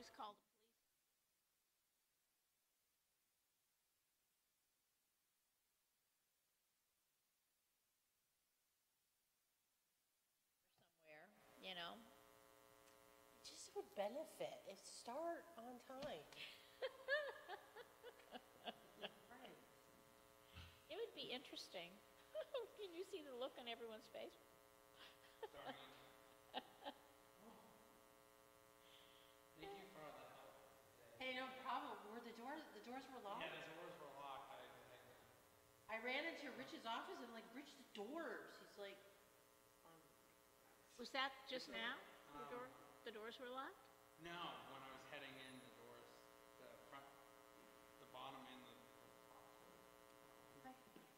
always call the police somewhere, you know? Just would benefit if start on time. Right. It would be interesting. Can you see the look on everyone's face? Thank you for the help. Hey, no problem. Were the doors were locked? Yeah, the doors were locked. I ran into Rich's office and I'm like, Rich, the doors. He's like, Was that just now? The doors were locked? No, when I was heading in, the doors, the front, the bottom and the top.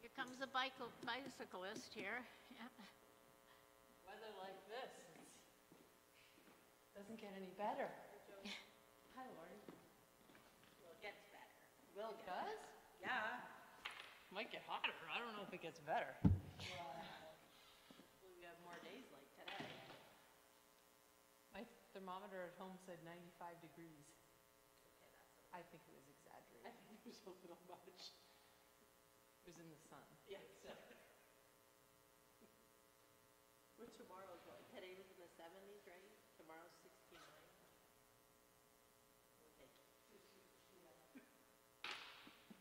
Here comes a bicyclist here. Yeah. weather like this doesn't get any better. Hi, Lauren. Well, it gets better. Will get does? Better. Yeah. Might get hotter. I don't know if it gets better. Well, we have more days like today. My thermometer at home said 95 degrees. Okay, I think it was exaggerated. I think it was a little much. It was in the sun. Yeah. But tomorrow's what? Today was in the 70s, right? Tomorrow's 69. Okay.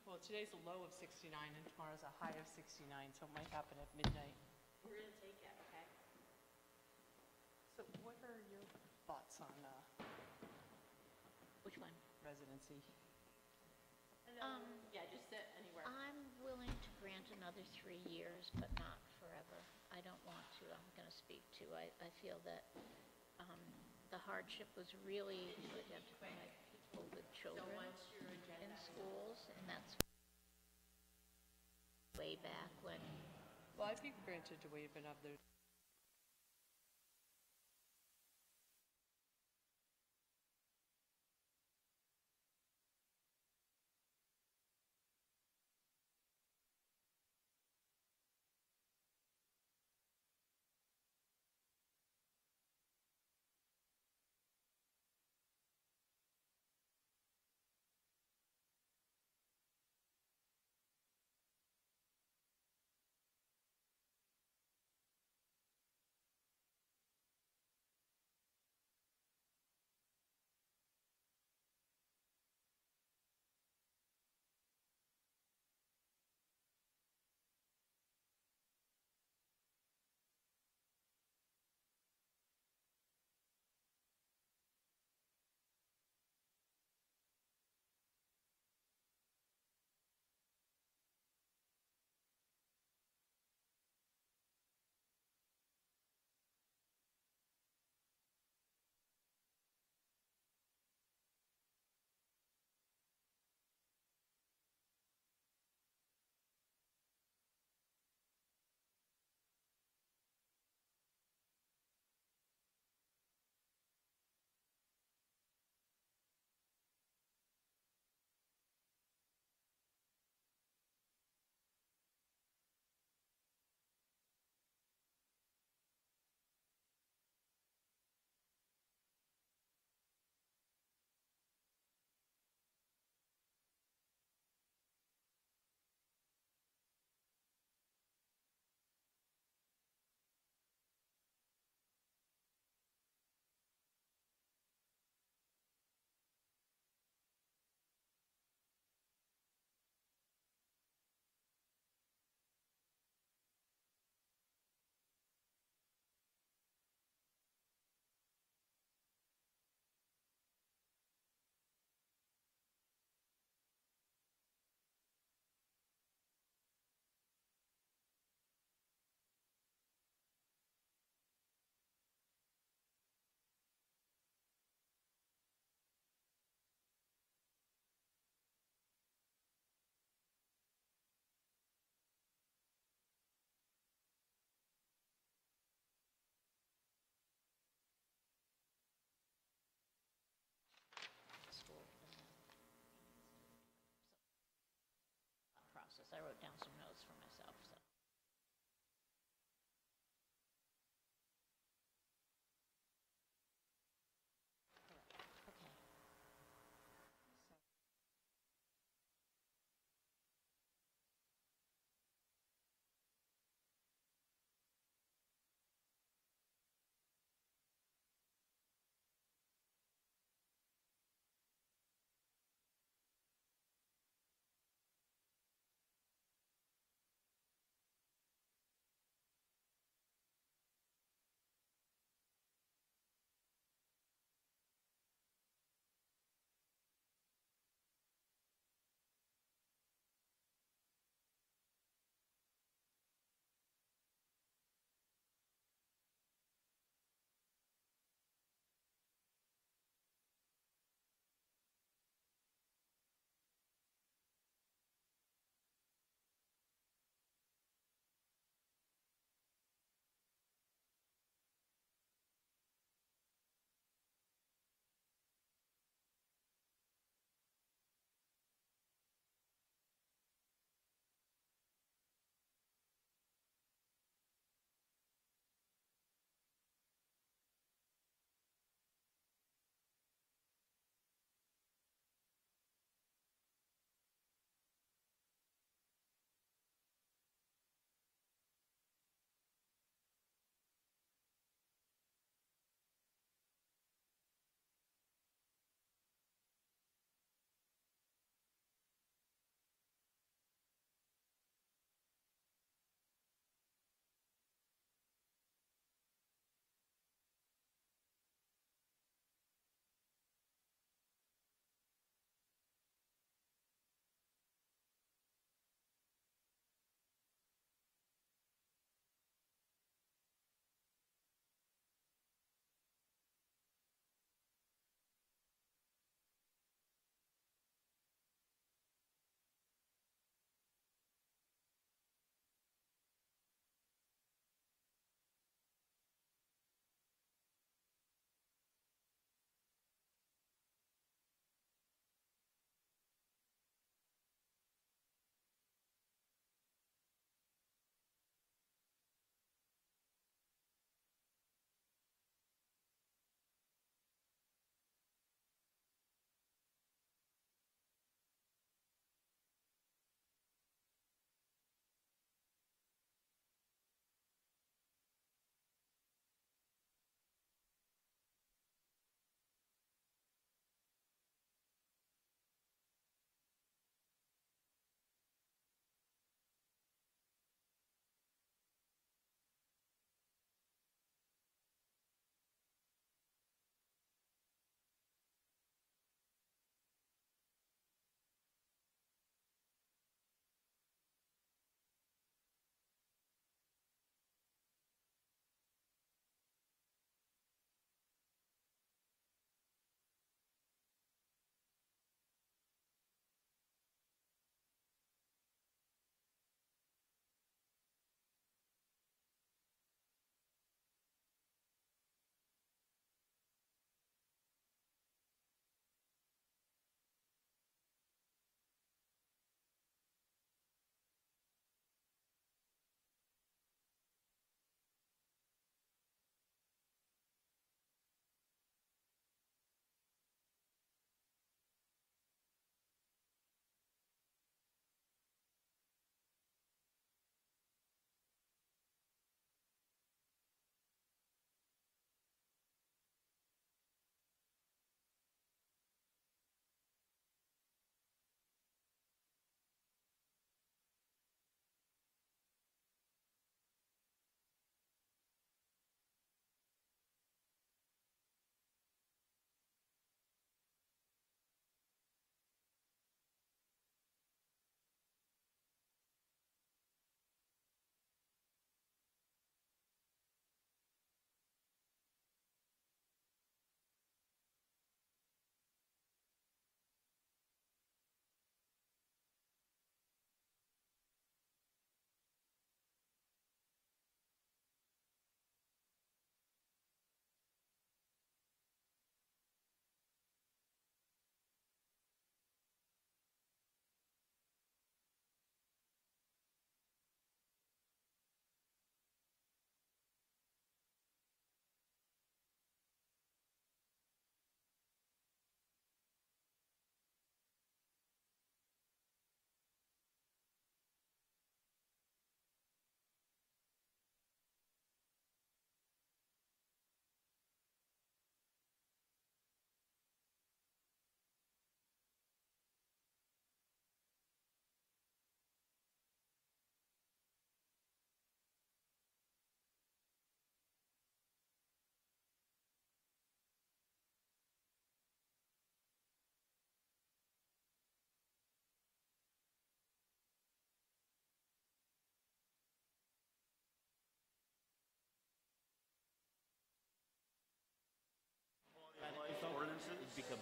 Well, today's a low of 69 and tomorrow's a high of 69, so it might happen at midnight. We're gonna take it, okay? So what are your thoughts on Which one? residency? Yeah, just sit anywhere. I'm willing to grant another 3 years, but not forever. I don't want to. I'm going to speak to. I feel that the hardship was really to identify people with children in schools, and that's way back when. Well, I'd be granted to waive another. School process. I wrote down some notes for myself. So. Okay.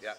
Yeah.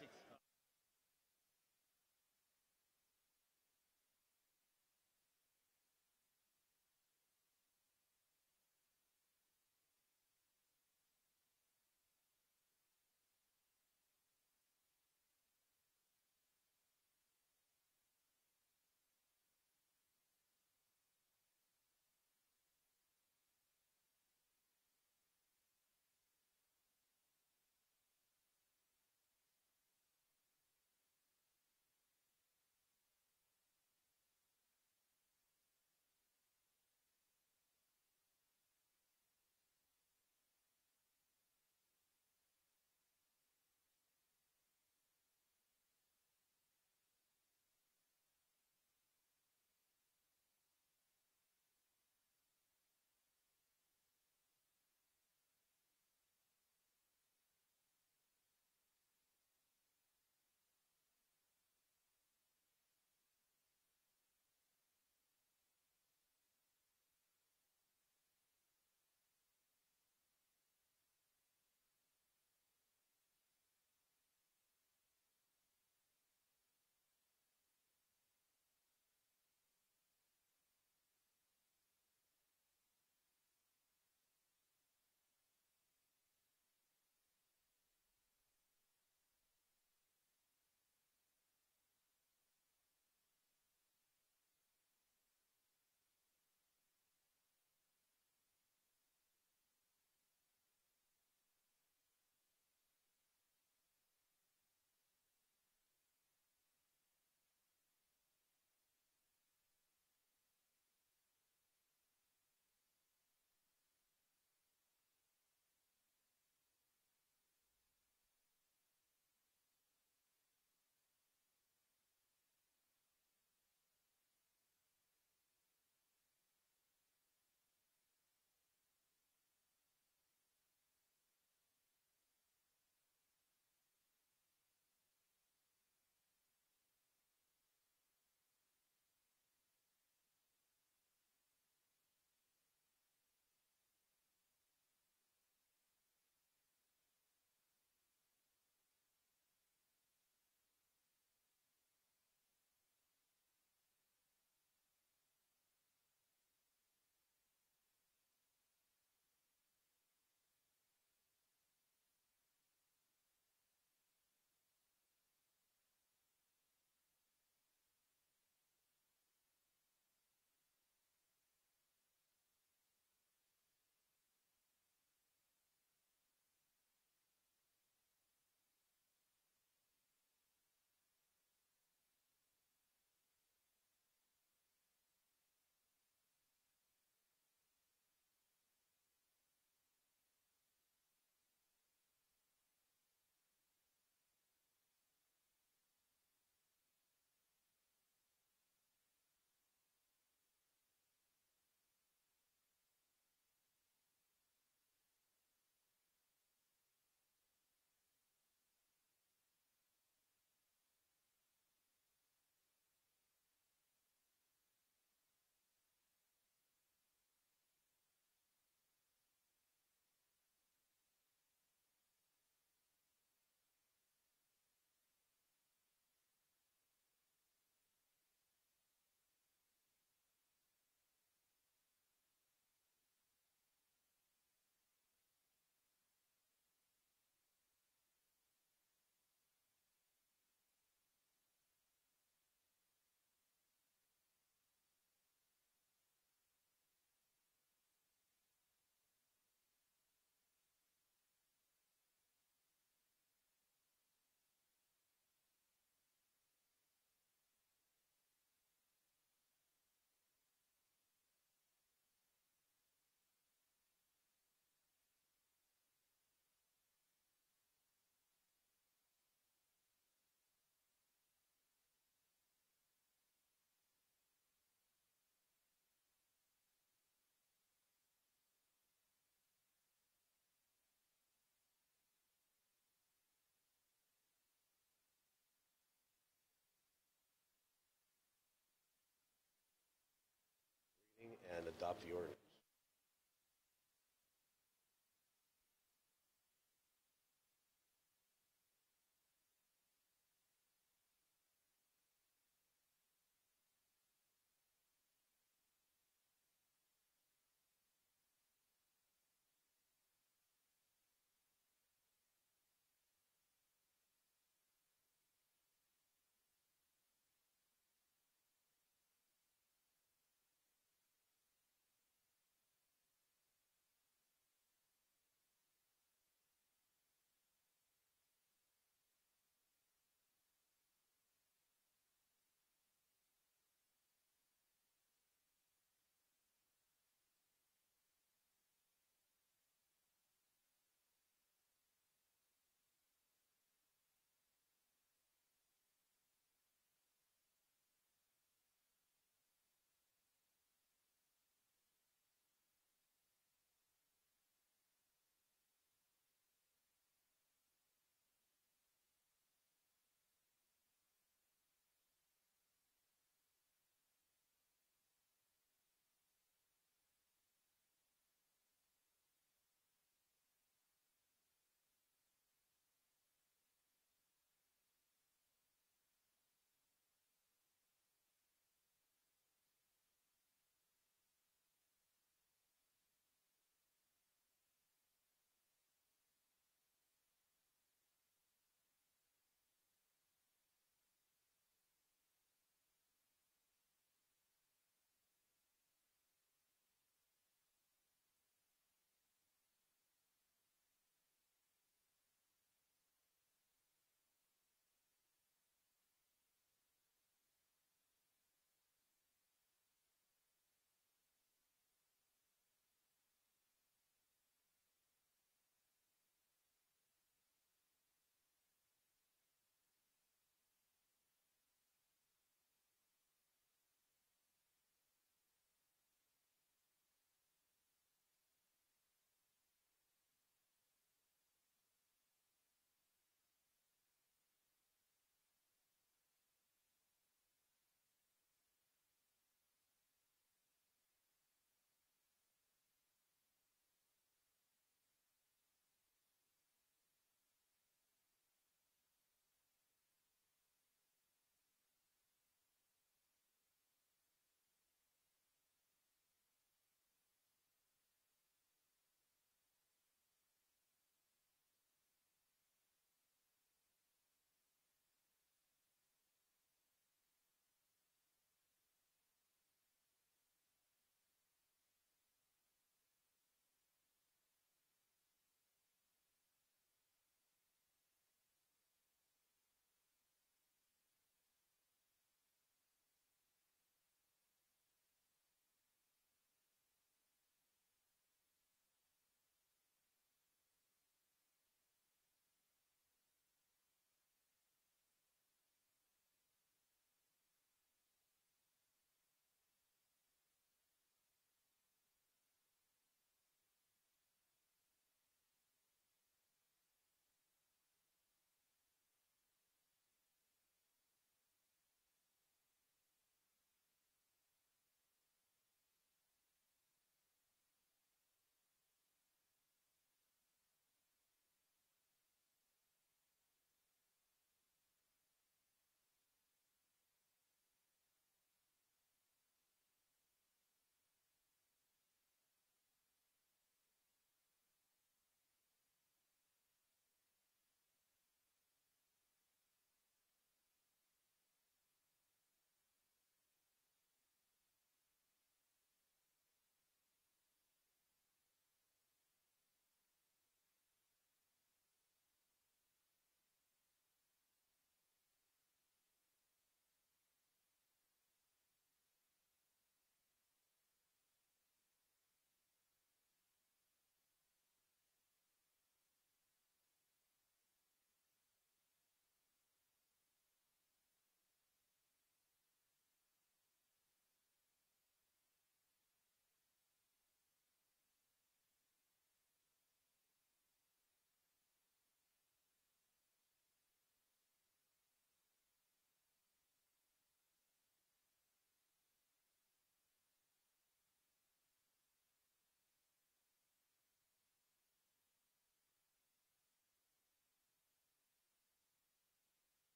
And adopt the ordinance.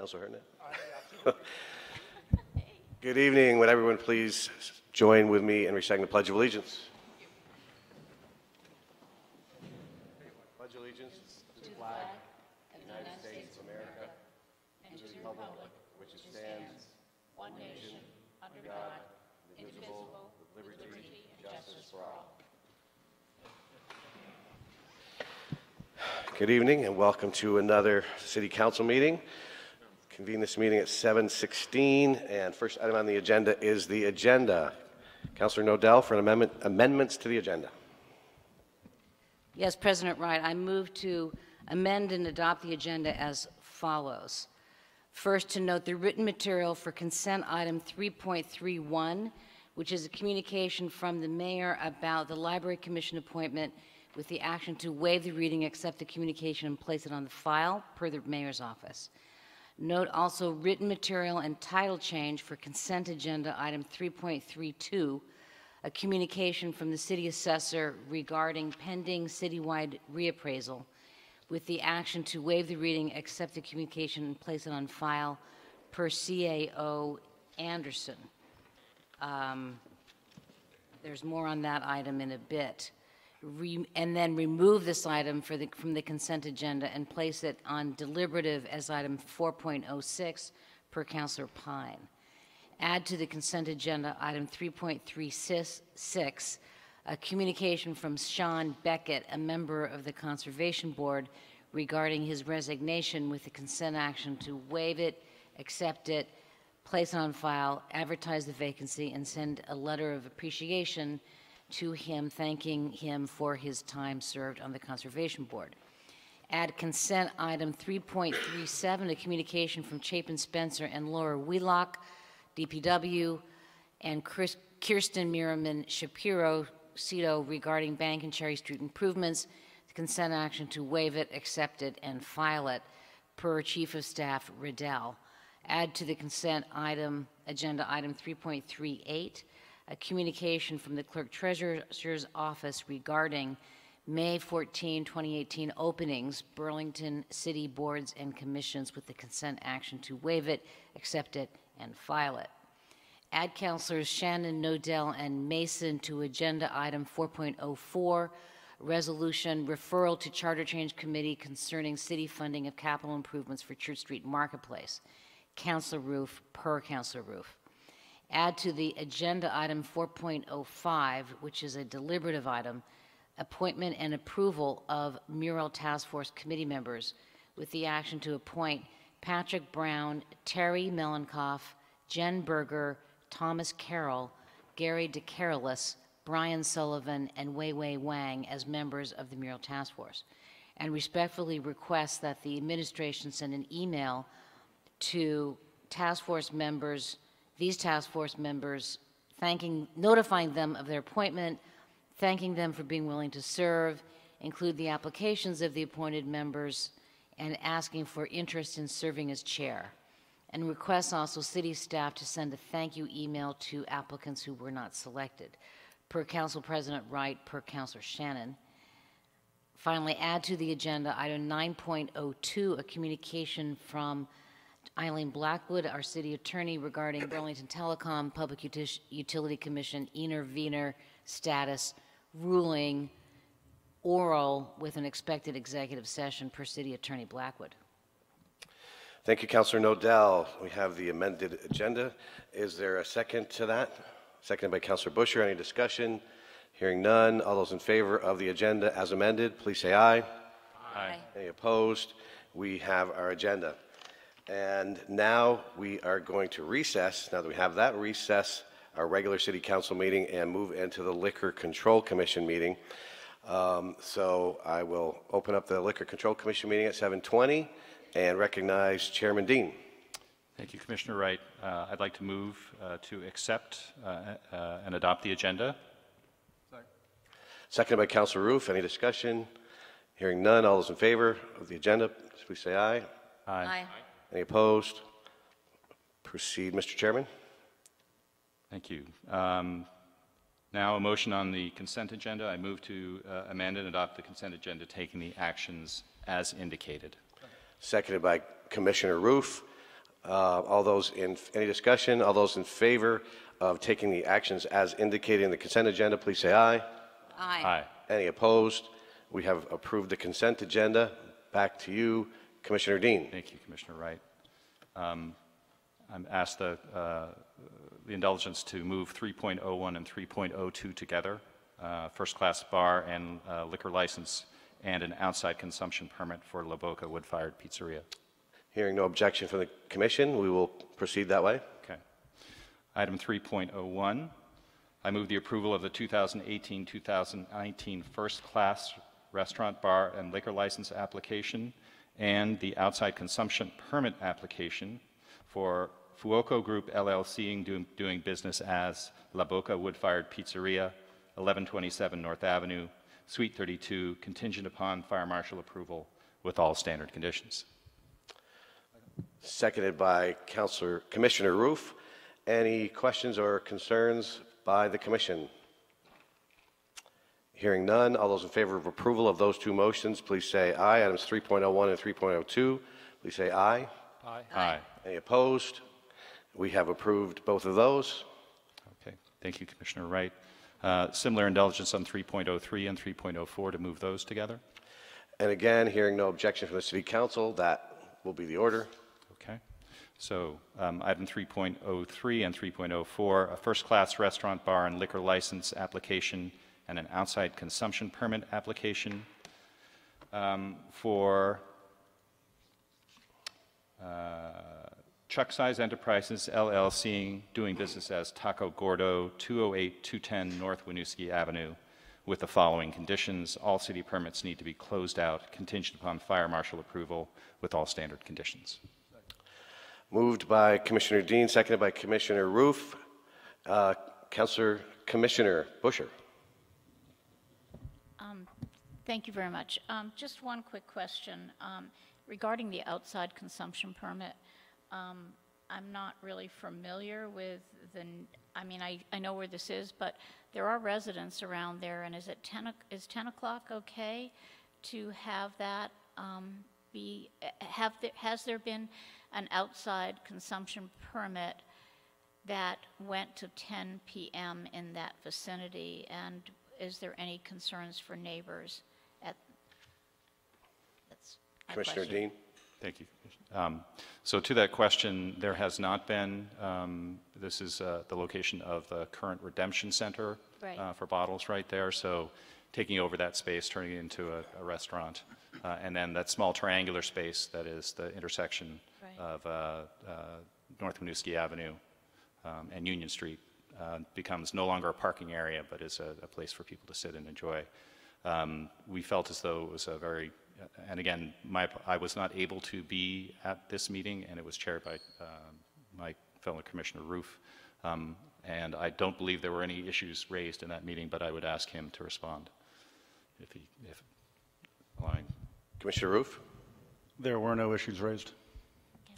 Councilor Hartnett? Good evening. Would everyone please join with me in reciting the Pledge of Allegiance? Pledge allegiance to the flag of the United States of America and to the republic which stands one nation under God, indivisible, with liberty and justice for all. Good evening and welcome to another City Council meeting. Convene this meeting at 7:16, and first item on the agenda is the agenda. Councilor Nodell for an amendments to the agenda. Yes, President Wright, I move to amend and adopt the agenda as follows. First, to note the written material for consent item 3.31, which is a communication from the mayor about the Library Commission appointment with the action to waive the reading, accept the communication, and place it on the file per the mayor's office. Note also written material and title change for consent agenda item 3.32, a communication from the city assessor regarding pending citywide reappraisal with the action to waive the reading, accept the communication, and place it on file per CAO Anderson. There's more on that item in a bit. And then remove this item from the consent agenda and place it on deliberative as item 4.06 per Councilor Pine. Add to the consent agenda item 3.36, a communication from Sean Beckett, a member of the Conservation Board, regarding his resignation with the consent action to waive it, accept it, place it on file, advertise the vacancy, and send a letter of appreciation to him, thanking him for his time served on the Conservation Board. Add consent item 3.37, a communication from Chapin Spencer and Laura Wheelock, DPW, and Kirsten Miraman Shapiro, CETO, regarding Bank and Cherry Street improvements, the consent action to waive it, accept it, and file it, per Chief of Staff Riddell. Add to the consent item, agenda item 3.38, a communication from the Clerk Treasurer's Office regarding May 14, 2018 openings, Burlington City Boards and Commissions, with the consent action to waive it, accept it, and file it. Add Councilors Shannon, Nodell, and Mason to agenda item 4.04, resolution referral to Charter Change Committee concerning city funding of capital improvements for Church Street Marketplace. Councilor Roof, per Councilor Roof. Add to the agenda item 4.05, which is a deliberative item, appointment and approval of mural task force committee members with the action to appoint Patrick Brown, Terry Melankoff, Jen Berger, Thomas Carroll, Gary DeCarolis, Brian Sullivan, and Wei Wei Wang as members of the mural task force, and respectfully request that the administration send an email to task force members, these task force members, notifying them of their appointment, thanking them for being willing to serve, include the applications of the appointed members, and asking for interest in serving as chair. And requests also city staff to send a thank you email to applicants who were not selected, per Council President Wright, per Councilor Shannon. Finally, add to the agenda item 9.02, a communication from Eileen Blackwood, our city attorney, regarding Burlington Telecom Public Utility Commission intervenor status ruling, oral, with an expected executive session, per City Attorney Blackwood. Thank you, Councilor Nodell. We have the amended agenda. Is there a second to that? Seconded by Councilor Busher. Any discussion? Hearing none. All those in favor of the agenda as amended, please say aye. Aye. Any opposed? We have our agenda. And now we are going to recess, now that we have that, recess our regular City Council meeting and move into the Liquor Control Commission meeting. So I will open up the Liquor Control Commission meeting at 7:20 and recognize Chairman Dean. Thank you, Commissioner Wright. I'd like to move to accept and adopt the agenda. Seconded by Councilor Roof. Any discussion? Hearing none. All those in favor of the agenda, please say aye. Aye. Any opposed? Proceed, Mr. Chairman. Thank you. Now a motion on the consent agenda. I move to amend and adopt the consent agenda, taking the actions as indicated. Seconded by Commissioner Roof. Any discussion? All those in favor of taking the actions as indicated in the consent agenda, please say aye. Aye. Any opposed? We have approved the consent agenda. Back to you, Commissioner Dean. Thank you, Commissioner Wright. I'm asked the indulgence to move 3.01 and 3.02 together, first-class bar and liquor license, and an outside consumption permit for La Boca Wood-Fired Pizzeria. Hearing no objection from the commission, we will proceed that way. Okay. Item 3.01, I move the approval of the 2018-2019 first-class restaurant, bar, and liquor license application and the outside consumption permit application for Fuoco Group LLC doing business as La Boca Wood-Fired Pizzeria, 1127 North Avenue, Suite 32, contingent upon fire marshal approval with all standard conditions. Seconded by Commissioner Roof. Any questions or concerns by the commission? Hearing none, all those in favor of approval of those two motions, please say aye. Items 3.01 and 3.02, please say aye. Aye. Aye. Any opposed? We have approved both of those. Okay. Thank you, Commissioner Wright. Similar indulgence on 3.03 and 3.04 to move those together. And again, hearing no objection from the City Council, that will be the order. Okay. So item 3.03 and 3.04, a first-class restaurant, bar, and liquor license application and an outside consumption permit application for Chuck Size Enterprises, LLC, doing business as Taco Gordo, 208-210 North Winooski Avenue, with the following conditions. All city permits need to be closed out, contingent upon fire marshal approval, with all standard conditions. Moved by Commissioner Dean, seconded by Commissioner Roof. Commissioner Busher. Thank you very much. Just one quick question. Regarding the outside consumption permit, I'm not really familiar with I know where this is, but there are residents around there, and is 10 o'clock okay to have that has there been an outside consumption permit that went to 10 p.m. in that vicinity, and is there any concerns for neighbors? That's my Commissioner question. Dean. Thank you. So to that question, there has not been. This is the location of the current redemption center for bottles right there. So taking over that space, turning it into a restaurant. And then that small triangular space that is the intersection of North Winooski Avenue and Union Street becomes no longer a parking area, but is a place for people to sit and enjoy. We felt as though it was a very, and again, I was not able to be at this meeting, and it was chaired by my fellow Commissioner Roof. And I don't believe there were any issues raised in that meeting, but I would ask him to respond if allowing. Commissioner Roof. There were no issues raised.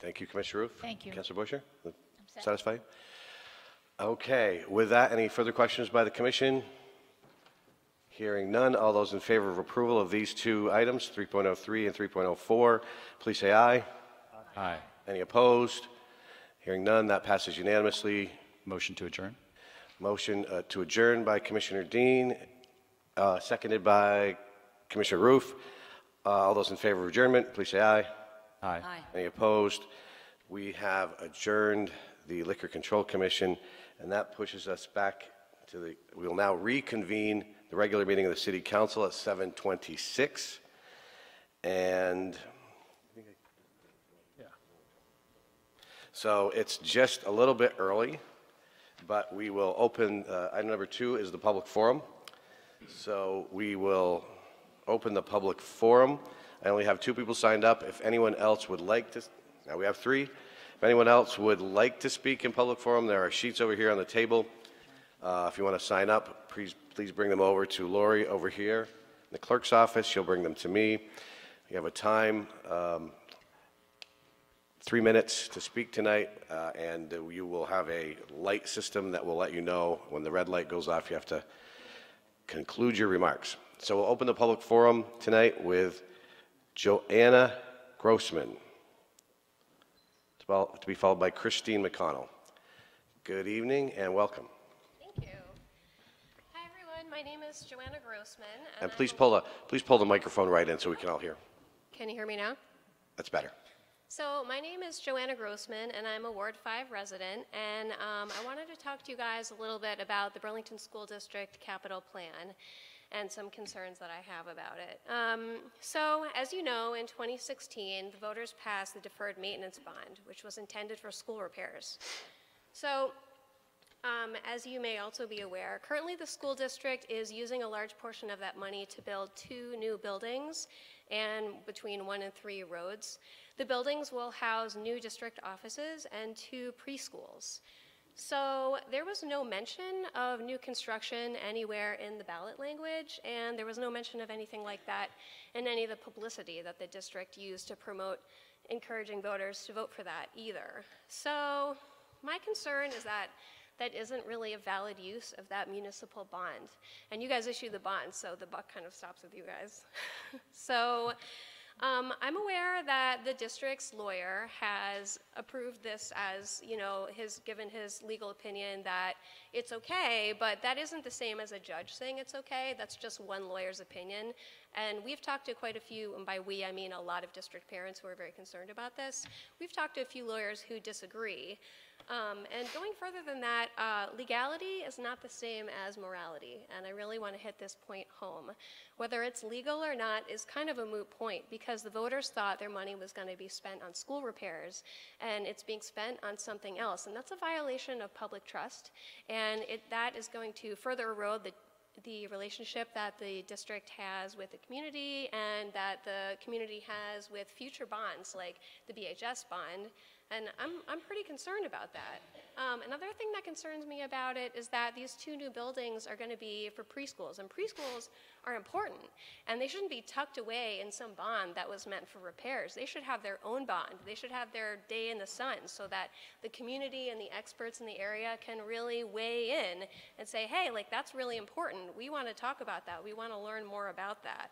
Thank you, Commissioner Roof. Thank you. Councilor Busher. I'm Satisfied? Okay. With that, any further questions by the commission? Hearing none, all those in favor of approval of these two items, 3.03 and 3.04, please say aye. Aye. Any opposed? Hearing none, that passes unanimously. Motion to adjourn. Motion to adjourn by Commissioner Dean, seconded by Commissioner Roof. All those in favor of adjournment, please say aye. Aye. Aye. Any opposed? We have adjourned the Liquor Control Commission, and that pushes us back to we will now reconvene the regular meeting of the City Council at 7:26. And so it's just a little bit early, but we will open, item number 2 is the public forum. So we will open the public forum. I only have 2 people signed up. If anyone else would like to, now we have 3. If anyone else would like to speak in public forum, there are sheets over here on the table. If you want to sign up, please bring them over to Lori over here in the clerk's office. She'll bring them to me. We have a time, 3 minutes to speak tonight, and you will have a light system that will let you know when the red light goes off. You have to conclude your remarks. So we'll open the public forum tonight with Joanna Grossman. to be followed by Christine McConnell. Good evening and welcome. Thank you. Hi, everyone. My name is Joanna Grossman. And please pull the microphone right in so we can all hear. Can you hear me now? That's better. So my name is Joanna Grossman, and I'm a Ward 5 resident, and I wanted to talk to you guys a little bit about the Burlington School District Capital Plan and some concerns that I have about it. So as you know, in 2016, the voters passed the Deferred Maintenance Bond, which was intended for school repairs. So as you may also be aware, currently the school district is using a large portion of that money to build 2 new buildings and between 1 and 3 roads. The buildings will house new district offices and 2 preschools. So there was no mention of new construction anywhere in the ballot language, and there was no mention of anything like that in any of the publicity that the district used to promote encouraging voters to vote for that either. So my concern is that that isn't really a valid use of that municipal bond. And you guys issue the bond, so the buck kind of stops with you guys. So I'm aware that the district's lawyer has approved this as, you know, given his legal opinion that it's okay, but that isn't the same as a judge saying it's okay. That's just one lawyer's opinion. And we've talked to quite a few, and by we I mean a lot of district parents who are very concerned about this. We've talked to a few lawyers who disagree. And going further than that, legality is not the same as morality, and I really want to hit this point home. Whether it's legal or not is kind of a moot point, because the voters thought their money was going to be spent on school repairs, and it's being spent on something else, and that's a violation of public trust, and that is going to further erode the relationship that the district has with the community and that the community has with future bonds like the BHS bond. And I'm pretty concerned about that. Another thing that concerns me about it is that these 2 new buildings are going to be for preschools, and preschools are important, and they shouldn't be tucked away in some bond that was meant for repairs. They should have their own bond. They should have their day in the sun so that the community and the experts in the area can really weigh in and say, hey, like, that's really important. We want to talk about that. We want to learn more about that.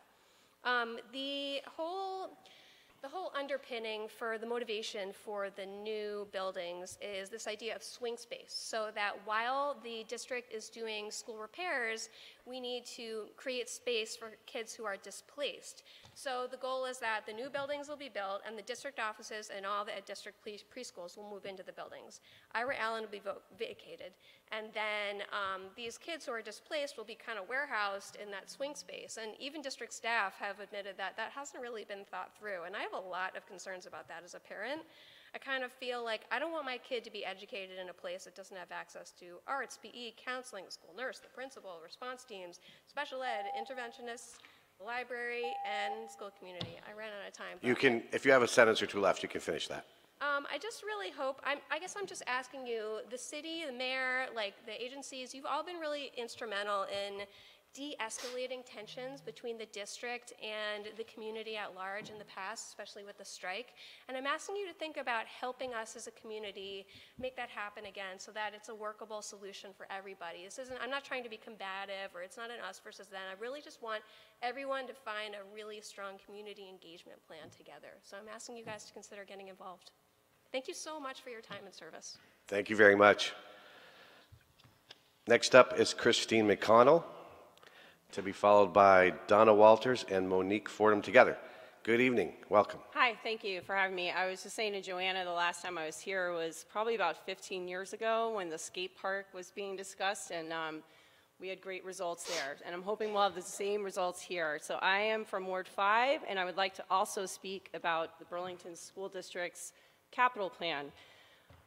The whole underpinning for the motivation for the new buildings is this idea of swing space, so that while the district is doing school repairs, we need to create space for kids who are displaced. So the goal is that the new buildings will be built and the district offices and all the district preschools will move into the buildings. Ira Allen will be vacated, and then these kids who are displaced will be kind of warehoused in that swing space. And even district staff have admitted that that hasn't really been thought through, and I have a lot of concerns about that as a parent. I kind of feel like I don't want my kid to be educated in a place that doesn't have access to arts, PE, counseling, the school nurse, the principal, response teams, special ed, interventionists, the library, and school community. I ran out of time. You can, if you have a sentence or 2 left, you can finish that. I just really hope, I guess I'm just asking you, the city, the mayor, like the agencies, you've all been really instrumental in de-escalating tensions between the district and the community at large in the past, especially with the strike. And I'm asking you to think about helping us as a community make that happen again so that it's a workable solution for everybody. I'm not trying to be combative, or it's not an us versus them. I really just want everyone to find a really strong community engagement plan together. So I'm asking you guys to consider getting involved. Thank you so much for your time and service. Thank you very much. Next up is Christine McConnell, to be followed by Donna Walters and Monique Fordham together. Good evening. Welcome. Hi, thank you for having me. I was just saying to Joanna, the last time I was here was probably about 15 years ago when the skate park was being discussed, and we had great results there. And I'm hoping we'll have the same results here. So I am from Ward 5, and I would like to also speak about the Burlington School District's capital plan.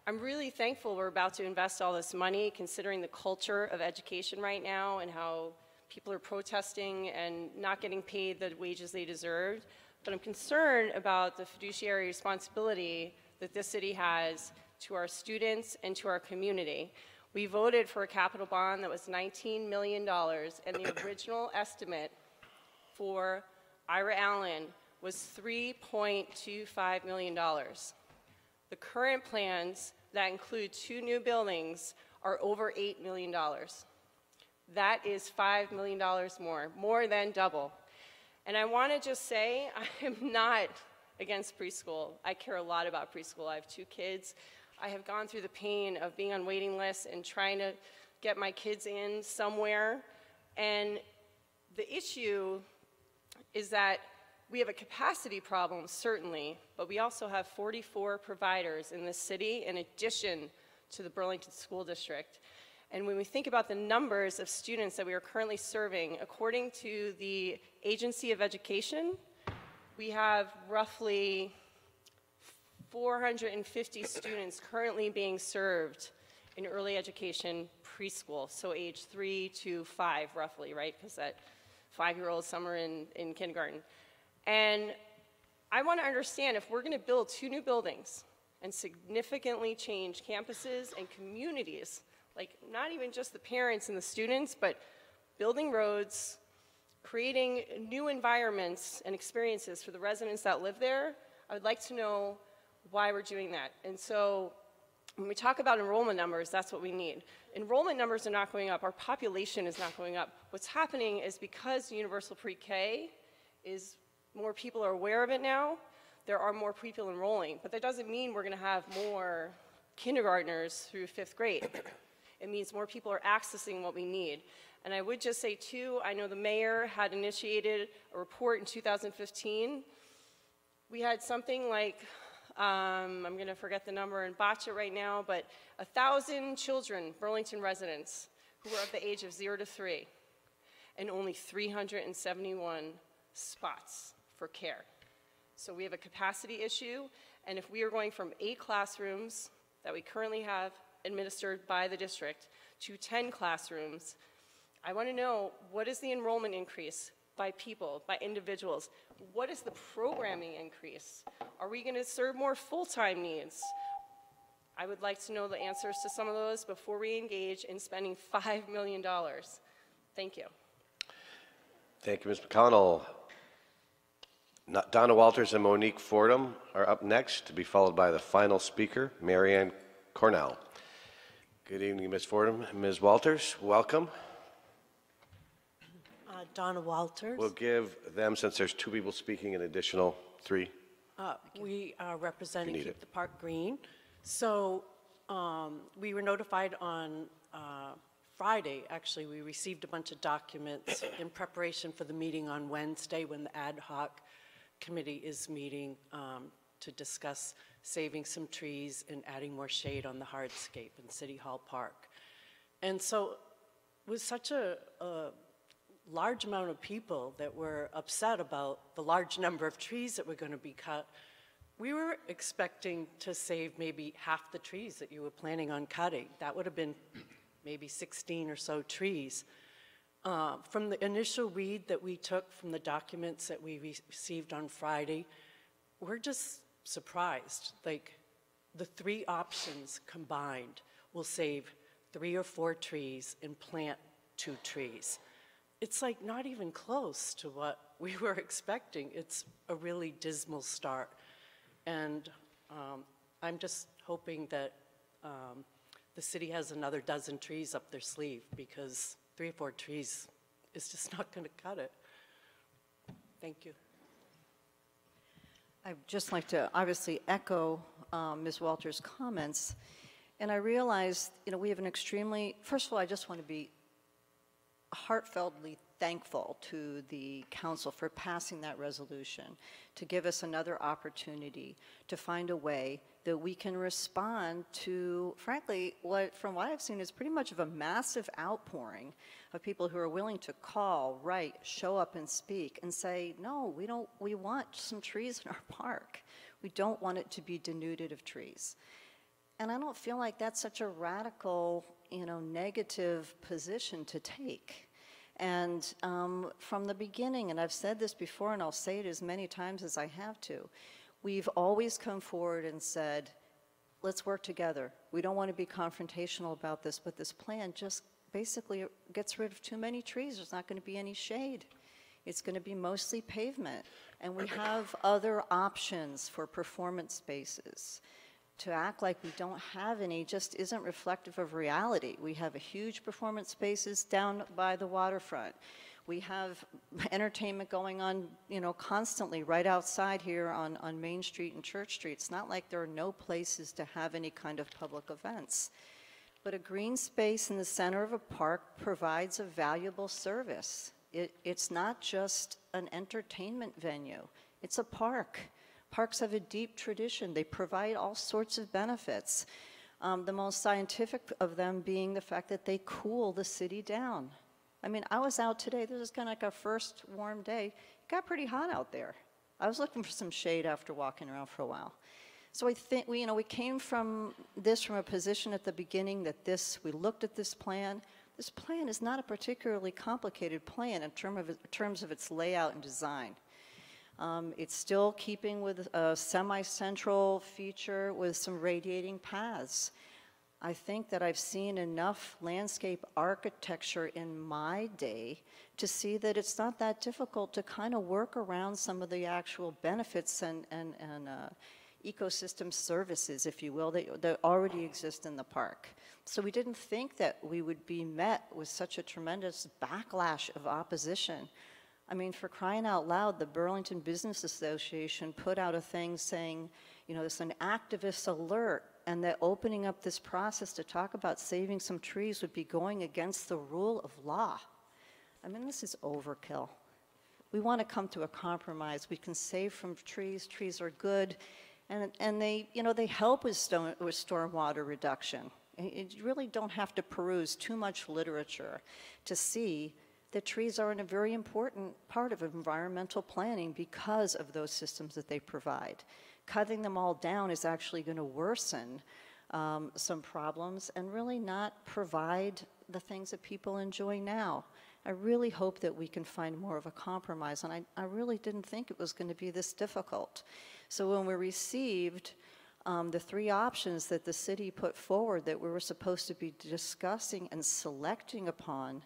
I'm really thankful we're about to invest all this money, considering the culture of education right now and how people are protesting and not getting paid the wages they deserve. But I'm concerned about the fiduciary responsibility that this city has to our students and to our community. We voted for a capital bond that was $19 million, and the original estimate for Ira Allen was $3.25 million. The current plans that include 2 new buildings are over $8 million. That is $5 million more than double. And I want to just say, I am not against preschool. I care a lot about preschool. I have 2 kids. I have gone through the pain of being on waiting lists and trying to get my kids in somewhere. And the issue is that we have a capacity problem, certainly, but we also have 44 providers in this city in addition to the Burlington School District. And when we think about the numbers of students that we are currently serving, according to the Agency of Education, we have roughly 450 students currently being served in early education preschool, so age 3 to 5 roughly, right? Because that 5-year-old, some are in kindergarten. And I want to understand, if we're going to build 2 new buildings and significantly change campuses and communities, like not even just the parents and the students, but building roads, creating new environments and experiences for the residents that live there, I would like to know why we're doing that. And so when we talk about enrollment numbers, that's what we need. Enrollment numbers are not going up. Our population is not going up. What's happening is because universal pre-K is more people are aware of it now, there are more people enrolling. But that doesn't mean we're going to have more kindergartners through 5th grade. It means more people are accessing what we need. And I would just say, too, I know the mayor had initiated a report in 2015. We had something like, I'm going to forget the number and botch it right now, but 1,000 children, Burlington residents, who were of the age of 0 to 3, and only 371 spots for care. So we have a capacity issue, and if we are going from 8 classrooms that we currently have administered by the district to 10 classrooms, I want to know, what is the enrollment increase by people, by individuals? What is the programming increase? Are we going to serve more full-time needs? I would like to know the answers to some of those before we engage in spending $5 million. Thank you. Thank you, Ms. McConnell. Donna Walters and Monique Fordham are up next, to be followed by the final speaker, Marianne Cornell. Good evening, Ms. Fordham. Ms. Walters, welcome. Donna Walters. We'll give them, since there's 2 people speaking, an additional 3. We are representing Keep the Park Green. So we were notified on Friday, actually, we received a bunch of documents in preparation for the meeting on Wednesday when the ad hoc committee is meeting to discuss saving some trees and adding more shade on the hardscape in City Hall Park. And so with such a large amount of people that were upset about the large number of trees that were going to be cut, we were expecting to save maybe half the trees that you were planning on cutting. That would have been maybe 16 or so trees. From the initial read that we took from the documents that we received on Friday, we're just surprised. Like, the 3 options combined will save 3 or 4 trees and plant 2 trees. It's like not even close to what we were expecting. It's a really dismal start. And I'm just hoping that the city has another dozen trees up their sleeve, because 3 or 4 trees is just not going to cut it. Thank you. I'd just like to obviously echo Ms. Walters' comments. And I realize, we have an extremely, first of all, I just want to be heartfeltly thankful to the council for passing that resolution, to give us another opportunity to find a way that we can respond to, frankly, from what I've seen is pretty much of a massive outpouring of people who are willing to call, write, show up and speak and say, no, we want some trees in our park. We don't want it to be denuded of trees. And I don't feel like that's such a radical, negative position to take. And from the beginning, and I've said this before and I'll say it as many times as I have to, we've always come forward and said, let's work together. We don't want to be confrontational about this, but this plan just basically gets rid of too many trees. There's not going to be any shade. It's going to be mostly pavement. And we have other options for performance spaces. To act like we don't have any just isn't reflective of reality. We have a huge performance spaces down by the waterfront. We have entertainment going on, you know, constantly right outside here on Main Street and Church Street. It's not like there are no places to have any kind of public events. But a green space in the center of a park provides a valuable service. It's not just an entertainment venue. It's a park. Parks have a deep tradition. They provide all sorts of benefits. The most scientific of them being the fact that they cool the city down. I mean, I was out today. This is kind of like our first warm day. It got pretty hot out there. I was looking for some shade after walking around for a while. So I think we came from a position at the beginning that we looked at this plan. This plan is not a particularly complicated plan in terms of its layout and design. It's still keeping with a semi-central feature with some radiating paths. I think that I've seen enough landscape architecture in my day to see that it's not that difficult to kind of work around some of the actual benefits and ecosystem services, if you will, that already exist in the park. So we didn't think that we would be met with such a tremendous backlash of opposition. I mean, for crying out loud, the Burlington Business Association put out a thing saying, you know, it's an activist alert, and that opening up this process to talk about saving some trees would be going against the rule of law. I mean, this is overkill. We want to come to a compromise. We can save from trees. Trees are good, and they, you know, they help with stormwater reduction. You really don't have to peruse too much literature to see that trees are a very important part of environmental planning because of those systems that they provide. Cutting them all down is actually going to worsen some problems and really not provide the things that people enjoy now. I really hope that we can find more of a compromise, and I really didn't think it was going to be this difficult. So when we received the three options that the city put forward that we were supposed to be discussing and selecting upon,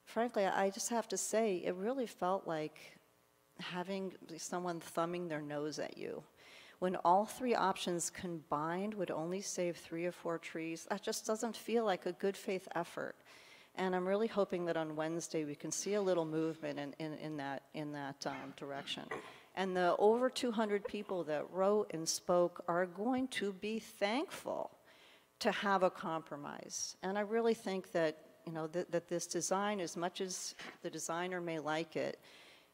frankly, I just have to say, it really felt like having someone thumbing their nose at you. When all three options combined would only save 3 or 4 trees, that just doesn't feel like a good faith effort. And I'm really hoping that on Wednesday we can see a little movement in that direction. And the over 200 people that wrote and spoke are going to be thankful to have a compromise. And I really think that, you know, that this design, as much as the designer may like it,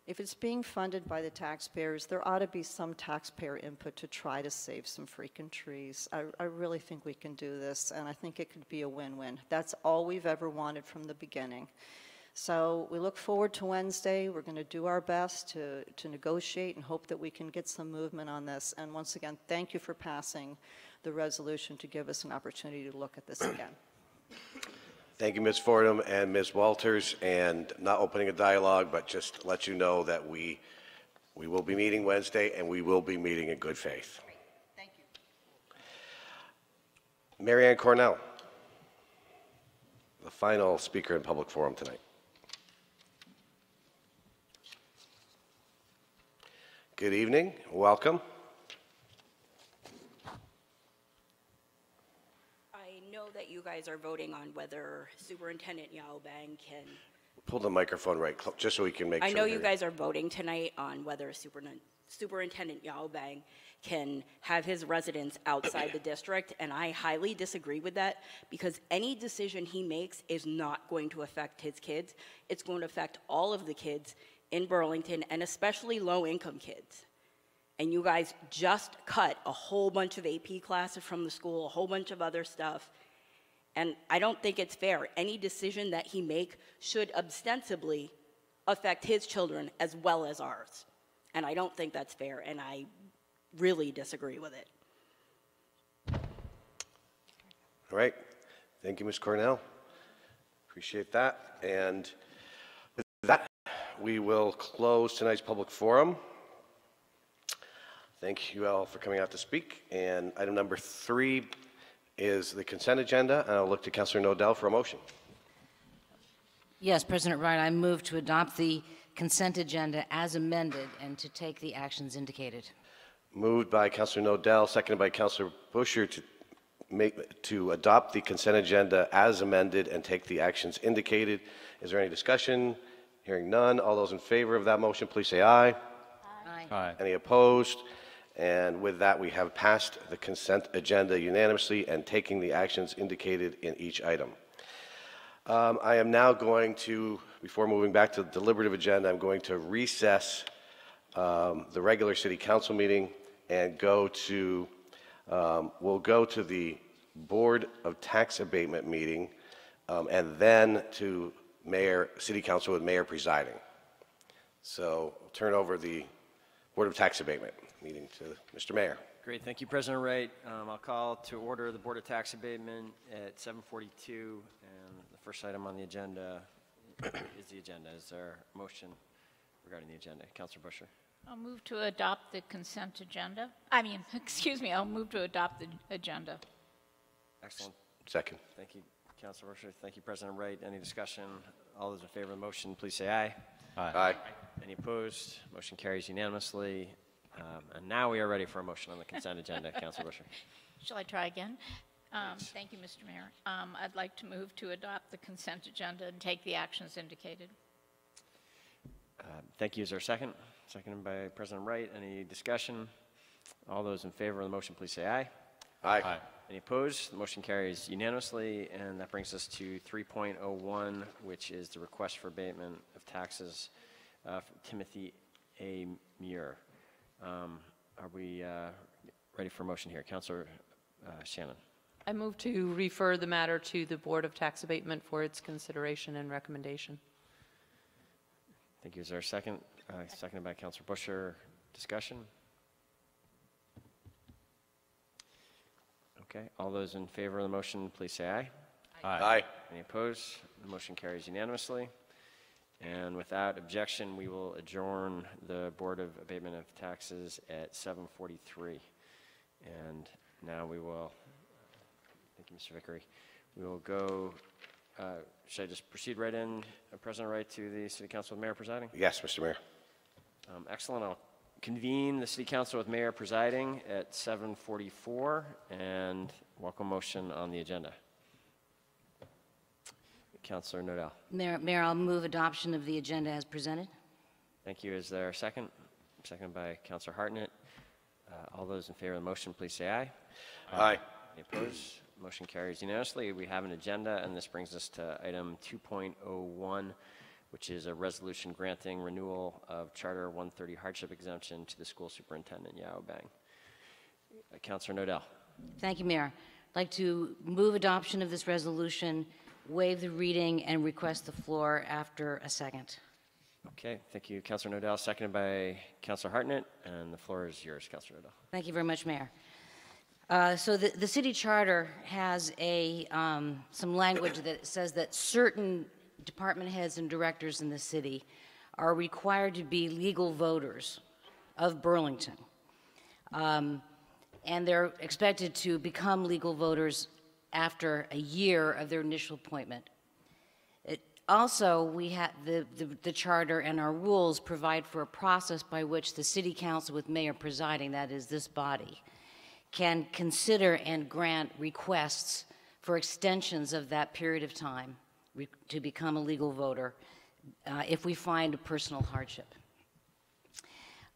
if it's being funded by the taxpayers, there ought to be some taxpayer input to try to save some freaking trees. I really think we can do this, and I think it could be a win-win. That's all we've ever wanted from the beginning. So we look forward to Wednesday. We're going to do our best to negotiate and hope that we can get some movement on this. And once again, thank you for passing the resolution to give us an opportunity to look at this again. Thank you, Ms. Fordham and Ms. Walters, and not opening a dialogue, but just let you know that we will be meeting Wednesday, and we will be meeting in good faith. Thank you. Mary Ann Cornell, the final speaker in public forum tonight. Good evening. Welcome. That you guys are voting on whether Superintendent Yao Bang can... Pull the microphone right, just so we can make sure. I know you guys are voting tonight on whether Superintendent Yao Bang can have his residence outside the district, and I highly disagree with that, because any decision he makes is not going to affect his kids. It's going to affect all of the kids in Burlington, and especially low-income kids. And you guys just cut a whole bunch of AP classes from the school, a whole bunch of other stuff. And I don't think it's fair. Any decision that he make should ostensibly affect his children as well as ours. And I don't think that's fair, and I really disagree with it. All right. Thank you, Ms. Cornell. Appreciate that. And with that, we will close tonight's public forum. Thank you all for coming out to speak. And item number 3 is the consent agenda, and I'll look to Councilor Nodell for a motion. Yes, President Wright, I move to adopt the consent agenda as amended and to take the actions indicated. Moved by Councilor Nodell, seconded by Councilor Busher to adopt the consent agenda as amended and take the actions indicated. Is there any discussion? Hearing none, all those in favor of that motion, please say aye. Aye. Any opposed? And with that, we have passed the consent agenda unanimously and taking the actions indicated in each item. I am now going to, before moving back to the deliberative agenda, I'm going to recess the regular city council meeting and go to, we'll go to the Board of Tax Abatement meeting and then to city council with mayor presiding. So I'll turn over the Board of Tax Abatement meeting to Mr. Mayor. Great, thank you, President Wright. I'll call to order the Board of Tax Abatement at 7:42, and the first item on the agenda is the agenda. Is there a motion regarding the agenda? Councilor Busher. I'll move to adopt the consent agenda. Excuse me, I'll move to adopt the agenda. Excellent. Second. Thank you, Councilor Busher. Thank you, President Wright. Any discussion? All those in favor of the motion, please say aye. Aye. Any opposed? Motion carries unanimously. And now we are ready for a motion on the consent agenda. Councilor Busher. Shall I try again? Thank you, Mr. Mayor. I'd like to move to adopt the consent agenda and take the actions indicated. Thank you. Is there a second? Seconded by President Wright. Any discussion? All those in favor of the motion, please say aye. Aye. Any opposed? The motion carries unanimously, and that brings us to 3.01, which is the request for abatement of taxes for Timothy A. Muir. Are we ready for a motion here? Councilor Shannon. I move to refer the matter to the Board of Tax Abatement for its consideration and recommendation. Thank you. Is there a second? Seconded by Councilor Busher. Discussion? Okay. All those in favor of the motion, please say aye. Aye. Any opposed? The motion carries unanimously. And without objection, we will adjourn the Board of Abatement of Taxes at 7:43. And now we will, thank you, Mr. Vickery. We will go, should I just proceed right in, President Wright, to the City Council with Mayor presiding? Yes, Mr. Mayor. Excellent. I'll convene the City Council with Mayor presiding at 7:44 and welcome motion on the agenda. Councilor Nodell. Mayor, I'll move adoption of the agenda as presented. Thank you. Is there a second? Second by Councilor Hartnett. All those in favor of the motion, please say aye. Aye. Any opposed? Motion carries unanimously. We have an agenda, and this brings us to item 2.01, which is a resolution granting renewal of Charter 130 hardship exemption to the school superintendent, Yao Bang. Councilor Nodell. Thank you, Mayor. I'd like to move adoption of this resolution, waive the reading, and request the floor after a second. Okay, thank you, Councilor Nodell. Seconded by Councilor Hartnett, and the floor is yours, Councilor Nodell. Thank you very much, Mayor. So the city charter has some language that says that certain department heads and directors in the city are required to be legal voters of Burlington. And they're expected to become legal voters after a year of their initial appointment. Also, we have the charter and our rules provide for a process by which the city council with mayor presiding, that is this body, can consider and grant requests for extensions of that period of time to become a legal voter if we find a personal hardship.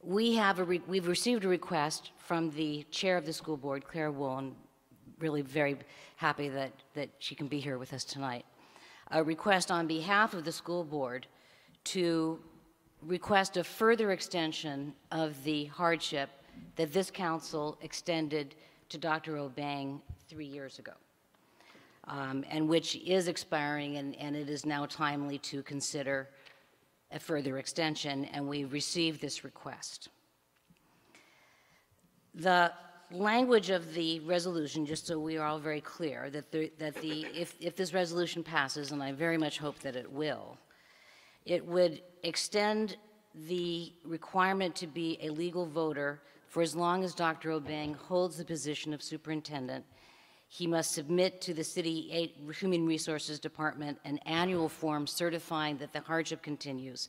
We've received a request from the chair of the school board, Claire Wool, and really very happy that she can be here with us tonight. A request on behalf of the school board to request a further extension of the hardship that this council extended to Dr. Obang 3 years ago, and which is expiring, and it is now timely to consider a further extension, and we received this request. The language of the resolution, just so we are all very clear, if this resolution passes, and I very much hope that it will, it would extend the requirement to be a legal voter for as long as Dr. Obang holds the position of superintendent. He must submit to the City Human Resources Department an annual form certifying that the hardship continues,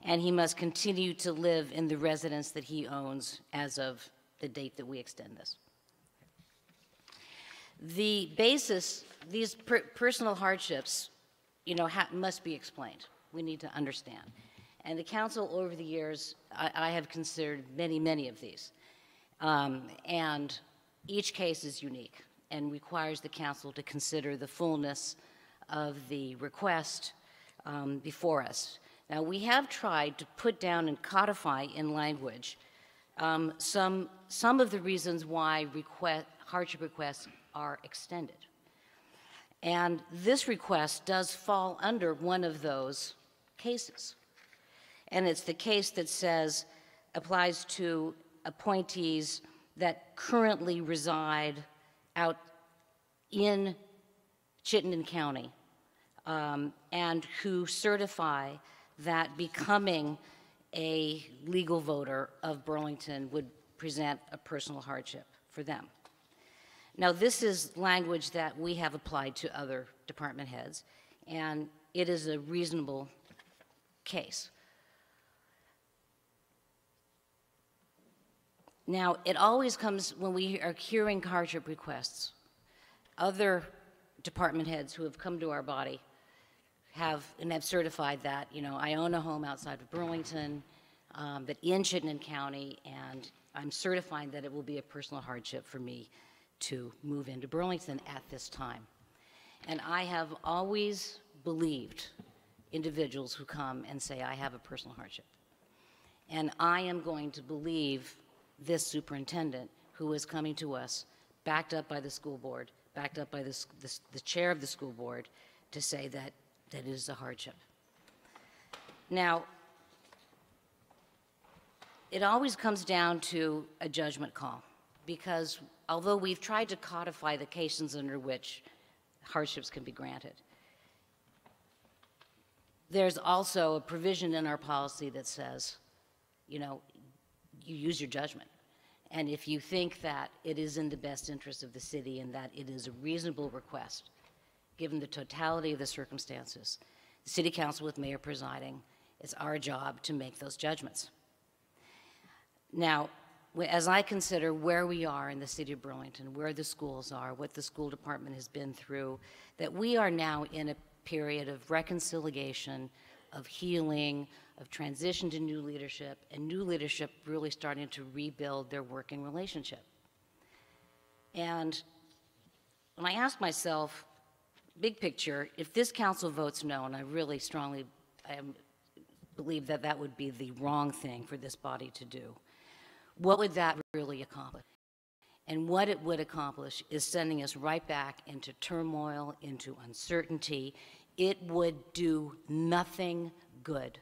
and he must continue to live in the residence that he owns as of the date that we extend this. The basis, these personal hardships, must be explained. We need to understand. And the council over the years, I have considered many, many of these. And each case is unique and requires the council to consider the fullness of the request before us. Now, we have tried to put down and codify in language some of the reasons why hardship requests are extended. And this request does fall under one of those cases. And it's the case that says, applies to appointees that currently reside out in Chittenden County and who certify that becoming a legal voter of Burlington would present a personal hardship for them. Now, this is language that we have applied to other department heads, and it is a reasonable case. Now, it always comes when we are hearing hardship requests. Other department heads who have come to our body have certified that, you know, I own a home outside of Burlington, but in Chittenden County, and I'm certifying that it will be a personal hardship for me to move into Burlington at this time. And I have always believed individuals who come and say, I have a personal hardship. And I am going to believe this superintendent who is coming to us, backed up by the school board, backed up by the chair of the school board, to say that it is a hardship. Now, it always comes down to a judgment call, because although we've tried to codify the cases under which hardships can be granted, there's also a provision in our policy that says, you know, you use your judgment. And if you think that it is in the best interest of the city and that it is a reasonable request, given the totality of the circumstances, the city council with mayor presiding, it's our job to make those judgments. Now, as I consider where we are in the city of Burlington, where the schools are, what the school department has been through, that we are now in a period of reconciliation, of healing, of transition to new leadership, and new leadership really starting to rebuild their working relationship. And when I ask myself, big picture, if this council votes no, and I really strongly believe that that would be the wrong thing for this body to do, what would that really accomplish? And what it would accomplish is sending us right back into turmoil, into uncertainty. It would do nothing good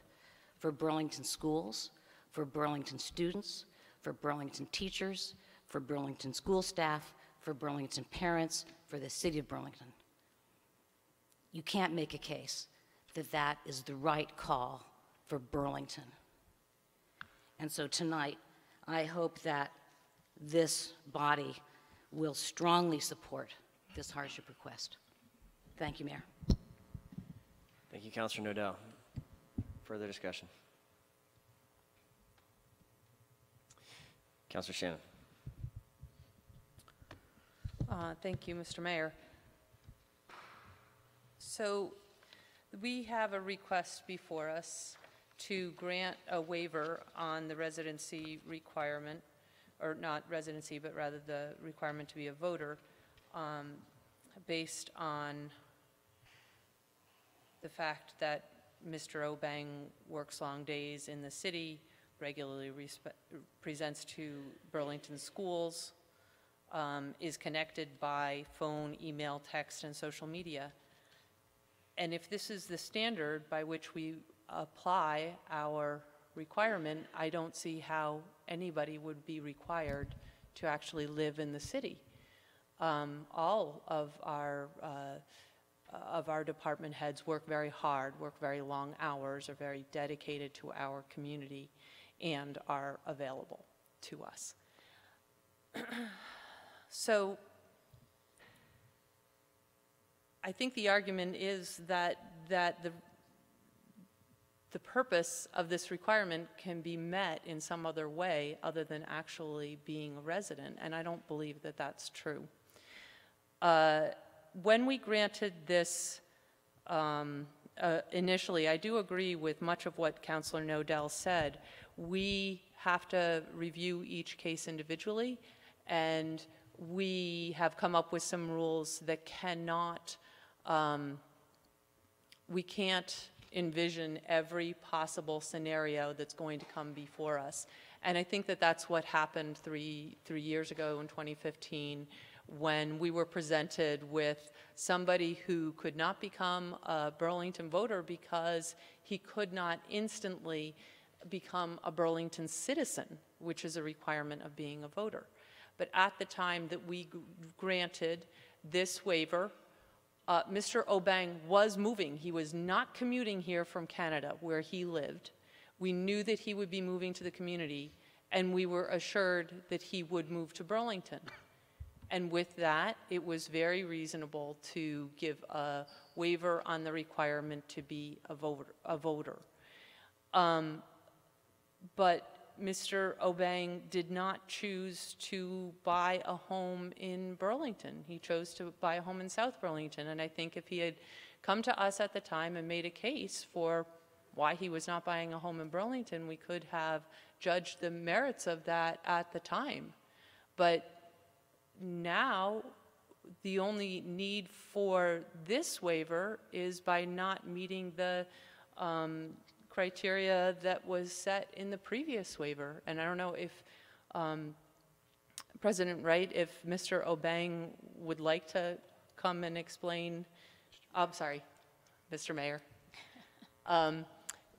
for Burlington schools, for Burlington students, for Burlington teachers, for Burlington school staff, for Burlington parents, for the city of Burlington. You can't make a case that that is the right call for Burlington. And so tonight, I hope that this body will strongly support this hardship request. Thank you, Mayor. Thank you, Councilor Nodell. Further discussion? Councilor Shannon. Thank you, Mr. Mayor. So we have a request before us to grant a waiver on the residency requirement, or not residency, but rather the requirement to be a voter, based on the fact that Mr. Obang works long days in the city, regularly presents to Burlington schools, is connected by phone, email, text, and social media. And if this is the standard by which we apply our requirement, I don't see how anybody would be required to actually live in the city. All of our department heads work very hard, work very long hours, are very dedicated to our community, and are available to us. So I think the argument is that the purpose of this requirement can be met in some other way other than actually being a resident, and I don't believe that that's true. When we granted this initially, I do agree with much of what Councilor Nodell said. We have to review each case individually, and we have come up with some rules that cannot, we can't envision every possible scenario that's going to come before us. And I think that that's what happened three years ago in 2015, when we were presented with somebody who could not become a Burlington voter because he could not instantly become a Burlington citizen, which is a requirement of being a voter. But at the time that we granted this waiver, Mr. Obeng was moving. He was not commuting here from Canada, where he lived. We knew that he would be moving to the community, and we were assured that he would move to Burlington. And with that, it was very reasonable to give a waiver on the requirement to be a voter. But Mr. Obeng did not choose to buy a home in Burlington. He chose to buy a home in South Burlington. And I think if he had come to us at the time and made a case for why he was not buying a home in Burlington, we could have judged the merits of that at the time. But now, the only need for this waiver is by not meeting the criteria that was set in the previous waiver. And I don't know if President Wright, if Mr. Obeng would like to come and explain, I'm sorry, Mr. Mayor.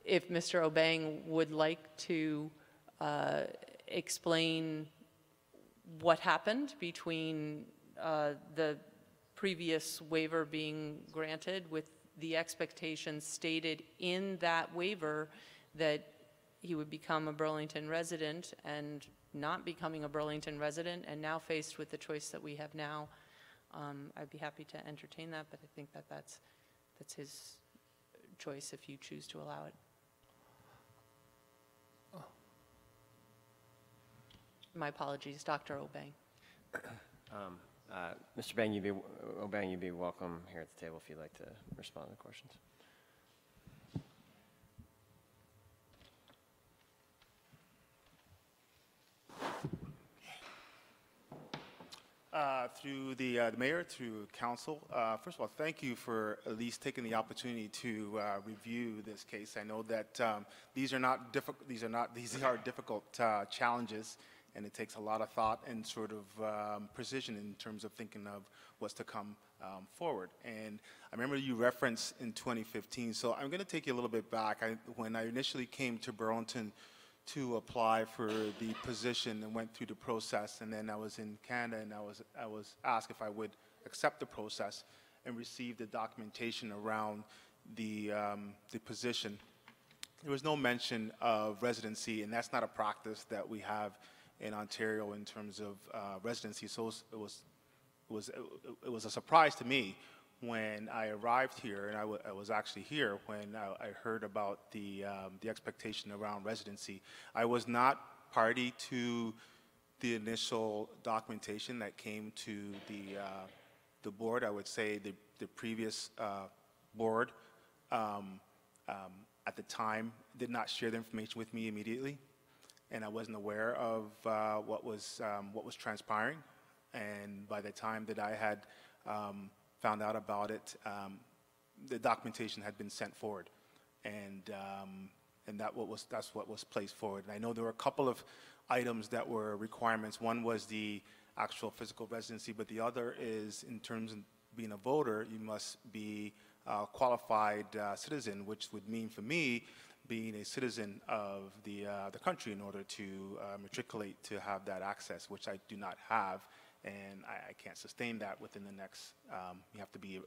If Mr. Obeng would like to explain what happened between the previous waiver being granted with the expectations stated in that waiver that he would become a Burlington resident, and not becoming a Burlington resident, and now faced with the choice that we have now, I'd be happy to entertain that, but I think that that's his choice if you choose to allow it. My apologies, Dr. Obeng. Mr. Obeng, you'd be welcome here at the table if you'd like to respond to the questions. Through the mayor, through council, first of all, thank you for at least taking the opportunity to review this case. I know that these are difficult challenges, and it takes a lot of thought and sort of precision in terms of thinking of what's to come forward. And I remember you referenced in 2015, so I'm going to take you a little bit back. When I initially came to Burlington to apply for the position and went through the process, and then I was in Canada, and I was asked if I would accept the process and receive the documentation around the position. There was no mention of residency, and that's not a practice that we have in Ontario in terms of residency. So it was a surprise to me when I arrived here, and I was actually here when I heard about the expectation around residency. I was not party to the initial documentation that came to the board. I would say the previous board at the time did not share the information with me immediately, and I wasn't aware of what was transpiring. And by the time that I had found out about it, the documentation had been sent forward, and that's what was placed forward. And I know there were a couple of items that were requirements. One was the actual physical residency, but the other is in terms of being a voter, you must be a qualified citizen, which would mean for me being a citizen of the country in order to matriculate to have that access, which I do not have. And I can't sustain that within the next, you have to be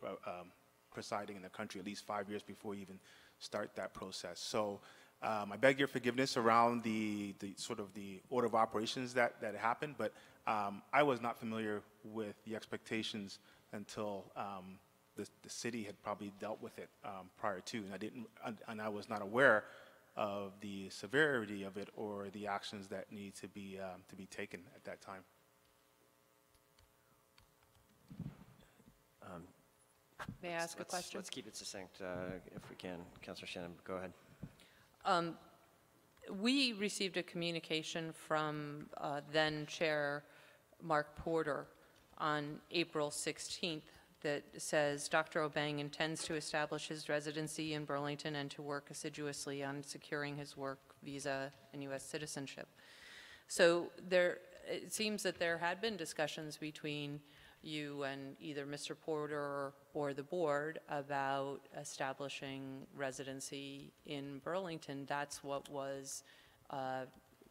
presiding in the country at least 5 years before you even start that process. So I beg your forgiveness around the sort of the order of operations that happened, but I was not familiar with the expectations until the city had probably dealt with it prior to, and I was not aware of the severity of it or the actions that need to be taken at that time. May I ask a question? Let's keep it succinct if we can. Councilor Shannon, go ahead. We received a communication from then Chair Mark Porter on April 16th that says Dr. Obeng intends to establish his residency in Burlington and to work assiduously on securing his work visa and U.S. citizenship. So it seems that there had been discussions between you and either Mr. Porter or the board about establishing residency in Burlington. That's what was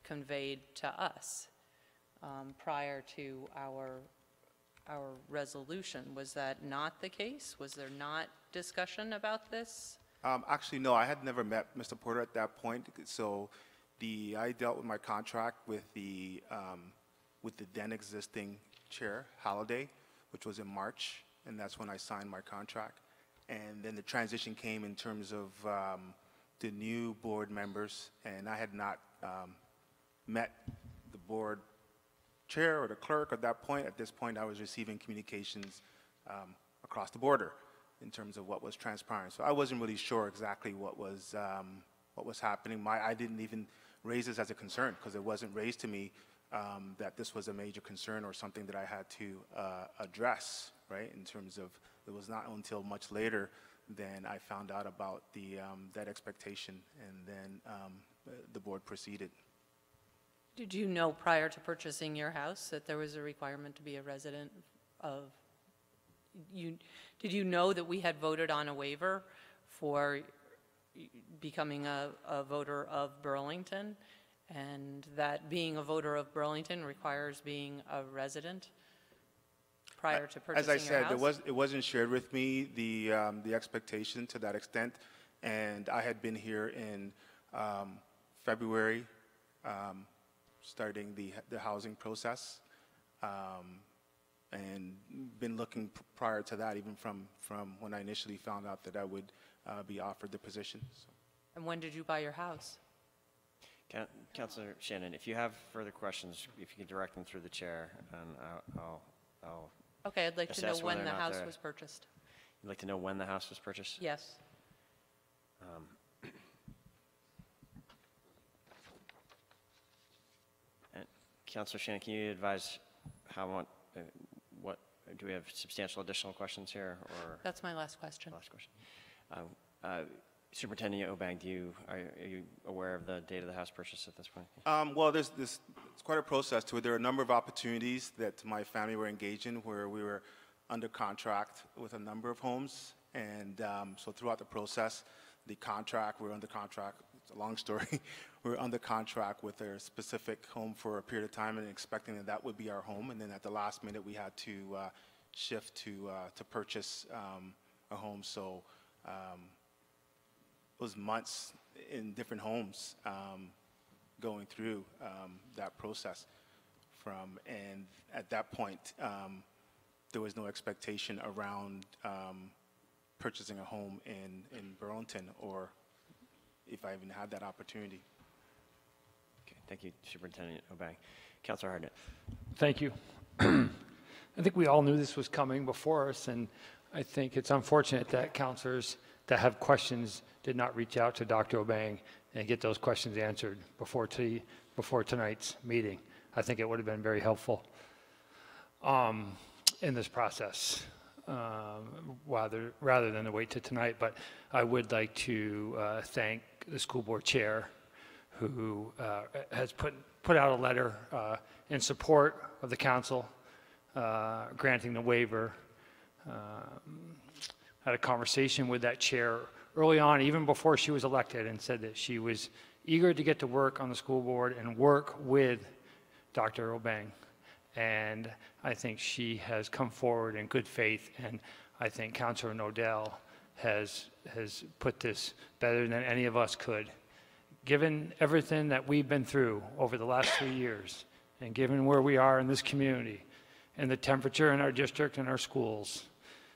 conveyed to us prior to our resolution. Was that not the case? Was there not discussion about this? Actually, no, I had never met Mr. Porter at that point. So I dealt with my contract with the then existing chair, Halliday, which was in March, and that's when I signed my contract. And then the transition came in terms of the new board members, and I had not met the board chair or the clerk at that point. At this point, I was receiving communications across the border in terms of what was transpiring. So I wasn't really sure exactly what was happening. I didn't even raise this as a concern because it wasn't raised to me that this was a major concern or something that I had to address, right? In terms of, it was not until much later then I found out about that expectation, and then the board proceeded. Did you know prior to purchasing your house that there was a requirement to be a resident of, did you know that we had voted on a waiver for becoming a voter of Burlington, and that being a voter of Burlington requires being a resident prior to purchasing your house? As I said, it wasn't shared with me, the expectation to that extent, and I had been here in February, starting the housing process, and been looking prior to that, even from when I initially found out that I would be offered the position. So. And when did you buy your house? Councilor Shannon, if you have further questions, if you could direct them through the chair, and I'll Okay, I'd like to know assess when whether the or not house was purchased. You'd like to know when the house was purchased? Yes. Councilor Shannon, can you advise what, do we have substantial additional questions here, or? That's my last question. Last question. Superintendent Obeng, are you aware of the date of the house purchase at this point? Well, it's quite a process to it. There are a number of opportunities that my family were engaged in where we were under contract with a number of homes, and so throughout the process, we're under contract, it's a long story, we're under contract with a specific home for a period of time and expecting that would be our home, and then at the last minute we had to shift to purchase a home. So it was months in different homes going through that process and at that point there was no expectation around purchasing a home in Burlington, or if I even had that opportunity. Okay, thank you, Superintendent Obeng. Councilor Hartnett. Thank you. I think we all knew this was coming before us, and I think it's unfortunate that councilors that have questions did not reach out to Dr. Obeng and get those questions answered before tonight's meeting. I think it would have been very helpful in this process, rather than to wait till tonight. But I would like to thank the school board chair, who has put out a letter in support of the council granting the waiver. Had a conversation with that chair early on, even before she was elected, and said that she was eager to get to work on the school board and work with Dr. Obeng. And I think she has come forward in good faith, and I think Councilor Nodell has put this better than any of us could. Given everything that we've been through over the last 3 years, and given where we are in this community, and the temperature in our district and our schools,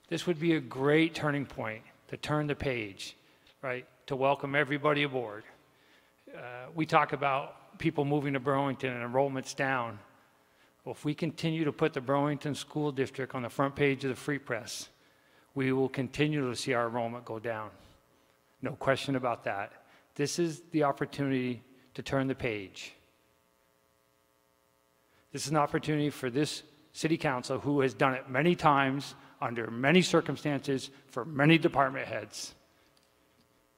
this would be a great turning point to turn the page, right, to welcome everybody aboard. We talk about people moving to Burlington and enrollment's down. Well, if we continue to put the Burlington School District on the front page of the Free Press, we will continue to see our enrollment go down. No question about that. This is the opportunity to turn the page. This is an opportunity for this city council, who has done it many times, under many circumstances, for many department heads,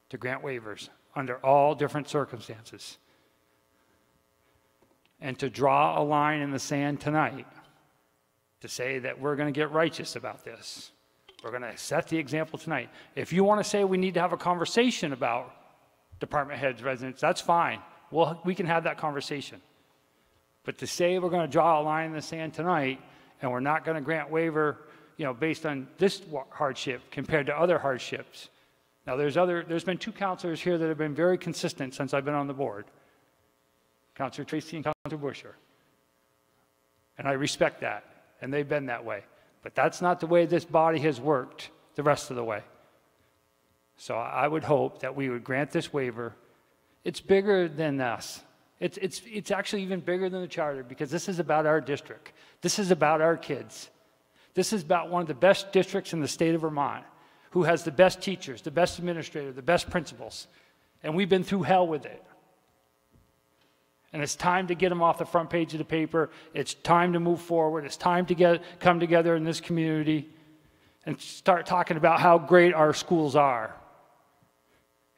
to grant waivers under all different circumstances. And to draw a line in the sand tonight to say that we're going to get righteous about this. We're going to set the example tonight. If you want to say we need to have a conversation about department heads' residents, that's fine. We can have that conversation. But to say we're going to draw a line in the sand tonight and we're not going to grant waiver, based on this hardship compared to other hardships. Now, there's been two counselors here that have been very consistent since I've been on the board, Councilor Tracy and Councilor Busher. And I respect that, and they've been that way. But that's not the way this body has worked the rest of the way. So I would hope that we would grant this waiver. It's bigger than us. It's actually even bigger than the charter, because this is about our district. This is about our kids. This is about one of the best districts in the state of Vermont, who has the best teachers, the best administrators, the best principals. And we've been through hell with it. And it's time to get them off the front page of the paper. It's time to move forward. It's time to come together in this community and start talking about how great our schools are.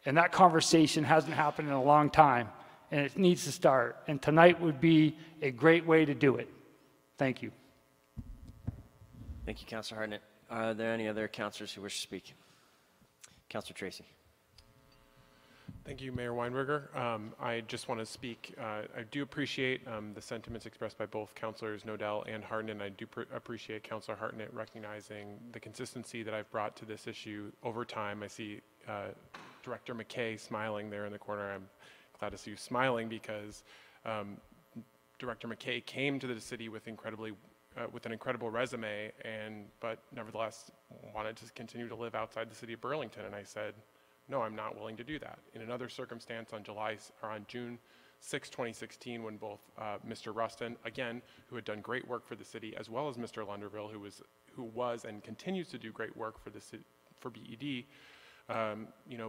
And that conversation hasn't happened in a long time, and it needs to start. And tonight would be a great way to do it. Thank you. Thank you, Councilor Hartnett. Are there any other councilors who wish to speak? Councilor Tracy. Thank you, Mayor Weinberger. I just want to speak. I do appreciate the sentiments expressed by both councilors Nodell and Hartnett. I do appreciate Councilor Hartnett recognizing the consistency that I've brought to this issue over time. I see Director McKay smiling there in the corner. I'm glad to see you smiling, because Director McKay came to the city with an incredible resume, but nevertheless wanted to continue to live outside the city of Burlington. And I said, no, I'm not willing to do that. In another circumstance, on June 6, 2016, when both Mr. Rustin, again, who had done great work for the city, as well as Mr. Lunderville, who was and continues to do great work for the city, for BED,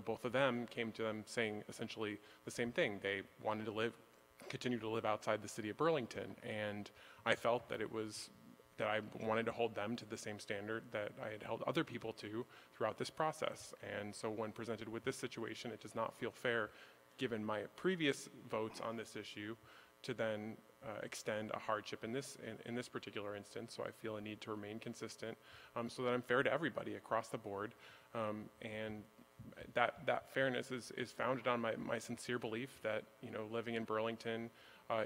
both of them came to them saying essentially the same thing. They wanted to continue to live outside the city of Burlington, and I felt that that I wanted to hold them to the same standard that I had held other people to throughout this process. And so when presented with this situation, it does not feel fair, given my previous votes on this issue, to then extend a hardship in this particular instance. So I feel a need to remain consistent, so that I'm fair to everybody across the board. And that fairness is founded on my sincere belief that living in Burlington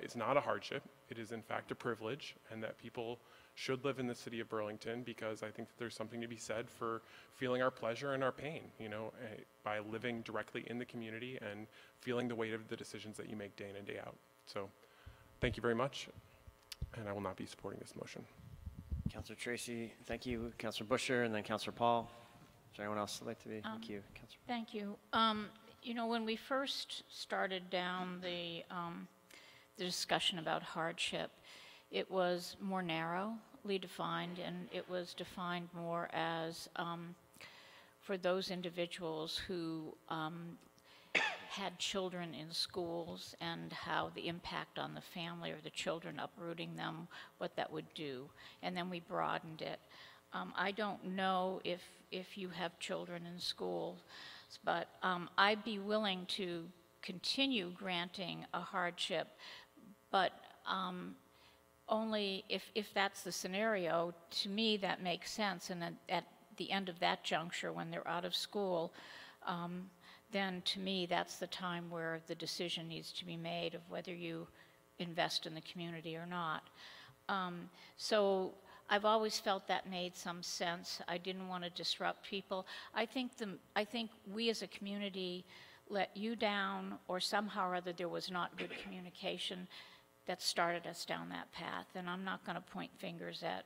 is not a hardship. It is in fact a privilege, and that people should live in the city of Burlington, because I think that there's something to be said for feeling our pleasure and our pain, by living directly in the community and feeling the weight of the decisions that you make day in and day out. So thank you very much, and I will not be supporting this motion. Councilor Tracy, thank you. Councilor Busher, and then Councilor Paul. Is there anyone else that'd like to be? Thank you, Councilor. Thank you. When we first started down the discussion about hardship, it was more narrowly defined, and it was defined more as for those individuals who had children in schools, and how the impact on the family or the children, uprooting them, what that would do. And then we broadened it. I don't know if you have children in schools, but I'd be willing to continue granting a hardship, but only if that's the scenario. To me, that makes sense. And at the end of that juncture, when they're out of school, then to me, that's the time where the decision needs to be made of whether you invest in the community or not. So I've always felt that made some sense. I didn't want to disrupt people. I think we as a community let you down, or somehow or other there was not good communication that started us down that path. And I'm not going to point fingers at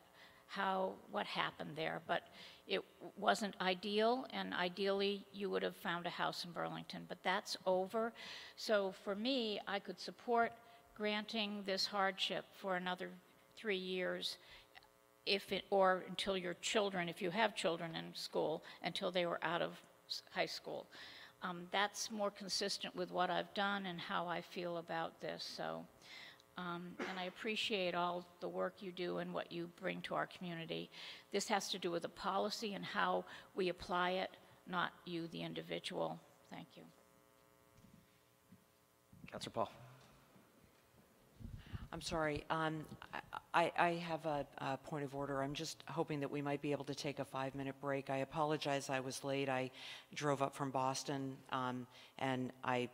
what happened there, but it wasn't ideal, and ideally you would have found a house in Burlington, but that's over. So for me, I could support granting this hardship for another 3 years or until your children, if you have children in school, until they were out of high school. That's more consistent with what I've done and how I feel about this. So, and I appreciate all the work you do and what you bring to our community. This has to do with the policy and how we apply it, not you, the individual. Thank you. Councilor Paul. I'm sorry. I have a point of order. I'm just hoping that we might be able to take a 5-minute break. I apologize I was late. I drove up from Boston, and I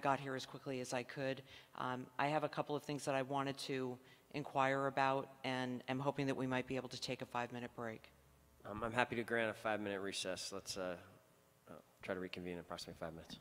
got here as quickly as I could. I have a couple of things that I wanted to inquire about, and I'm hoping that we might be able to take a 5-minute break. I'm happy to grant a 5-minute recess. Let's try to reconvene in approximately 5 minutes.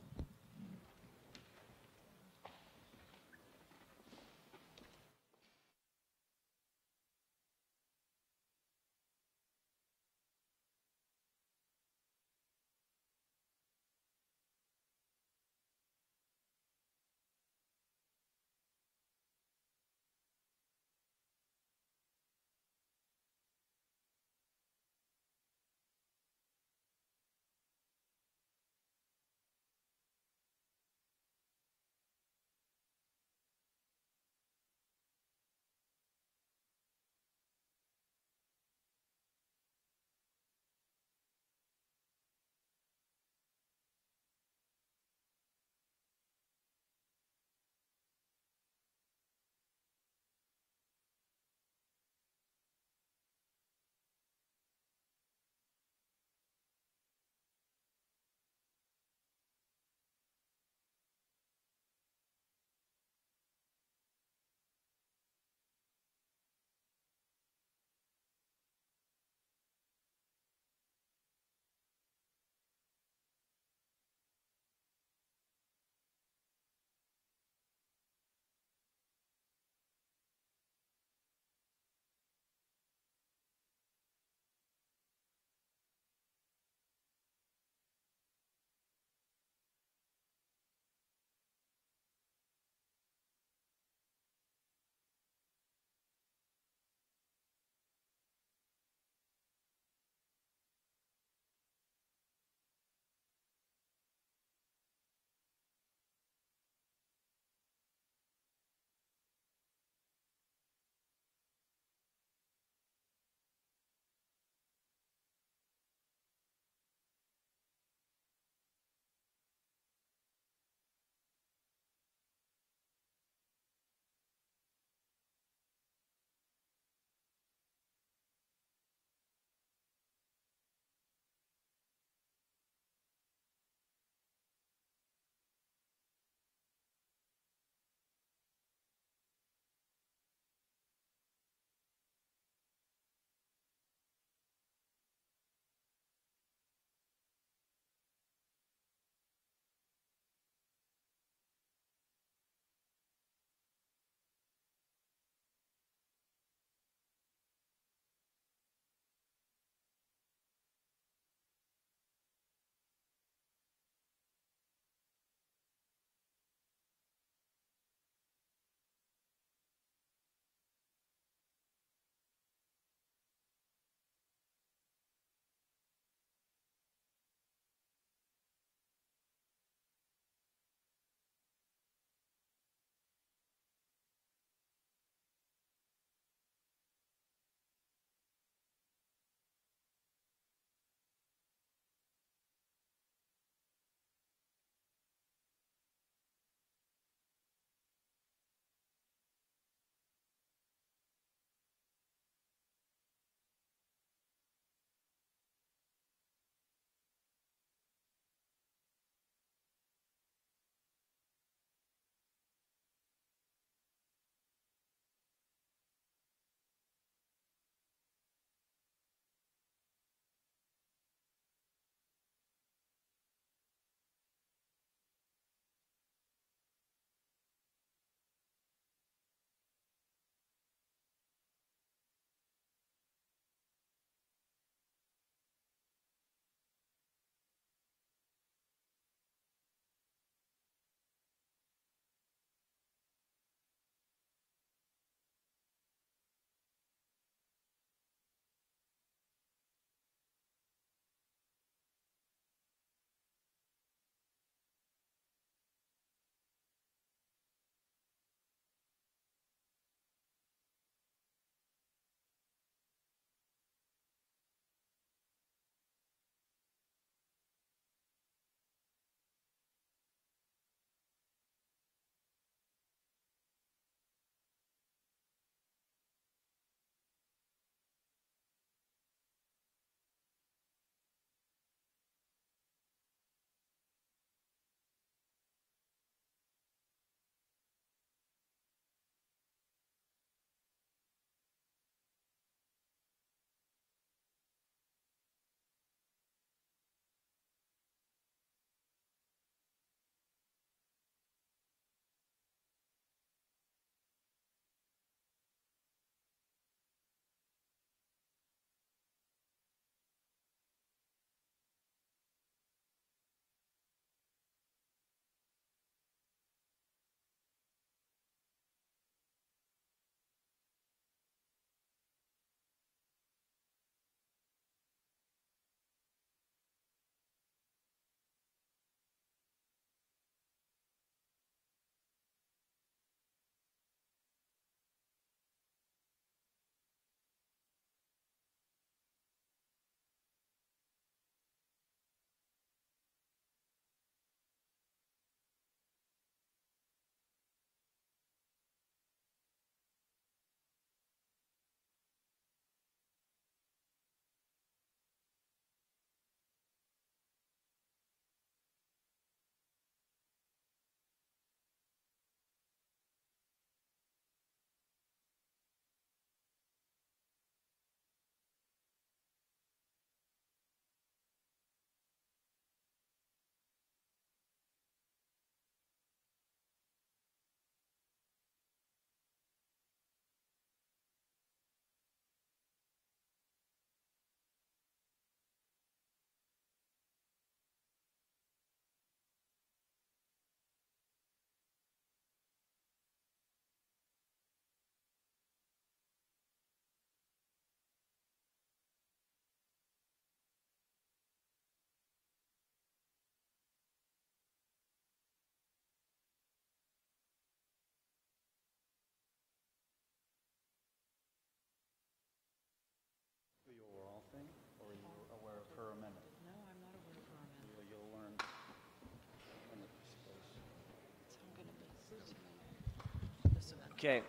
Okay,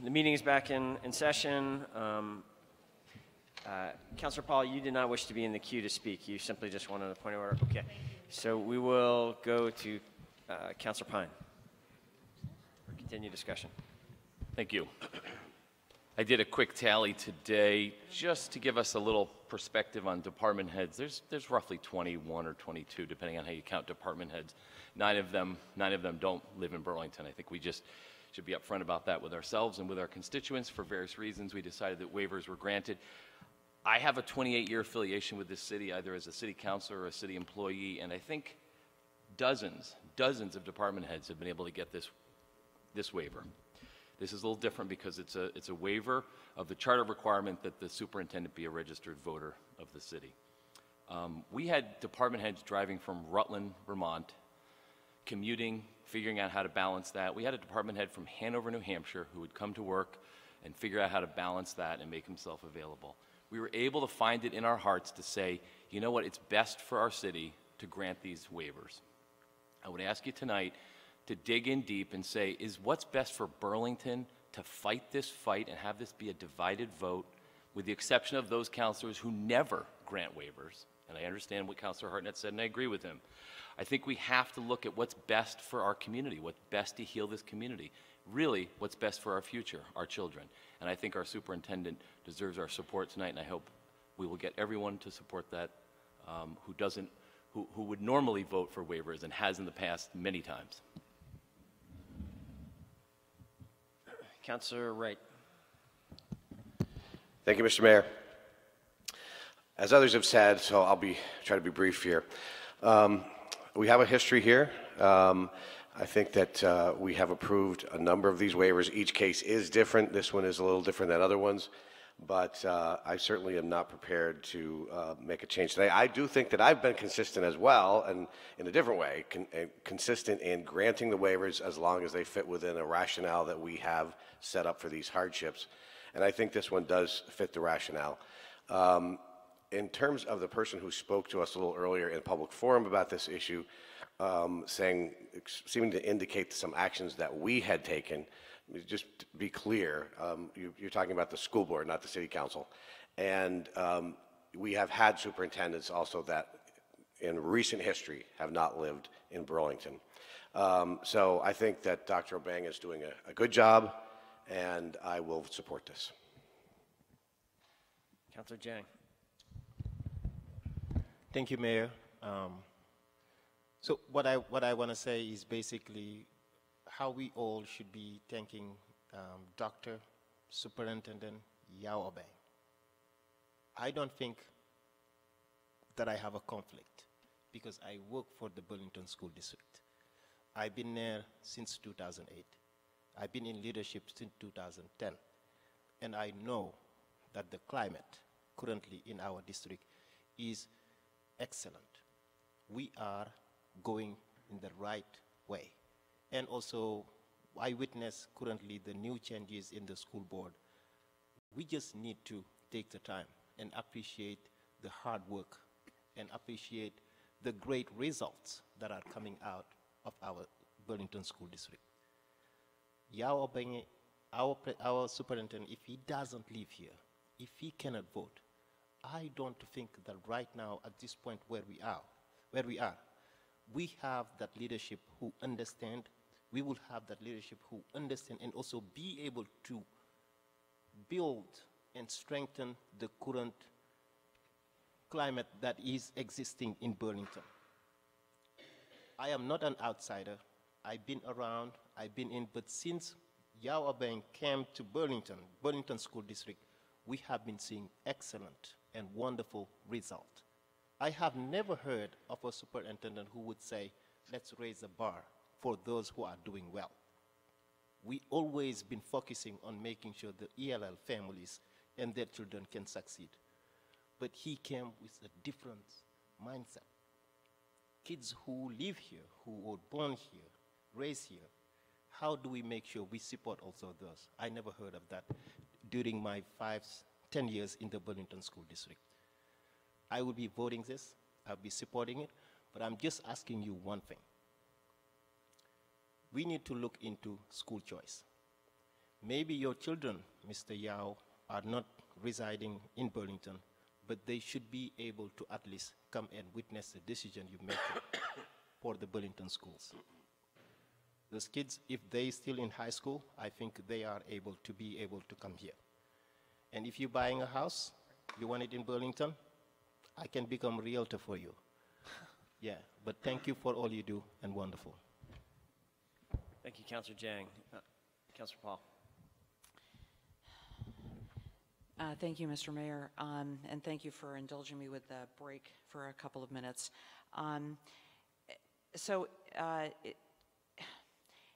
the meeting is back in session. Councilor Paul, you did not wish to be in the queue to speak. You simply just wanted a point of order. Okay, so we will go to Councilor Pine for continued discussion. Thank you. I did a quick tally today just to give us a little perspective on department heads. There's roughly 21 or 22, depending on how you count department heads. Nine of them don't live in Burlington. I think we just should be upfront about that with ourselves and with our constituents. For various reasons, we decided that waivers were granted. I have a 28-year affiliation with this city, either as a city councilor or a city employee, and I think dozens of department heads have been able to get this waiver. This is a little different because it's a waiver of the charter requirement that the superintendent be a registered voter of the city. We had department heads driving from Rutland, Vermont, commuting, figuring out how to balance that. We had a department head from Hanover, New Hampshire, who would come to work and figure out how to balance that and make himself available. We were able to find it in our hearts to say, you know what, it's best for our city to grant these waivers. I would ask you tonight to dig in deep and say, is what's best for Burlington to fight this fight and have this be a divided vote, with the exception of those councilors who never grant waivers? And I understand what Councilor Hartnett said, and I agree with him. I think we have to look at what's best for our community, what's best to heal this community, really what's best for our future, our children. And I think our superintendent deserves our support tonight, and I hope we will get everyone to support that who would normally vote for waivers and has in the past many times. Councilor Wright. Thank you, Mr. Mayor. As others have said, so I'll try to be brief here. We have a history here. I think that we have approved a number of these waivers. Each case is different. This one is a little different than other ones, but I certainly am not prepared to make a change today. I do think that I've been consistent as well, and in a different way, consistent in granting the waivers as long as they fit within a rationale that we have set up for these hardships. And I think this one does fit the rationale. In terms of the person who spoke to us a little earlier in public forum about this issue, seeming to indicate some actions that we had taken, just to be clear, you're talking about the school board, not the city council. And we have had superintendents also that in recent history have not lived in Burlington. So I think that Dr. Obeng is doing a good job, and I will support this. Councilor Jang. Thank you, Mayor. So what I want to say is basically how we all should be thanking Dr. Superintendent Yao Obeng. I don't think that I have a conflict because I work for the Burlington School District. I've been there since 2008. I've been in leadership since 2010. And I know that the climate currently in our district is excellent. We are going in the right way. And also, I witness currently the new changes in the school board. We just need to take the time and appreciate the hard work and appreciate the great results that are coming out of our Burlington School District. Yao Obeng, our superintendent, if he doesn't live here, if he cannot vote, I don't think that right now, at this point where we are, we have that leadership who understand. We will have that leadership who understand and also be able to build and strengthen the current climate that is existing in Burlington. I am not an outsider. I've been around, I've been in, but since Yao Obeng came to Burlington School District, we have been seeing excellent and wonderful results. I have never heard of a superintendent who would say, let's raise the bar for those who are doing well. We always been focusing on making sure the ELL families and their children can succeed. But he came with a different mindset. Kids who live here, who were born here, raised here, how do we make sure we support also those? I never heard of that during my 10 years in the Burlington School District. I will be voting this, I'll be supporting it, but I'm just asking you one thing. We need to look into school choice. maybe your children, Mr. Yao, are not residing in Burlington, but they should be able to at least come and witness the decision you make for the Burlington schools. Those kids, if they still in high school, I think they are able to come here. And if you're buying a house, you want it in Burlington, I can become a realtor for you. Yeah, but thank you for all you do, and wonderful. Thank you, Councilor Jang. Councilor Paul. Thank you, Mr. Mayor, and thank you for indulging me with the break for a couple of minutes.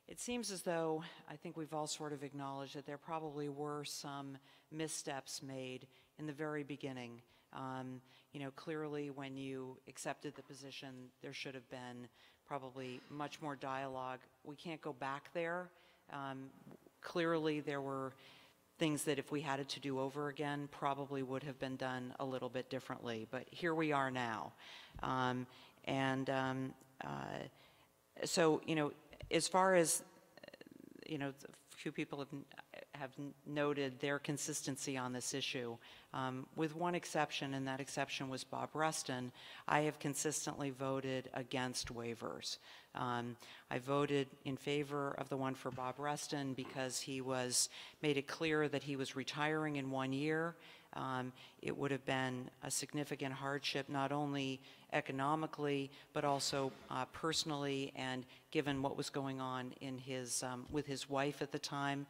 It seems as though I think we've all sort of acknowledged that there probably were some missteps made in the very beginning. You know, clearly when you accepted the position, there should have been probably much more dialogue. We can't go back there. Clearly there were things that if we had it to do over again, probably would have been done a little bit differently. But here we are now. So, you know, as far as, you know, a few people have noted their consistency on this issue. With one exception, and that exception was Bob Rustin, I have consistently voted against waivers. I voted in favor of the one for Bob Rustin because he made it clear that he was retiring in 1 year. It would have been a significant hardship, not only economically, but also personally, and given what was going on in with his wife at the time.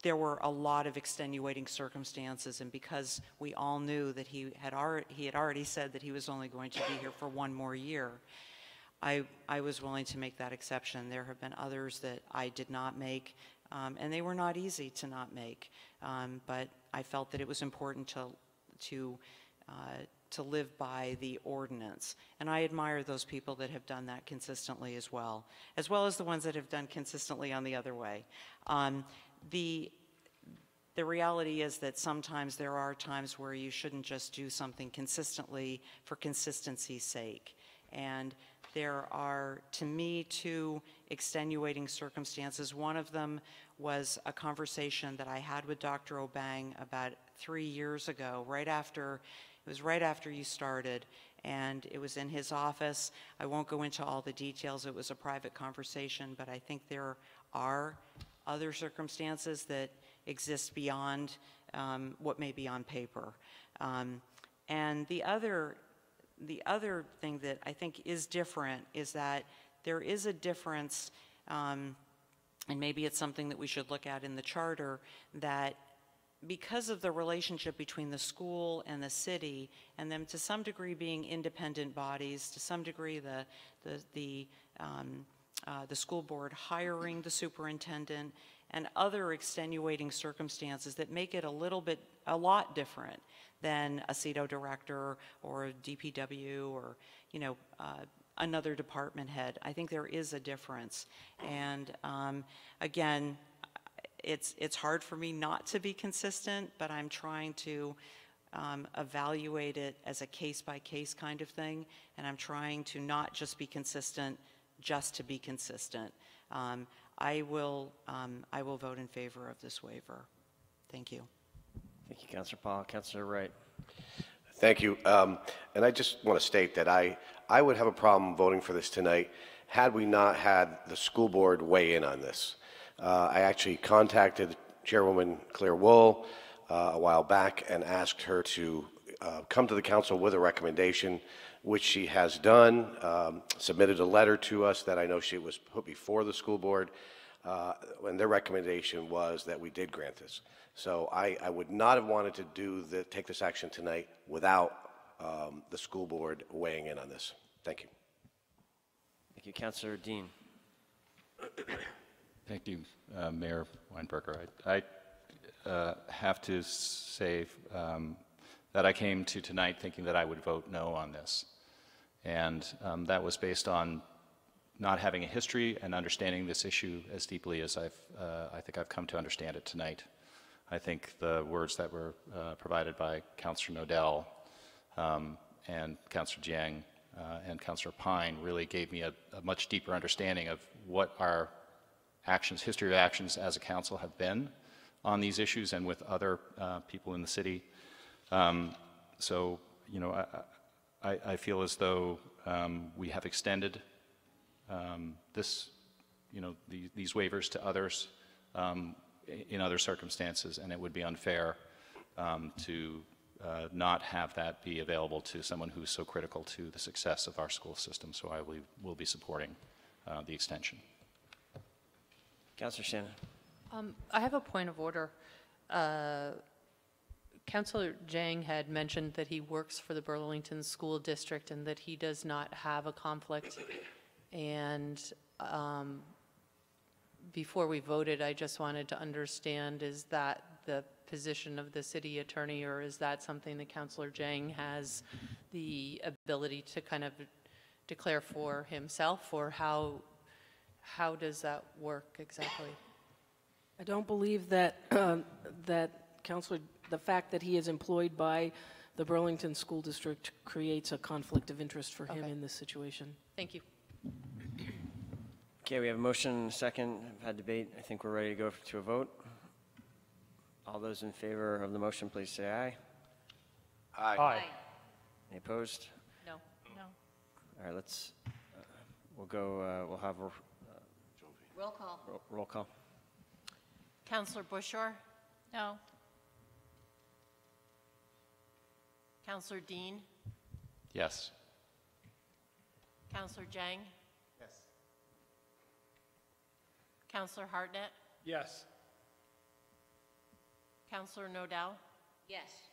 There were a lot of extenuating circumstances, and because we all knew that he had already said that he was only going to be here for 1 more year, I was willing to make that exception. There have been others that I did not make, and they were not easy to not make, but I felt that it was important to live by the ordinance. And I admire those people that have done that consistently as well as the ones that have done consistently on the other way. The reality is that sometimes there are times where you shouldn't just do something consistently for consistency's sake. And there are, to me, 2 extenuating circumstances. One of them was a conversation that I had with Dr. Obang about 3 years ago, it was right after you started, and it was in his office. I won't go into all the details. It was a private conversation, but I think there are other circumstances that exist beyond what may be on paper. And the other thing that I think is different is that there is a difference, and maybe it's something that we should look at in the charter, that because of the relationship between the school and the city, and them to some degree being independent bodies, to some degree the school board hiring the superintendent, and other extenuating circumstances that make it a lot different than a CETO director or a DPW or, you know, another department head. I think there is a difference. And again, it's hard for me not to be consistent, but I'm trying to evaluate it as a case-by-case kind of thing, and I'm trying to not just be consistent just to be consistent. I will vote in favor of this waiver. Thank you. Thank you, Councilor Paul. Councilor Wright. Thank you. And I just want to state that I would have a problem voting for this tonight had we not had the school board weigh in on this. I actually contacted Chairwoman Claire Wool a while back and asked her to come to the council with a recommendation, which she has done, submitted a letter to us that I know she was put before the school board, and their recommendation was that we did grant this. So I would not have wanted to take this action tonight without the school board weighing in on this. Thank you. Thank you, Councilor Dean. Thank you, Mayor Weinberger. I have to say that I came to tonight thinking that I would vote no on this. And that was based on not having a history and understanding this issue as deeply as I think I've come to understand it tonight. I think the words that were provided by Councilor Nodell and Councilor Jiang and Councilor Pine really gave me a much deeper understanding of what our actions, history of actions as a council have been on these issues and with other people in the city. So, you know, I feel as though we have extended this, you know, these waivers to others in other circumstances, and it would be unfair to not have that be available to someone who's so critical to the success of our school system. So I will be supporting the extension. Councilor Shannon. I have a point of order. Councilor Jang had mentioned that he works for the Burlington School District and that he does not have a conflict. And before we voted, I just wanted to understand, is that the position of the city attorney, or is that something that Councilor Jang has the ability to kind of declare for himself, or how does that work exactly? I don't believe that Councilor, the fact that he is employed by the Burlington School District creates a conflict of interest for him in this situation. Thank you. Okay, we have a motion and a second. I've had debate. I think we're ready to go to a vote. All those in favor of the motion, please say aye. Aye. Aye. Any opposed? No. No. All right, let's, we'll go, we'll have a Roll call. roll call. Councilor Bushor? No. Councilor Dean? Yes. Councilor Jang? Yes. Councilor Hartnett? Yes. Councilor Nodell? Yes.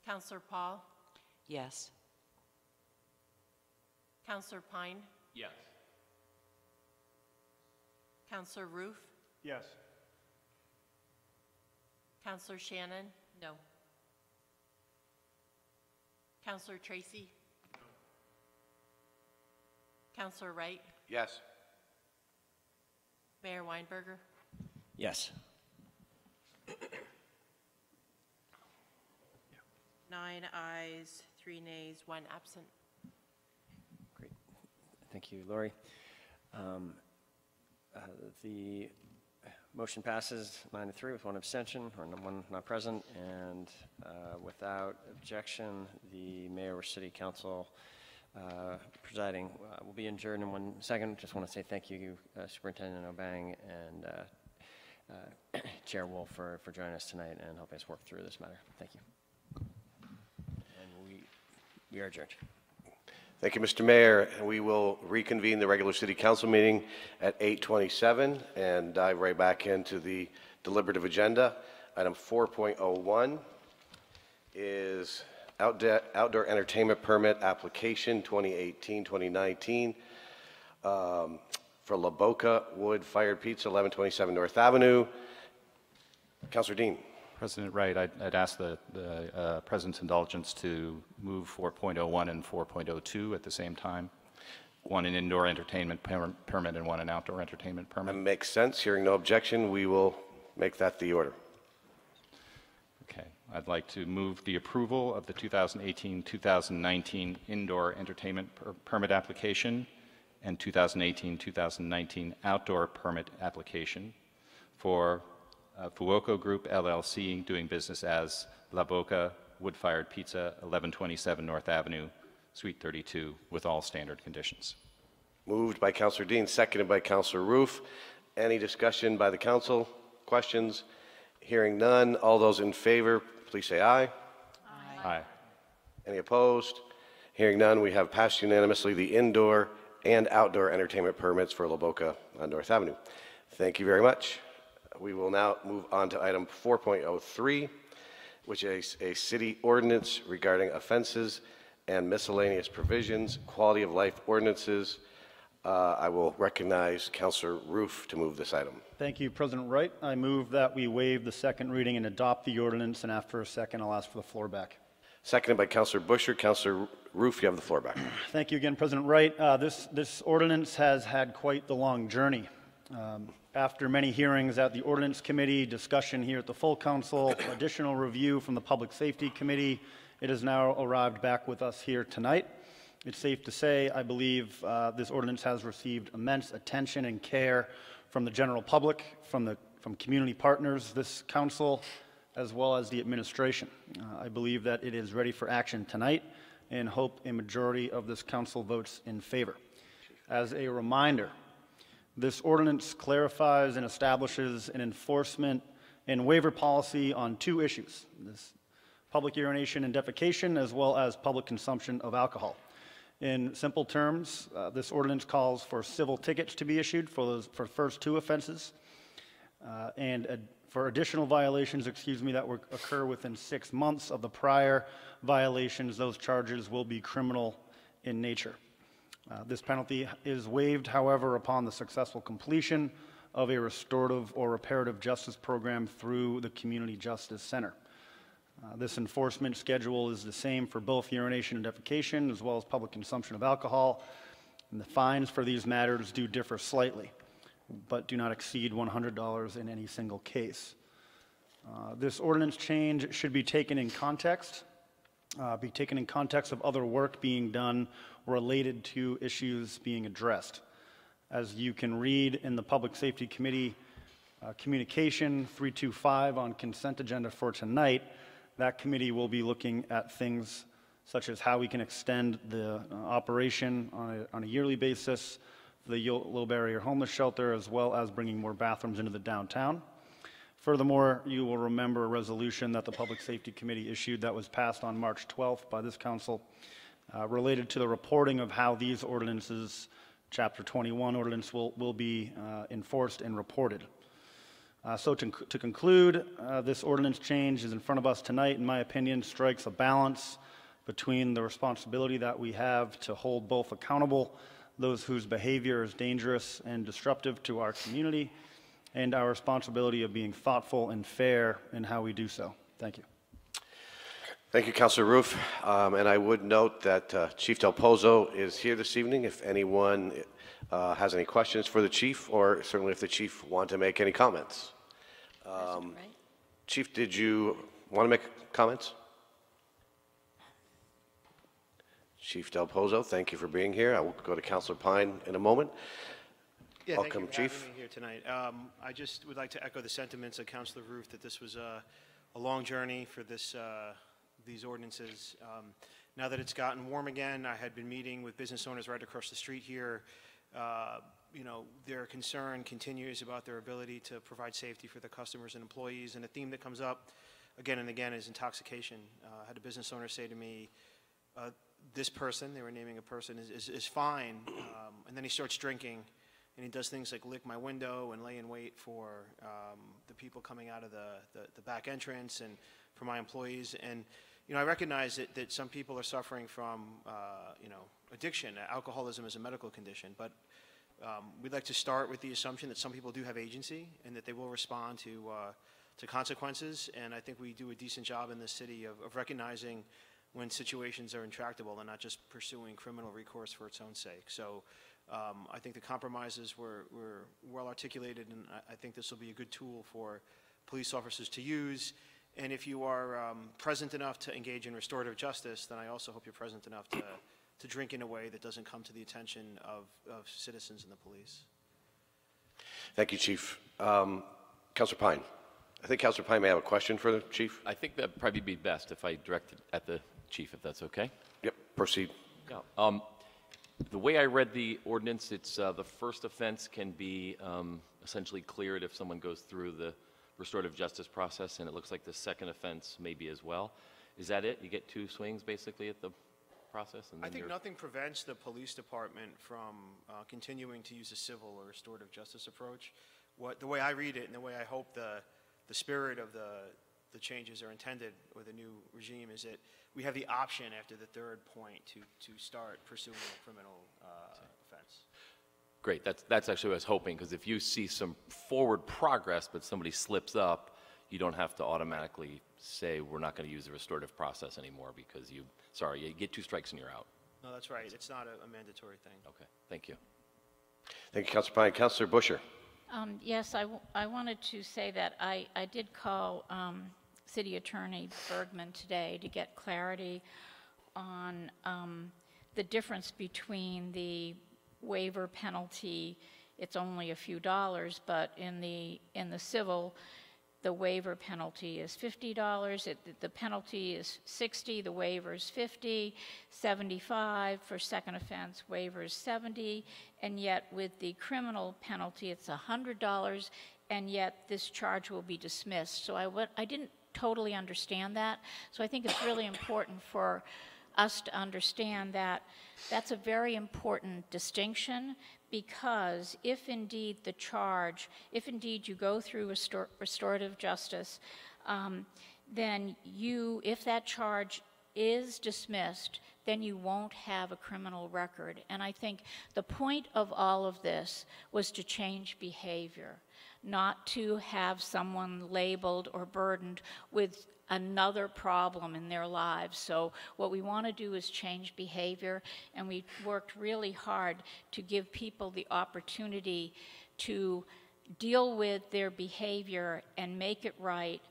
Councilor Paul? Yes. Councilor Pine? Yes. Councilor Roof? Yes. Councilor Shannon? No. Councilor Tracy? Councilor Wright? Yes. Mayor Weinberger? Yes. 9 ayes, 3 nays, 1 absent. Great. Thank you, Lori. The motion passes 9-3 with 1 abstention, or 1 not present, and without objection, the mayor or city council presiding will be adjourned in 1 second. Just want to say thank you, Superintendent Obang and Chair Wolf, for joining us tonight and helping us work through this matter. Thank you. And we are adjourned. Thank you, Mr. Mayor. We will reconvene the regular city council meeting at 8:27 and dive right back into the deliberative agenda. Item 4.01 is outdoor entertainment permit application 2018-2019 for La Boca Wood Fired Pizza, 1127 North Avenue. Councilor Dean. President Wright, I'd ask the President's indulgence to move 4.01 and 4.02 at the same time. 1 an indoor entertainment permit and 1 an outdoor entertainment permit. That makes sense. Hearing no objection, we will make that the order. Okay. I'd like to move the approval of the 2018-2019 indoor entertainment permit application and 2018-2019 outdoor permit application for Fuoco Group LLC, doing business as La Boca Wood-Fired Pizza, 1127 North Avenue, Suite 32, with all standard conditions. Moved by Councilor Dean, seconded by Councilor Roof. Any discussion by the council? Questions? Hearing none. All those in favor, please say aye. Aye. Aye. Any opposed? Hearing none, we have passed unanimously the indoor and outdoor entertainment permits for La Boca on North Avenue. Thank you very much. We will now move on to item 4.03, which is a city ordinance regarding offenses and miscellaneous provisions, quality of life ordinances. I will recognize Councilor Roof to move this item. Thank you, President Wright. I move that we waive the second reading and adopt the ordinance, and after a second, I'll ask for the floor back. Seconded by Councilor Busher. Councilor Roof, you have the floor back. Thank you again, President Wright. This ordinance has had quite the long journey. After many hearings at the Ordinance Committee, discussion here at the full council, additional review from the Public Safety Committee, it has now arrived back with us here tonight. It's safe to say, I believe, this ordinance has received immense attention and care from the general public, from community partners, this council, as well as the administration. I believe that it is ready for action tonight and hope a majority of this council votes in favor. As a reminder, this ordinance clarifies and establishes an enforcement and waiver policy on 2 issues: this public urination and defecation, as well as public consumption of alcohol. In simple terms, this ordinance calls for civil tickets to be issued for the first 2 offenses, and for additional violations, that will occur within 6 months of the prior violations, those charges will be criminal in nature. This penalty is waived, however, upon the successful completion of a restorative or reparative justice program through the Community Justice Center. This enforcement schedule is the same for both urination and defecation, as well as public consumption of alcohol, and the fines for these matters do differ slightly, but do not exceed $100 in any single case. This ordinance change should be taken in context of other work being done related to issues being addressed. As you can read in the Public Safety Committee communication 325 on consent agenda for tonight, that committee will be looking at things such as how we can extend the operation on a yearly basis for the low barrier homeless shelter, as well as bringing more bathrooms into the downtown. Furthermore, you will remember a resolution that the Public Safety Committee issued that was passed on March 12th by this council related to the reporting of how these ordinances, Chapter 21 ordinance, will be enforced and reported. So to conclude, this ordinance change is in front of us tonight, in my opinion, strikes a balance between the responsibility that we have to hold both accountable those whose behavior is dangerous and disruptive to our community, and our responsibility of being thoughtful and fair in how we do so. Thank you. Thank you, Councilor Roof. And I would note that Chief Del Pozo is here this evening. If anyone has any questions for the chief, or certainly if the chief wants to make any comments. Chief, did you want to make comments? Chief Del Pozo, thank you for being here. I will go to Councilor Pine in a moment. Yeah, welcome, thank you for Chief. having me here tonight. I just would like to echo the sentiments of Councilor Roof that this was a long journey for these ordinances. Now that it's gotten warm again, I had been meeting with business owners right across the street here. Their concern continues about their ability to provide safety for their customers and employees, and a theme that comes up again and again is intoxication. I had a business owner say to me, this person, they were naming a person, is fine, and then he starts drinking, and he does things like lick my window and lay in wait for the people coming out of the back entrance and for my employees. And I recognize that some people are suffering from addiction. Alcoholism is a medical condition, but we'd like to start with the assumption that some people do have agency and that they will respond to consequences. And I think we do a decent job in this city of recognizing when situations are intractable and not just pursuing criminal recourse for its own sake. So I think the compromises were well articulated, and I think this will be a good tool for police officers to use. And if you are present enough to engage in restorative justice, then I also hope you're present enough to drink in a way that doesn't come to the attention of citizens and the police. Thank you, Chief. Councilor Pine. I think Councilor Pine may have a question for the Chief. I think that'd probably be best if I direct it at the Chief, if that's okay. Yep, proceed. Yeah. The way I read the ordinance, it's the first offense can be essentially cleared if someone goes through the restorative justice process, and it looks like the second offense maybe as well. Is that it? You get 2 swings basically at the process? And then I think nothing prevents the police department from continuing to use a civil or restorative justice approach. The way I read it and the way I hope the spirit of the changes are intended with a new regime is that we have the option after the 3rd point to start pursuing a criminal offense. Great. That's actually what I was hoping, because if you see some forward progress but somebody slips up, you don't have to automatically say we're not going to use the restorative process anymore because you get 2 strikes and you're out. No, that's right. It's not a mandatory thing. Okay. Thank you. Thank you, Councilor Pine. Councilor Busher. Yes, I wanted to say that I did call City Attorney Bergman today to get clarity on the difference between the waiver penalty, it's only a few dollars, but in the civil, the waiver penalty is $50, the penalty is $60, the waiver is $50, $75 for second offense, waiver is $70, and yet with the criminal penalty, it's $100, and yet this charge will be dismissed. So I didn't totally understand that, so I think it's really important for us to understand that that's a very important distinction, because if indeed if indeed you go through restorative justice, then if that charge is dismissed, then you won't have a criminal record. And I think the point of all of this was to change behavior, not to have someone labeled or burdened with another problem in their lives. So what we want to do is change behavior, and we worked really hard to give people the opportunity to deal with their behavior and make it right,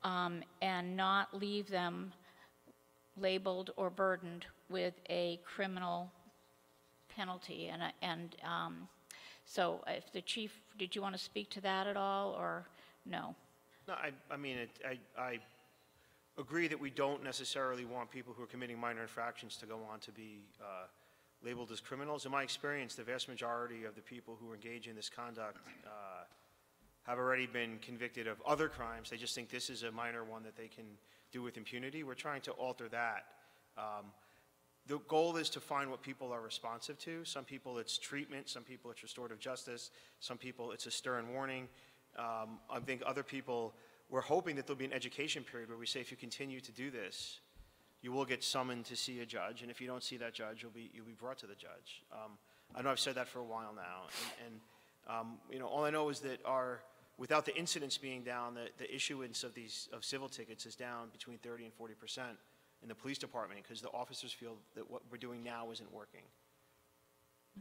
and not leave them labeled or burdened with a criminal penalty. So if the chief, did you want to speak to that at all, or no? No, I mean, I agree that we don't necessarily want people who are committing minor infractions to go on to be labeled as criminals. In my experience, the vast majority of the people who engage in this conduct have already been convicted of other crimes. They just think this is a minor one that they can do with impunity. We're trying to alter that. The goal is to find what people are responsive to. Some people it's treatment, some people it's restorative justice, some people it's a stern warning. I think other people, we're hoping that there'll be an education period where we say, if you continue to do this, you will get summoned to see a judge, and if you don't see that judge, you'll be brought to the judge. I know I've said that for a while now, and you know, all I know is that without the incidents being down, the issuance of civil tickets is down between 30% and 40% in the police department, because the officers feel that what we're doing now isn't working.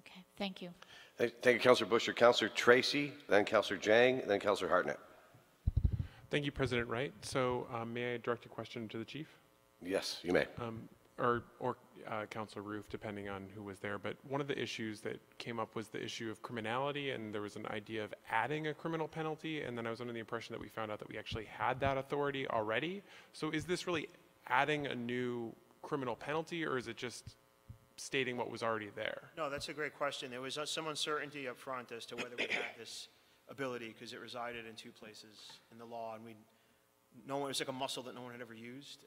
Okay, thank you. Thank you, Councilor Busher. Councilor Tracy, then Councilor Jang, then Councilor Hartnett. Thank you, President Wright. So may I direct a question to the chief? Yes, you may. Or Councilor Roof, depending on who was there. But one of the issues that came up was the issue of criminality, and there was an idea of adding a criminal penalty, and then I was under the impression that we found out that we actually had that authority already. So is this really adding a new criminal penalty, or is it just stating what was already there? No, that's a great question. There was some uncertainty up front as to whether we had this ability, because it resided in two places in the law, and it was like a muscle that no one had ever used.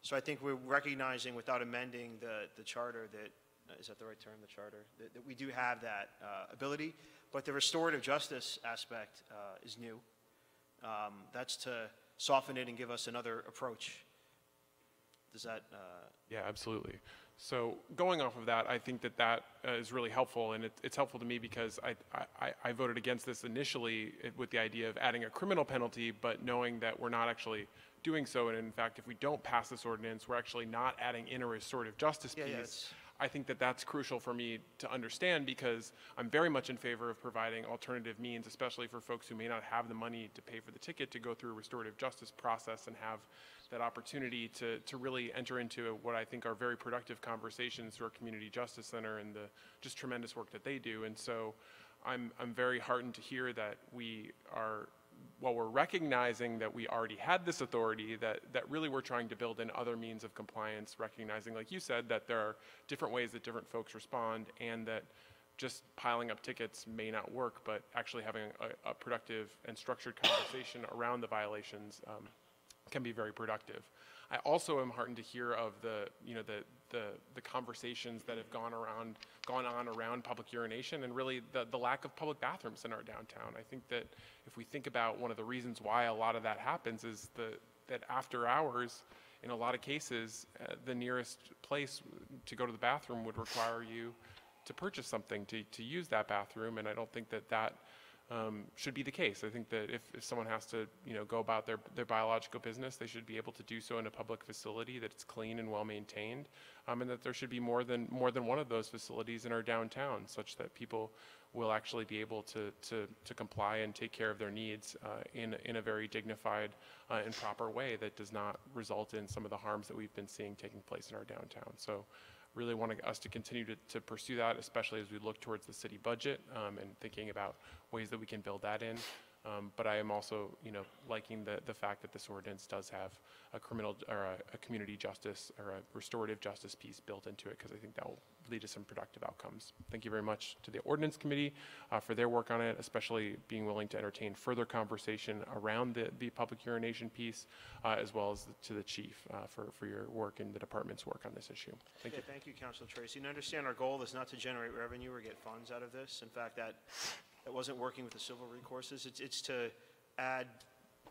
So I think we're recognizing, without amending the charter, that, is that the right term, the charter, that we do have that ability, but the restorative justice aspect is new. That's to soften it and give us another approach. Does that? Yeah, absolutely. So going off of that, I think that is really helpful, and it's helpful to me because I voted against this initially with the idea of adding a criminal penalty, but knowing that we're not actually doing so, and in fact, if we don't pass this ordinance, we're actually not adding in a restorative justice piece. I think that that's crucial for me to understand, because I'm very much in favor of providing alternative means, especially for folks who may not have the money to pay for the ticket, to go through a restorative justice process and have that opportunity to really enter into what I think are very productive conversations through our Community Justice Center and the just tremendous work that they do. And so I'm very heartened to hear that we are, while we're recognizing that we already had this authority, that really we're trying to build in other means of compliance, recognizing, like you said, that there are different ways that different folks respond, and that just piling up tickets may not work, but actually having a productive and structured conversation around the violations can be very productive. I also am heartened to hear of the conversations that have gone on around public urination, and really the lack of public bathrooms in our downtown. I think that if we think about one of the reasons why a lot of that happens is that after hours, in a lot of cases, the nearest place to go to the bathroom would require you to purchase something to use that bathroom, and I don't think that should be the case. I think that if someone has to, go about their biological business, they should be able to do so in a public facility that it's clean and well maintained, and that there should be more than one of those facilities in our downtown, such that people will actually be able to comply and take care of their needs in a very dignified and proper way that does not result in some of the harms that we've been seeing taking place in our downtown. So really want us to continue to pursue that, especially as we look towards the city budget and thinking about ways that we can build that in. But I am also, liking the fact that this ordinance does have a criminal or a community justice or a restorative justice piece built into it, because I think that will lead to some productive outcomes. Thank you very much to the Ordinance Committee for their work on it, especially being willing to entertain further conversation around the public urination piece, as well as to the Chief for your work and the department's work on this issue. Thank you. Thank you, Councilor Tracy. And understand our goal is not to generate revenue or get funds out of this. In fact, that wasn't working with the civil recourses. It's to add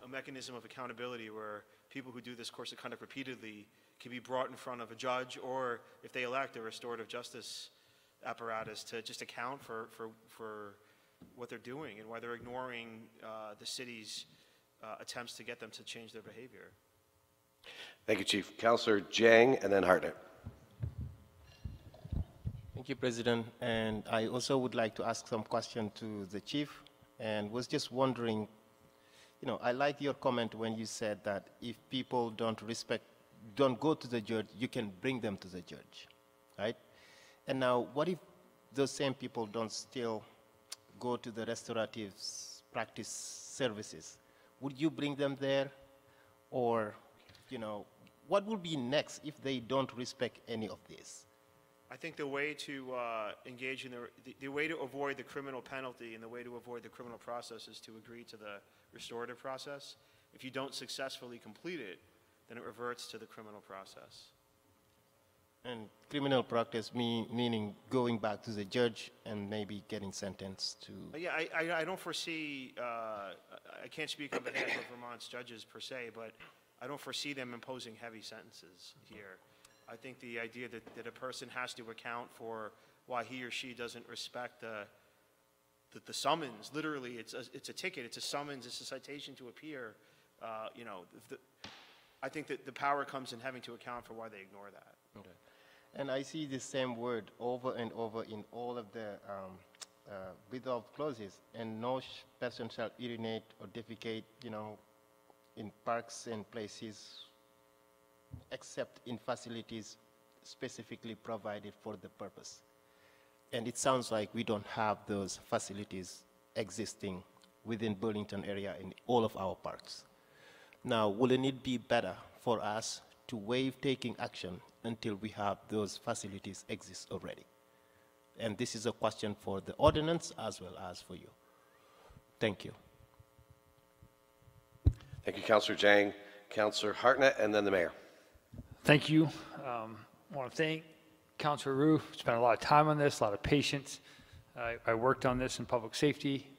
a mechanism of accountability where people who do this course of conduct repeatedly can be brought in front of a judge, or if they elect a restorative justice apparatus, to just account for what they're doing and why they're ignoring the city's attempts to get them to change their behavior. Thank you, Chief. Councilor Jang, and then Hartnett. Thank you, President. And I also would like to ask some question to the Chief, and was just wondering, I like your comment when you said that if people don't go to the judge, you can bring them to the judge, right? And now, what if those same people don't still go to the restorative practice services? Would you bring them there? Or, what will be next if they don't respect any of this? I think the way to engage in the way to avoid the criminal penalty and the way to avoid the criminal process is to agree to the restorative process. If you don't successfully complete it, then it reverts to the criminal process. And criminal practice meaning going back to the judge and maybe getting sentenced to... Yeah, I don't foresee, I can't speak on behalf of Vermont's judges per se, but I don't foresee them imposing heavy sentences here. I think the idea that a person has to account for why he or she doesn't respect the summons, literally it's a ticket, it's a summons, it's a citation to appear, I think that the power comes in having to account for why they ignore that. Okay. And I see the same word over and over in all of the without clauses, and no person shall urinate or defecate, in parks and places except in facilities specifically provided for the purpose. And it sounds like we don't have those facilities existing within Burlington area in all of our parks. Now, wouldn't it be better for us to waive taking action until we have those facilities exist already? And this is a question for the ordinance as well as for you. Thank you. Thank you, Councilor Jang. Councilor Hartnett, and then the mayor. Thank you. I want to thank Councilor Rue. Spent a lot of time on this, a lot of patience. I worked on this in public safety.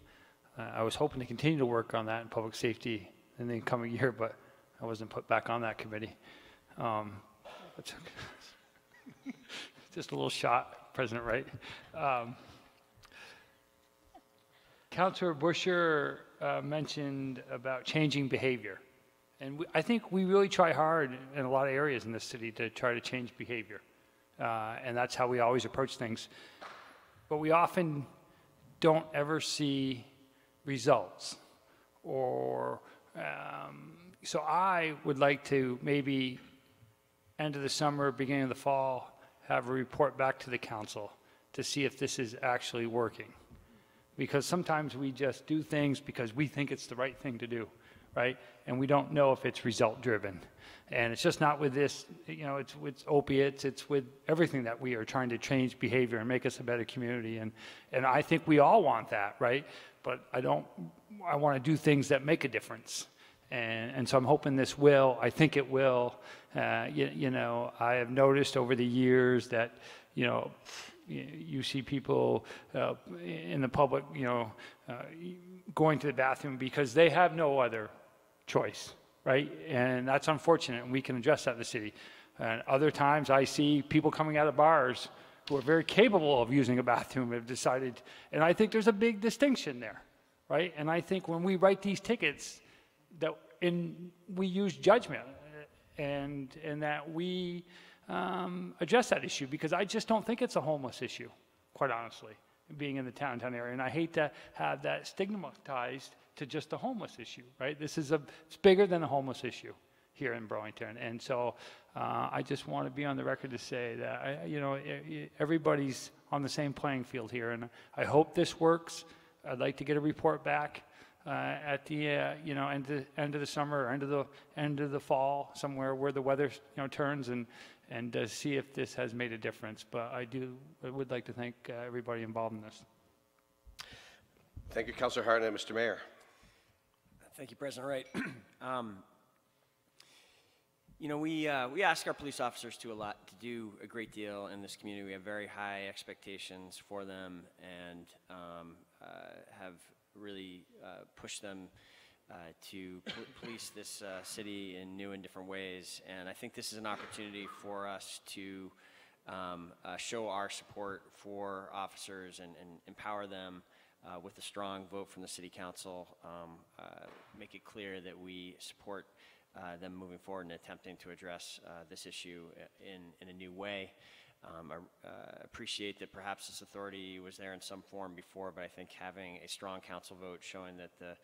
I was hoping to continue to work on that in public safety in the coming year, but I wasn't put back on that committee. Just a little shot, President Wright. Councilor Busher mentioned about changing behavior. And I think we really try hard in a lot of areas in this city to try to change behavior. And that's how we always approach things. But we often don't ever see results. So I would like to maybe end of the summer, beginning of the fall, have a report back to the council to see if this is actually working. Because sometimes we just do things because we think it's the right thing to do, right? And we don't know if it's result driven. And it's just not with this, it's with opiates, it's with everything that we are trying to change behavior and make us a better community. And I think we all want that, right? But I want to do things that make a difference. And so I'm hoping this will, I think it will. I have noticed over the years that, you see people in the public, going to the bathroom because they have no other choice, right? And that's unfortunate, and we can address that in the city. And other times I see people coming out of bars who are very capable of using a bathroom have decided, and I think there's a big distinction there, right? And I think when we write these tickets, that we use judgment and that we address that issue, because I just don't think it's a homeless issue, quite honestly, being in the downtown area. And I hate to have that stigmatized to just a homeless issue, right? It's bigger than a homeless issue here in Burlington. And so I just want to be on the record to say that, everybody's on the same playing field here, and I hope this works. I'd like to get a report back at the end of the summer, or end of the fall, somewhere where the weather turns, and see if this has made a difference. But I would like to thank everybody involved in this. Thank you, Councilor Hartnett. Mr. Mayor. Thank you, President Wright. We ask our police officers to do a great deal in this community. We have very high expectations for them, and have really pushed them to police this city in new and different ways. And I think this is an opportunity for us to show our support for officers and empower them with a strong vote from the City Council, make it clear that we support them moving forward and attempting to address this issue in a new way. I appreciate that perhaps this authority was there in some form before, but I think having a strong council vote showing that the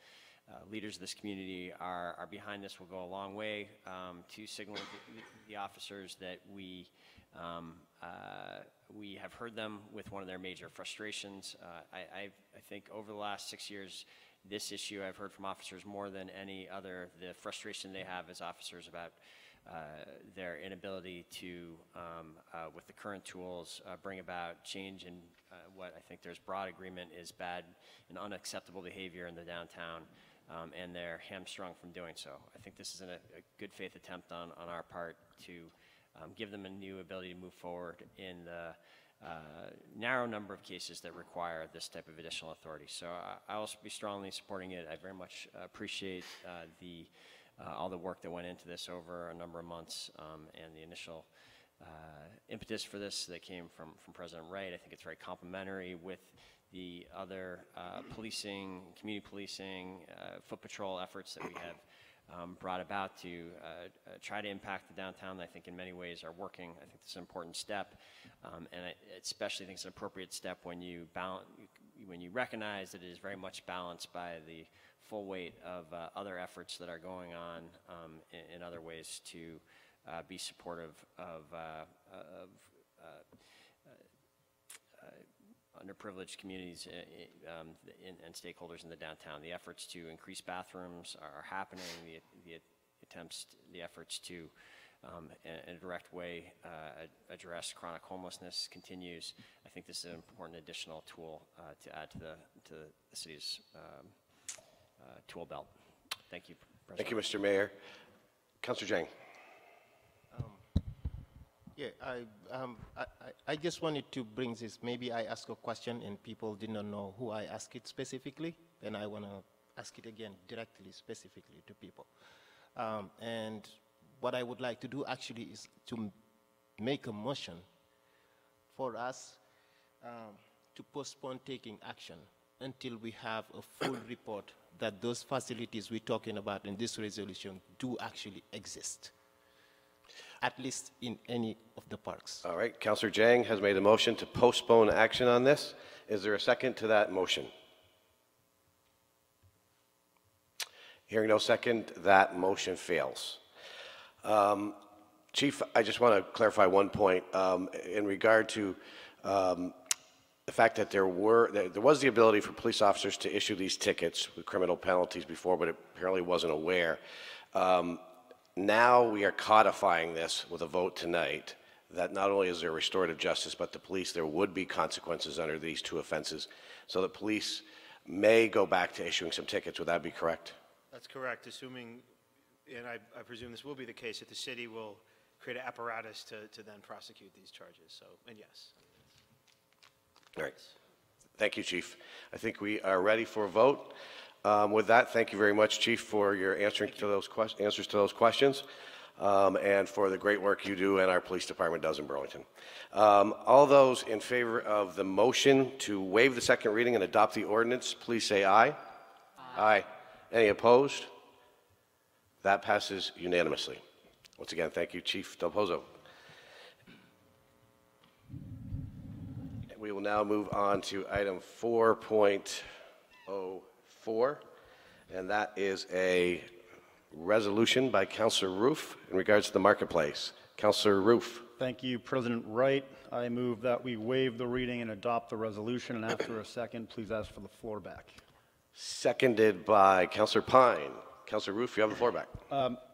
leaders of this community are behind this will go a long way to signal the officers that we have heard them with one of their major frustrations. I think over the last 6 years, this issue I've heard from officers more than any other, the frustration they have as officers about their inability to, with the current tools, bring about change in what I think there's broad agreement is bad and unacceptable behavior in the downtown, and they're hamstrung from doing so. I think this is a good faith attempt on our part to give them a new ability to move forward in the narrow number of cases that require this type of additional authority. So I will be strongly supporting it. I very much appreciate all the work that went into this over a number of months, and the initial impetus for this that came from President Wright. I think it's very complementary with the other policing, community policing, foot patrol efforts that we have brought about to try to impact the downtown that I think in many ways are working. I think this is an important step, and I especially think it's an appropriate step when you recognize that it is very much balanced by the full weight of other efforts that are going on in other ways to be supportive of underprivileged communities and stakeholders in the downtown. The efforts to increase bathrooms are happening. The efforts to, in a direct way, address chronic homelessness continues. I think this is an important additional tool to add to the city's tool belt. Thank you, President. Thank you, Mr. Mayor. Councilor Jang. Yeah, I just wanted to bring this. Maybe I ask a question and people did not know who I ask it specifically, and I want to ask it again directly, specifically to people. And what I would like to do actually is to make a motion for us to postpone taking action until we have a full report that those facilities we're talking about in this resolution do actually exist, at least in any of the parks. All right, Councilor Jang has made a motion to postpone action on this. Is there a second to that motion? Hearing no second, that motion fails. Chief, I just want to clarify one point in regard to the fact that there was the ability for police officers to issue these tickets with criminal penalties before, but it apparently wasn't aware. Now we are codifying this with a vote tonight that not only is there restorative justice, but the police, there would be consequences under these two offenses. So the police may go back to issuing some tickets. Would that be correct? That's correct, assuming, and I presume this will be the case, that the city will create an apparatus to then prosecute these charges. So, and yes. All right. Thank you, Chief. I think we are ready for a vote. With that, thank you very much, Chief, for your answers to those questions, and for the great work you do and our police department does in Burlington. All those in favor of the motion to waive the second reading and adopt the ordinance, please say aye. Aye. Aye. Any opposed? That passes unanimously. Once again, thank you, Chief Del Pozo. We will now move on to item 4.04, and that is a resolution by Councilor Roof in regards to the marketplace. Councilor Roof. Thank you, President Wright. I move that we waive the reading and adopt the resolution, and after a second, please ask for the floor back. Seconded by Councilor Pine. Councilor Roof, you have the floor back.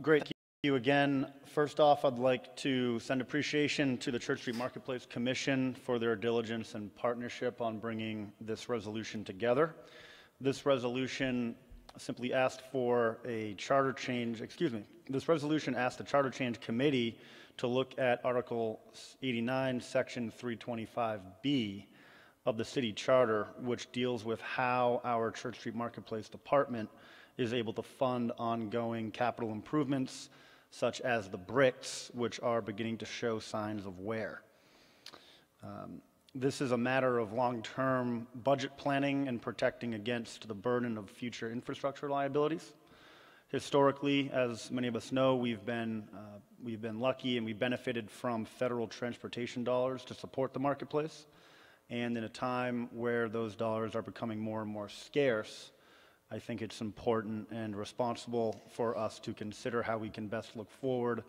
Great. Thank you again. First off, I'd like to send appreciation to the Church Street Marketplace Commission for their diligence and partnership on bringing this resolution together. This resolution simply asked for a charter change, this resolution asked the Charter Change Committee to look at Article 89, Section 325B of the city charter, which deals with how our Church Street Marketplace Department is able to fund ongoing capital improvements, such as the bricks, which are beginning to show signs of wear. This is a matter of long-term budget planning and protecting against the burden of future infrastructure liabilities. Historically, as many of us know, we've been lucky and we benefited from federal transportation dollars to support the marketplace. And in a time where those dollars are becoming more and more scarce, I think it's important and responsible for us to consider how we can best look forward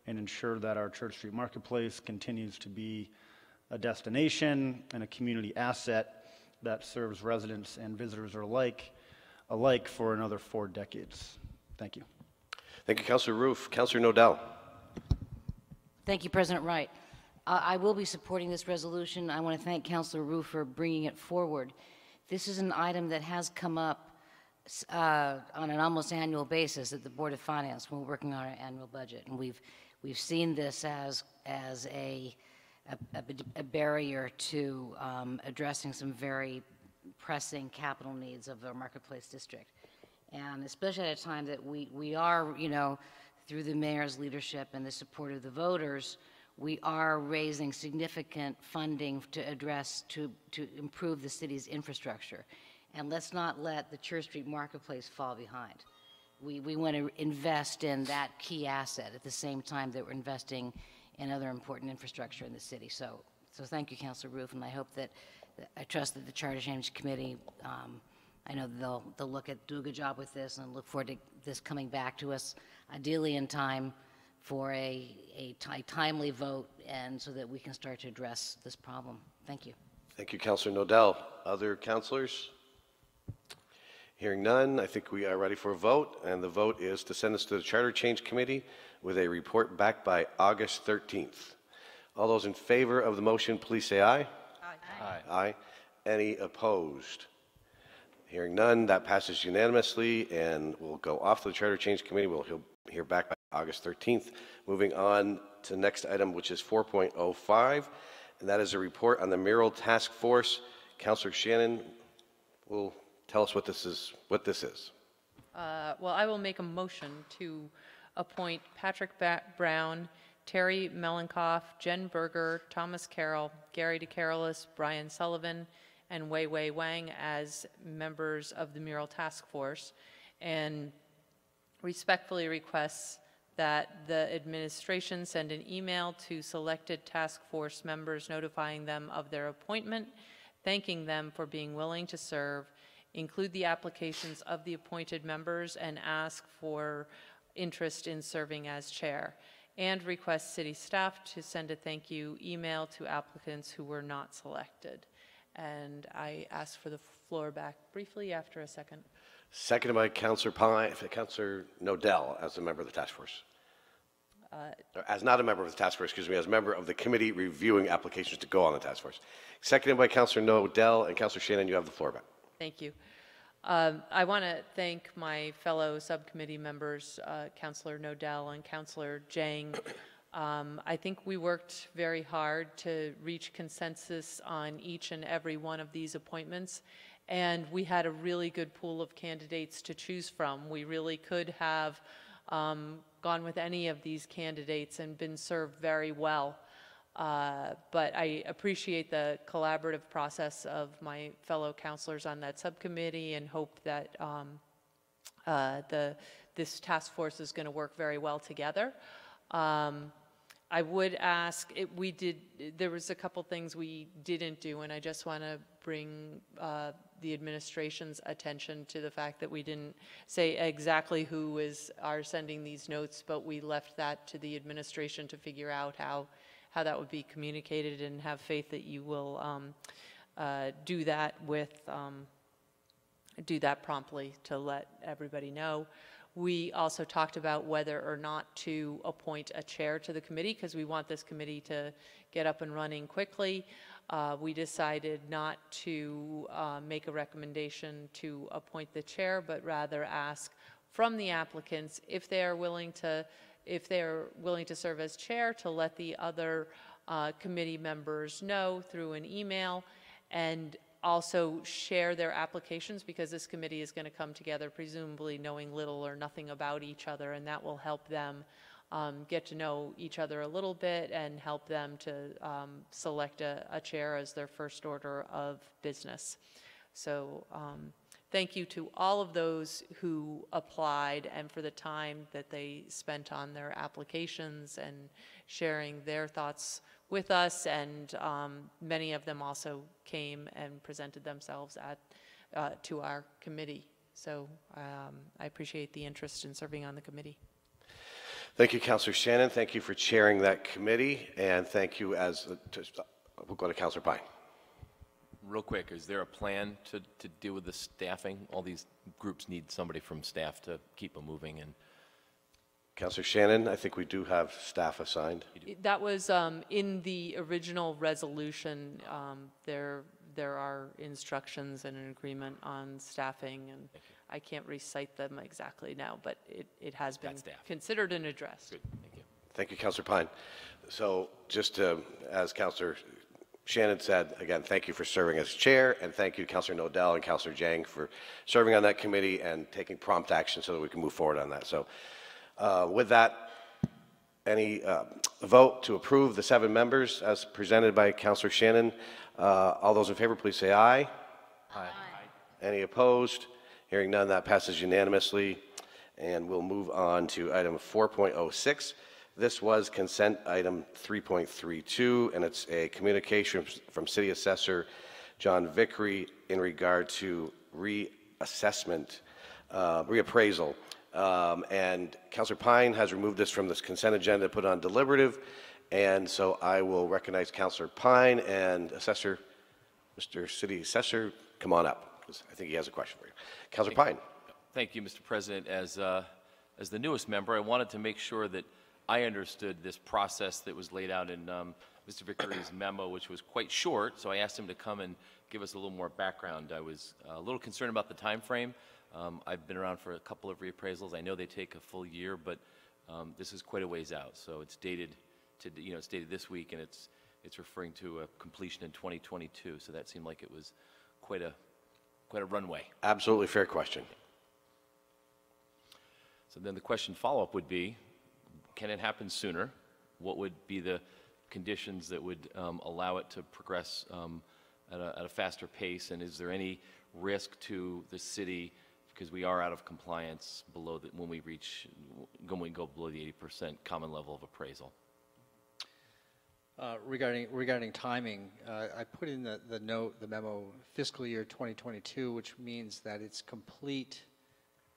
and ensure that our Church Street Marketplace continues to be a destination and a community asset that serves residents and visitors alike for another 4 decades. Thank you. Thank you, Councilor Roof. Councilor Nodell. Thank you, President Wright. I will be supporting this resolution. I want to thank Councilor Roof for bringing it forward. This is an item that has come up on an almost annual basis at the Board of Finance when we're working on our annual budget, and we've seen this as a barrier to addressing some very pressing capital needs of our marketplace district. And especially at a time that we are, through the mayor's leadership and the support of the voters, we are raising significant funding to improve the city's infrastructure. And let's not let the Church Street Marketplace fall behind. We want to invest in that key asset at the same time that we're investing in other important infrastructure in the city. So thank you, Councilor Roof, and I hope I trust that the Charter Change Committee, I know they'll do a good job with this, and look forward to this coming back to us, ideally in time for a timely vote, and so that we can start to address this problem. Thank you. Thank you, Councilor Nodell. Other councilors? Hearing none, I think we are ready for a vote, and the vote is to send this to the Charter Change Committee with a report back by August 13th. All those in favor of the motion, please say aye. Aye. Aye. Any opposed? Hearing none, that passes unanimously, and we'll go off to the Charter Change Committee. We'll hear back by August 13th. Moving on to the next item, which is 4.05, and that is a report on the mural task force. Councilor Shannon will tell us what this is. Well, I will make a motion to appoint Patrick Brown, Terry Melankoff, Jen Berger, Thomas Carroll, Gary DeCarolis, Brian Sullivan, and Wei Wei Wang as members of the mural task force, and respectfully requests that the administration send an email to selected task force members notifying them of their appointment, thanking them for being willing to serve, include the applications of the appointed members, and ask for interest in serving as chair, and request city staff to send a thank you email to applicants who were not selected. And I ask for the floor back briefly after a second. Seconded by Councilor Nodell as a member of the task force. As not a member of the task force, excuse me, as a member of the committee reviewing applications to go on the task force. Seconded by Councilor Nodell, and Councilor Shannon, you have the floor back. Thank you. I want to thank my fellow subcommittee members, Councilor Nodell and Councilor Jang. I think we worked very hard to reach consensus on each and every one of these appointments, and we had a really good pool of candidates to choose from. We really could have gone with any of these candidates and been served very well. But I appreciate the collaborative process of my fellow councilors on that subcommittee, and hope that this task force is going to work very well together. I would ask, there was a couple things we didn't do, and I just want to bring the administration's attention to the fact that we didn't say exactly who are sending these notes, but we left that to the administration to figure out how that would be communicated, and have faith that you will do that promptly to let everybody know. We also talked about whether or not to appoint a chair to the committee, because we want this committee to get up and running quickly. We decided not to make a recommendation to appoint the chair, but rather ask from the applicants if they are willing to serve as chair, to let the other committee members know through an email, and also share their applications, because this committee is going to come together presumably knowing little or nothing about each other, and that will help them get to know each other a little bit and help them to select a chair as their first order of business. So thank you to all of those who applied and for the time that they spent on their applications and sharing their thoughts with us, and many of them also came and presented themselves to our committee. So I appreciate the interest in serving on the committee. Thank you, Councillor Shannon. Thank you for chairing that committee, and thank you we'll go to Councillor Pine. Real quick, is there a plan to deal with the staffing? All these groups need somebody from staff to keep them moving. And Councillor Shannon, I think we do have staff assigned. That was in the original resolution. There are instructions and an agreement on staffing, and I can't recite them exactly now, but it has been considered and addressed. Good. Thank you. Thank you, Councillor Pine. So just as Councillor Shannon said, again, thank you for serving as chair, and thank you, Councillor Nodell and Councillor Jang, for serving on that committee and taking prompt action so that we can move forward on that. So with that, any vote to approve the 7 members as presented by Councillor Shannon? All those in favor, please say aye. Aye. Any opposed? Hearing none, that passes unanimously. And we'll move on to item 4.06. This was consent item 3.32, and it's a communication from City Assessor John Vickery in regard to reassessment, reappraisal. And Councillor Pine has removed this from this consent agenda, put on deliberative, and so I will recognize Councillor Pine and Assessor, Mr. City Assessor, come on up, because I think he has a question for you. Councillor Pine. Thank you, Mr. President. As the newest member, I wanted to make sure that I understood this process that was laid out in Mr. Vickery's memo, which was quite short, so I asked him to come and give us a little more background. I was a little concerned about the time frame. I've been around for a couple of reappraisals. I know they take a full year, but this is quite a ways out. So it's dated to, it's dated this week, and it's referring to a completion in 2022. So that seemed like it was quite a runway. Absolutely fair question. So then the question follow-up would be, can it happen sooner? What would be the conditions that would allow it to progress at a faster pace? And is there any risk to the city, because we are out of compliance below when we go below the 80% common level of appraisal? Regarding timing, I put in the note, the memo, fiscal year 2022, which means that it's complete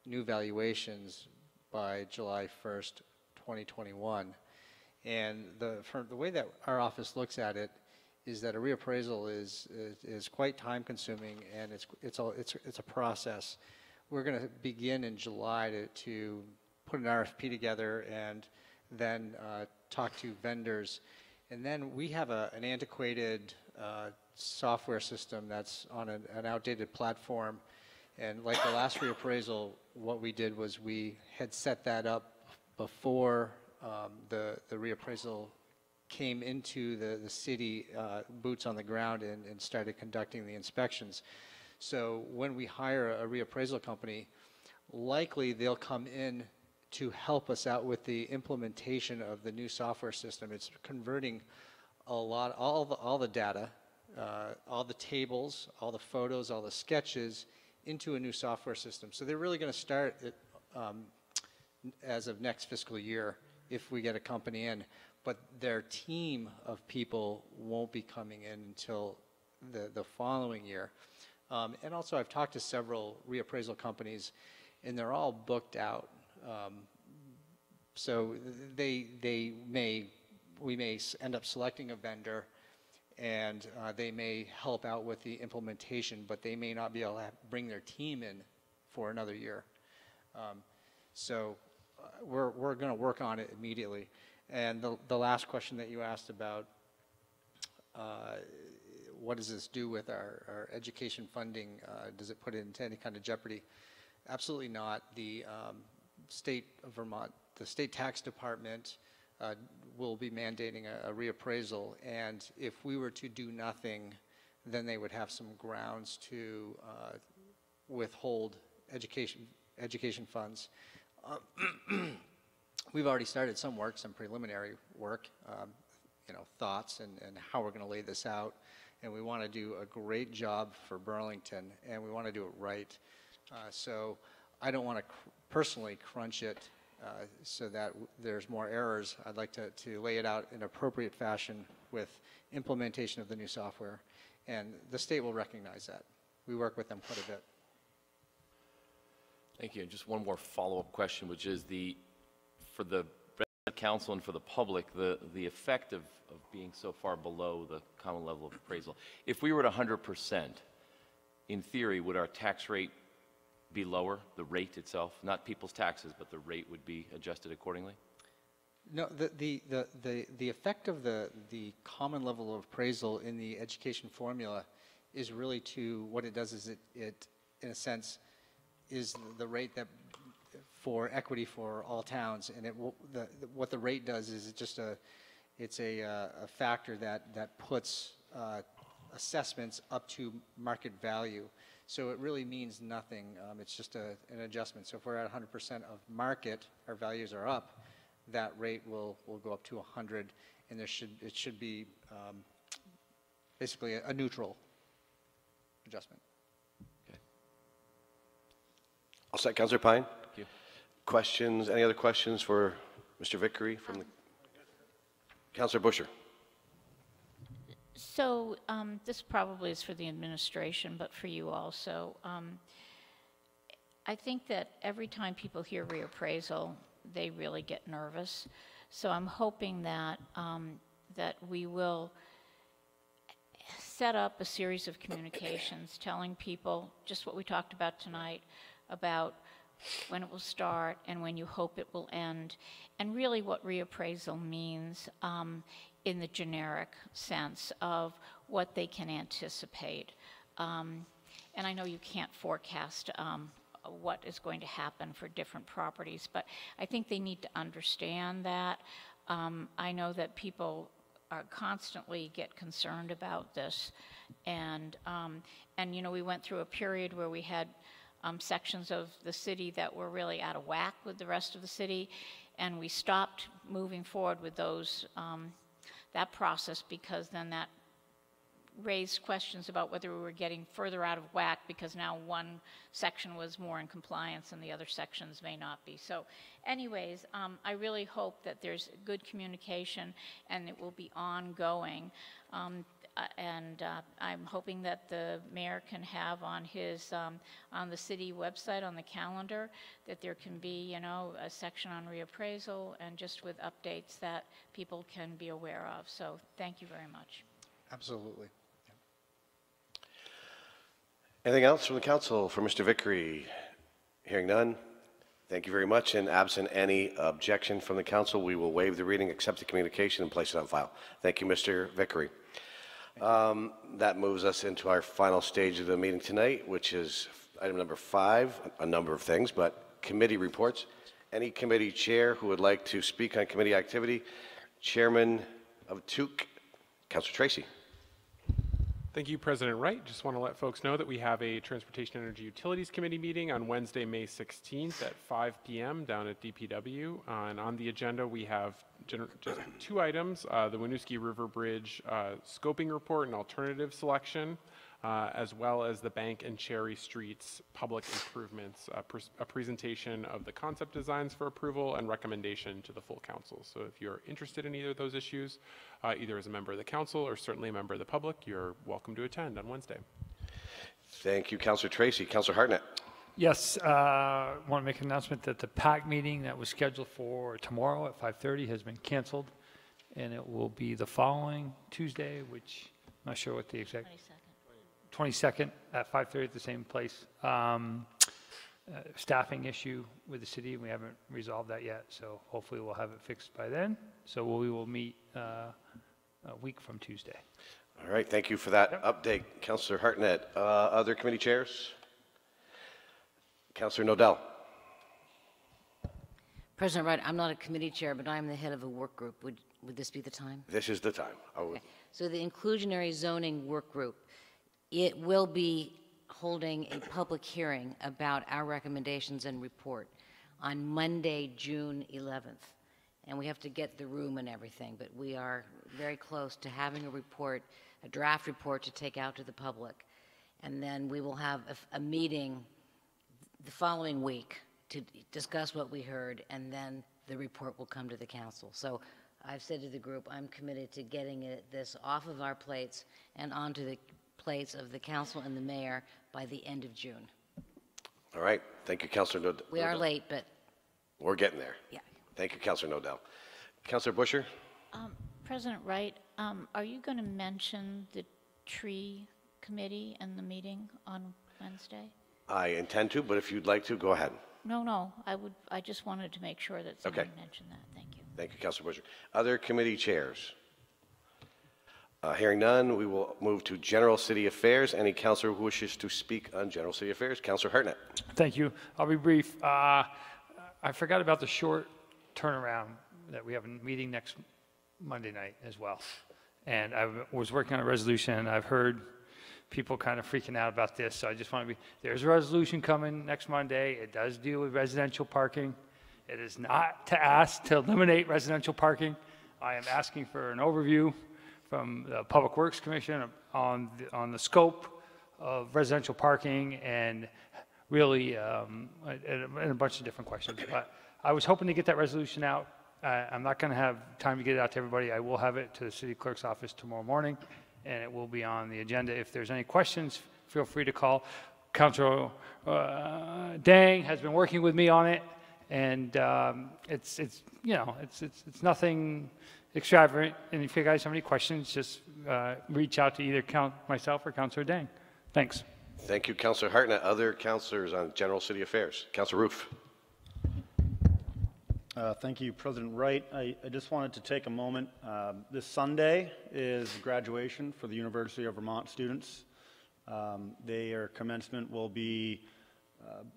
new valuations by July 1st, 2021. And the way that our office looks at it is that a reappraisal is quite time consuming, and it's a process. We're going to begin in July to put an RFP together and then talk to vendors. And then we have an antiquated software system that's on an outdated platform. And like the last reappraisal, what we did was we had set that up before the reappraisal came into the city, boots on the ground, and started conducting the inspections. So when we hire a reappraisal company, likely they'll come in to help us out with the implementation of the new software system. It's converting all the data, all the tables, all the photos, all the sketches into a new software system. So they're really going to start it as of next fiscal year if we get a company in. but their team of people won't be coming in until the following year. And also, I've talked to several reappraisal companies, and they're all booked out. So we may end up selecting a vendor, and they may help out with the implementation, but they may not be able to bring their team in for another year. So we're going to work on it immediately. And the last question that you asked about, what does this do with our education funding? Does it put it into any kind of jeopardy? Absolutely not. The state of Vermont, the state tax department will be mandating a reappraisal, and if we were to do nothing, then they would have some grounds to withhold education funds. We've already started some work, some preliminary work, thoughts and how we're going to lay this out, and we want to do a great job for Burlington, and we want to do it right. So I don't want to personally crunch it so that there's more errors. I'd like to lay it out in appropriate fashion with implementation of the new software, and the state will recognize that. We work with them quite a bit. Thank you. And just one more follow-up question, which is for the council and for the public, the effect of being so far below the common level of appraisal. If we were at 100%, in theory, would our tax rate be lower, the rate itself? Not people's taxes, but the rate would be adjusted accordingly? No, the effect of the common level of appraisal in the education formula is really what it does is it in a sense is the rate that for equity for all towns, and what the rate does is it's a factor that puts assessments up to market value. So it really means nothing. It's just an adjustment. So if we're at 100% of market, our values are up, that rate will go up to 100, and it should be basically a neutral adjustment. Okay. All set, Councilor Pine? Thank you. Questions, any other questions for Mr. Vickery from the Councilor Busher? So this probably is for the administration, but for you also. I think that every time people hear reappraisal, they really get nervous. So I'm hoping that that we will set up a series of communications telling people just what we talked about tonight about when it will start and when you hope it will end, and really what reappraisal means in the generic sense of what they can anticipate. And I know you can't forecast what is going to happen for different properties, but I think they need to understand that. I know that people constantly get concerned about this, and we went through a period where we had sections of the city that were really out of whack with the rest of the city, and we stopped moving forward with those that process because then that raised questions about whether we were getting further out of whack because now one section was more in compliance and the other sections may not be. So anyways, I really hope that there's good communication and it will be ongoing. And I'm hoping that the mayor can have on his, on the city website, on the calendar, that there can be, a section on reappraisal and just with updates that people can be aware of. So thank you very much. Absolutely. Anything else from the council for Mr. Vickery? Hearing none. Thank you very much. And absent any objection from the council, we will waive the reading, accept the communication, and place it on file. Thank you, Mr. Vickery. That moves us into our final stage of the meeting tonight, which is item number 5, a number of things, but committee reports. Any committee chair who would like to speak on committee activity? Chairman of TUC, Councilor Tracy. Thank you, President Wright. Just want to let folks know that we have a Transportation Energy Utilities Committee meeting on Wednesday, May 16th at 5 p.m. down at DPW. And on the agenda, we have just 2 items, the Winooski River Bridge scoping report and alternative selection. as well as the Bank and Cherry Streets public improvements, a presentation of the concept designs for approval and recommendation to the full council. So if you're interested in either of those issues, either as a member of the council or certainly a member of the public, you're welcome to attend on Wednesday. Thank you, Councilor Tracy. Councilor Hartnett. Yes, I want to make an announcement that the PAC meeting that was scheduled for tomorrow at 5:30 has been canceled, and it will be the following Tuesday, which I'm not sure what the exact... 22nd at 5:30 at the same place. Staffing issue with the city, we haven't resolved that yet, so hopefully we'll have it fixed by then. So we will meet a week from Tuesday. All right, thank you for that update, Councilor Hartnett. Other committee chairs? Councilor Nodell. President Wright, I'm not a committee chair, but I'm the head of a work group. Would this be the time? This is the time. Okay. So the inclusionary zoning work group, it will be holding a public hearing about our recommendations and report on Monday, June 11th. And we have to get the room and everything, but we are very close to having a report, a draft report to take out to the public. And then we will have a meeting the following week to discuss what we heard, and then the report will come to the council. So I've said to the group, I'm committed to getting this off of our plates and onto the plates of the council and the mayor by the end of June. All right, thank you, Councilor Nodell. We are late, but... We're getting there. Yeah. Thank you, Councilor Nodell. Councilor Busher? President Wright, are you going to mention the tree committee and the meeting on Wednesday? I intend to, but if you'd like to, go ahead. No, I just wanted to make sure that someone mentioned that. Thank you. Thank you, Councilor Busher. Other committee chairs? Hearing none, we will move to General City Affairs. Any councilor who wishes to speak on General City Affairs? Councilor Hartnett. Thank you. I'll be brief. I forgot about the short turnaround that we have a meeting next Monday night as well. And I was working on a resolution, and I've heard people kind of freaking out about this. So I just want to there's a resolution coming next Monday. It does deal with residential parking. It is not to ask to eliminate residential parking. I am asking for an overview from the Public Works Commission on the scope of residential parking and really and a bunch of different questions. But I was hoping to get that resolution out. I'm not going to have time to get it out to everybody. I will have it to the city clerk's office tomorrow morning, and it will be on the agenda. If there's any questions, feel free to call. Councilor Dang has been working with me on it, and it's nothing extravagant. And if you guys have any questions, just reach out to either myself or Councilor Dang. Thanks. Thank you, Councilor Hartnett. Other councilors on General City Affairs? Councilor Roof. Thank you, President Wright. I just wanted to take a moment. This Sunday is graduation for the University of Vermont students. Their commencement will be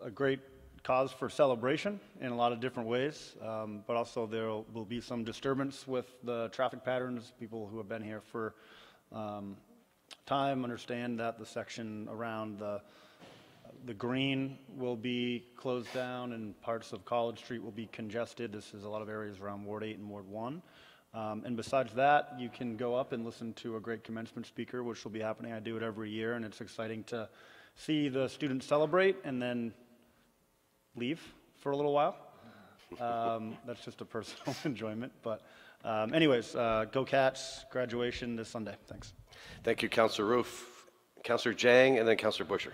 a great cause for celebration in a lot of different ways, but also there will be some disturbance with the traffic patterns. People who have been here for time understand that the section around the green will be closed down and parts of College Street will be congested. This is a lot of areas around Ward 8 and Ward 1. And besides that, you can go up and listen to a great commencement speaker, which will be happening. I do it every year, and it's exciting to see the students celebrate and then leave for a little while. That's just a personal enjoyment. But anyways, go Cats, graduation this Sunday. Thanks. Thank you, Councilor Roof. Councilor Jang, and then Councilor Busher.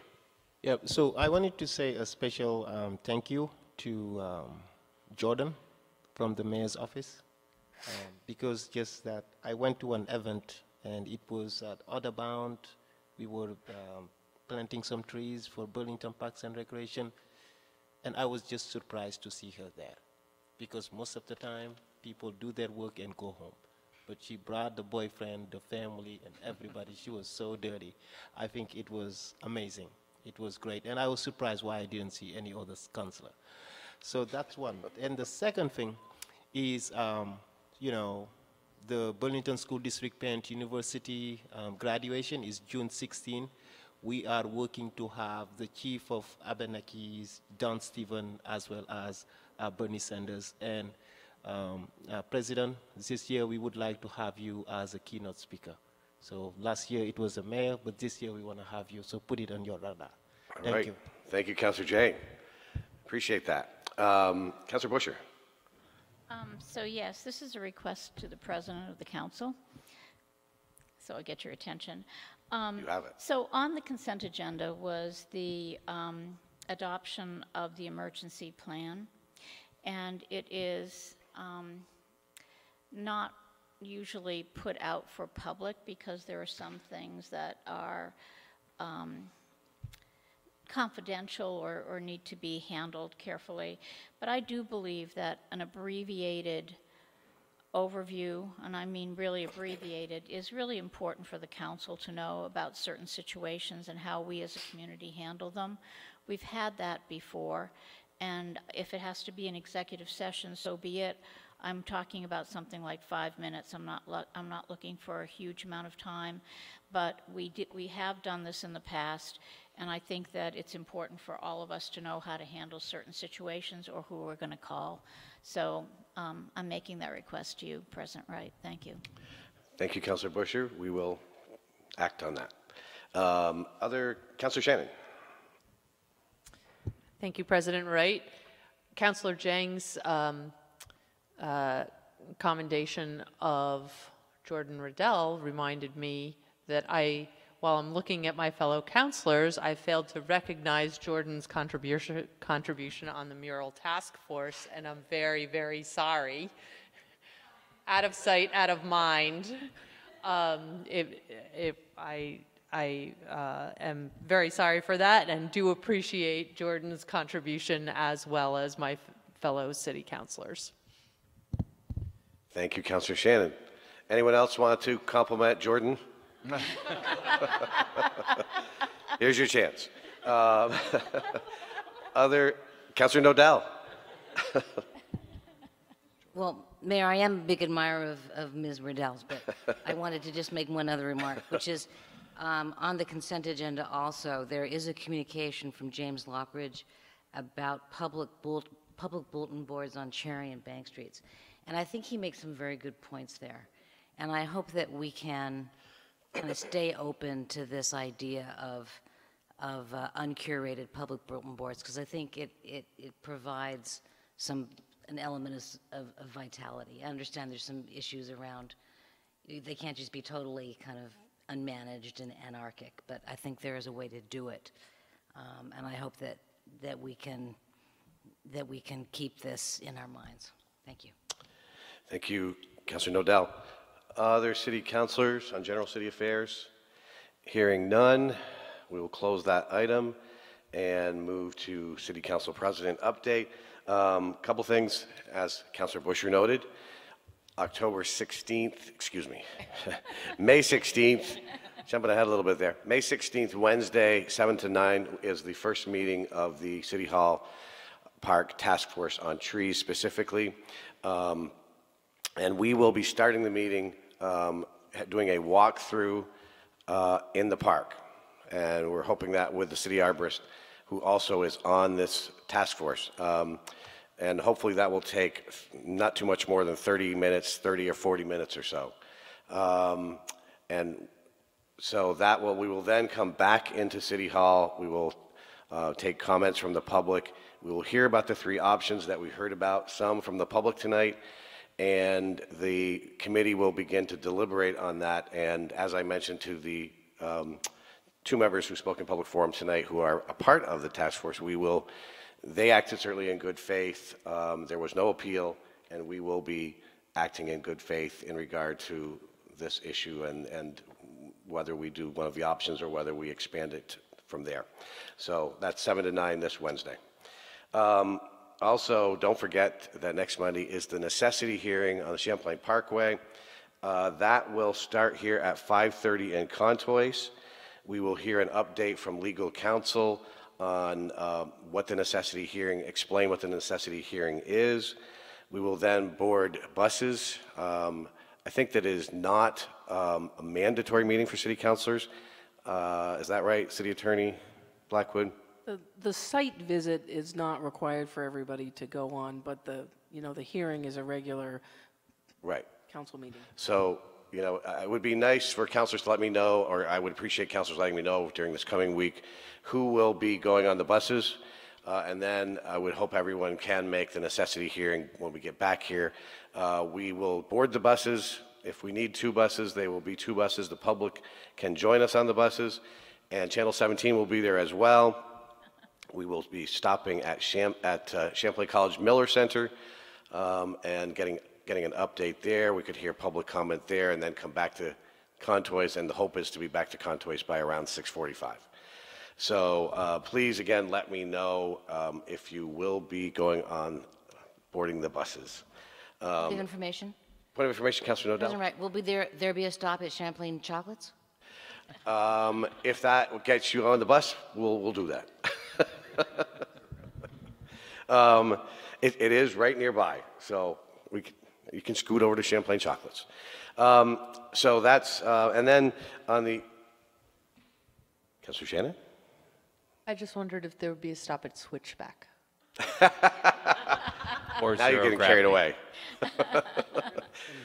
Yeah, so I wanted to say a special thank you to Jordan from the mayor's office, because just that I went to an event and it was at Otterbound. We were planting some trees for Burlington Parks and Recreation, and I was just surprised to see her there, because most of the time people do their work and go home. But she brought the boyfriend, the family, and everybody. She was so dirty. I think it was amazing. It was great. And I was surprised why I didn't see any other counselor. So that's one. And the second thing is, the Burlington School District Parent University graduation is June 16. We are working to have the chief of Abenakis, Don Stephen, as well as Bernie Sanders. And President, this year we would like to have you as a keynote speaker. So last year it was a mayor, but this year we want to have you, so put it on your radar. Thank you. Thank you, Councillor Jane. Appreciate that. Councillor Busher. So yes, this is a request to the President of the Council. So I'll get your attention. You have it. So on the consent agenda was the adoption of the emergency plan, and it is not usually put out for public because there are some things that are confidential or need to be handled carefully. But I do believe that an abbreviated overview, and I mean really abbreviated, is really important for the council to know about certain situations and how we as a community handle them. We've had that before, and if it has to be an executive session, so be it. I'm talking about something like 5 minutes. I'm not looking for a huge amount of time, but we have done this in the past, and I think that it's important for all of us to know how to handle certain situations or who we're going to call. So I'm making that request to you, President Wright. Thank you. Thank you, Councillor Busher. We will act on that. Councillor Shannon. Thank you, President Wright. Councillor Jang's commendation of Jordan Riddell reminded me that while I'm looking at my fellow councillors, I failed to recognize Jordan's contribution on the mural task force, and I'm very, very sorry. Out of sight, out of mind. I am very sorry for that and do appreciate Jordan's contribution as well as my fellow city councillors. Thank you, Councillor Shannon. Anyone else want to compliment Jordan? Here's your chance. Councillor Nodell. Well, Mayor, I am a big admirer of Ms. Riddell's, but I wanted to just make one other remark, which is on the consent agenda also, there is a communication from James Lockridge about public bulletin boards on Cherry and Bank Streets. And I think he makes some very good points there. And I hope that we can kind of stay open to this idea of uncurated public bulletin boards, because I think it provides an element of vitality. I understand there's some issues around, they can't just be totally kind of unmanaged and anarchic, but I think there is a way to do it. And I hope that we can keep this in our minds. Thank you. Thank you, Councillor Nodell. Other city councillors on general city affairs? Hearing none, we will close that item and move to City Council President update. Couple things, as Councillor Busher noted. October 16th, excuse me, May 16th, jumping ahead a little bit there. May 16th, Wednesday, 7 to 9 is the first meeting of the City Hall Park Task Force on Trees specifically. And we will be starting the meeting doing a walkthrough in the park. And we're hoping that with the city arborist, who also is on this task force. And hopefully that will take not too much more than 30 minutes, 30 or 40 minutes or so. And so we will then come back into City Hall. We will take comments from the public. We will hear about the 3 options that we heard about, some from the public tonight, and the committee will begin to deliberate on that. And as I mentioned to the 2 members who spoke in public forum tonight who are a part of the task force, they acted certainly in good faith. There was no appeal, and we will be acting in good faith in regard to this issue and whether we do one of the options or whether we expand it from there. So that's 7 to 9 this Wednesday. Also, don't forget that next Monday is the necessity hearing on the Champlain Parkway. That will start here at 5:30 in Contois. We will hear an update from legal counsel on what the necessity hearing, explain what the necessity hearing is. We will then board buses. I think that is not a mandatory meeting for city councilors. Is that right, City Attorney Blackwood? The site visit is not required for everybody to go on, but the hearing is a regular council meeting. So you know, it would be nice for councilors to let me know, or I would appreciate councilors letting me know during this coming week who will be going on the buses. And then I would hope everyone can make the necessity hearing when we get back here. We will board the buses. If we need 2 buses, they will be 2 buses. The public can join us on the buses. And Channel 17 will be there as well. We will be stopping at Champlain College Miller Center and getting an update there. We could hear public comment there and then come back to Contoys, and the hope is to be back to Contoys by around 6:45. So please, again, let me know if you will be going on boarding the buses. Point of information? Point of information, Councilor Nodell. President Wright, will there be a stop at Champlain Chocolates? If that gets you on the bus, we'll do that. It is right nearby, so you can scoot over to Champlain Chocolates. So that's, and then on the, Councilor Shannon? I just wondered if there would be a stop at Switchback. Or now you're getting gravity. carried away.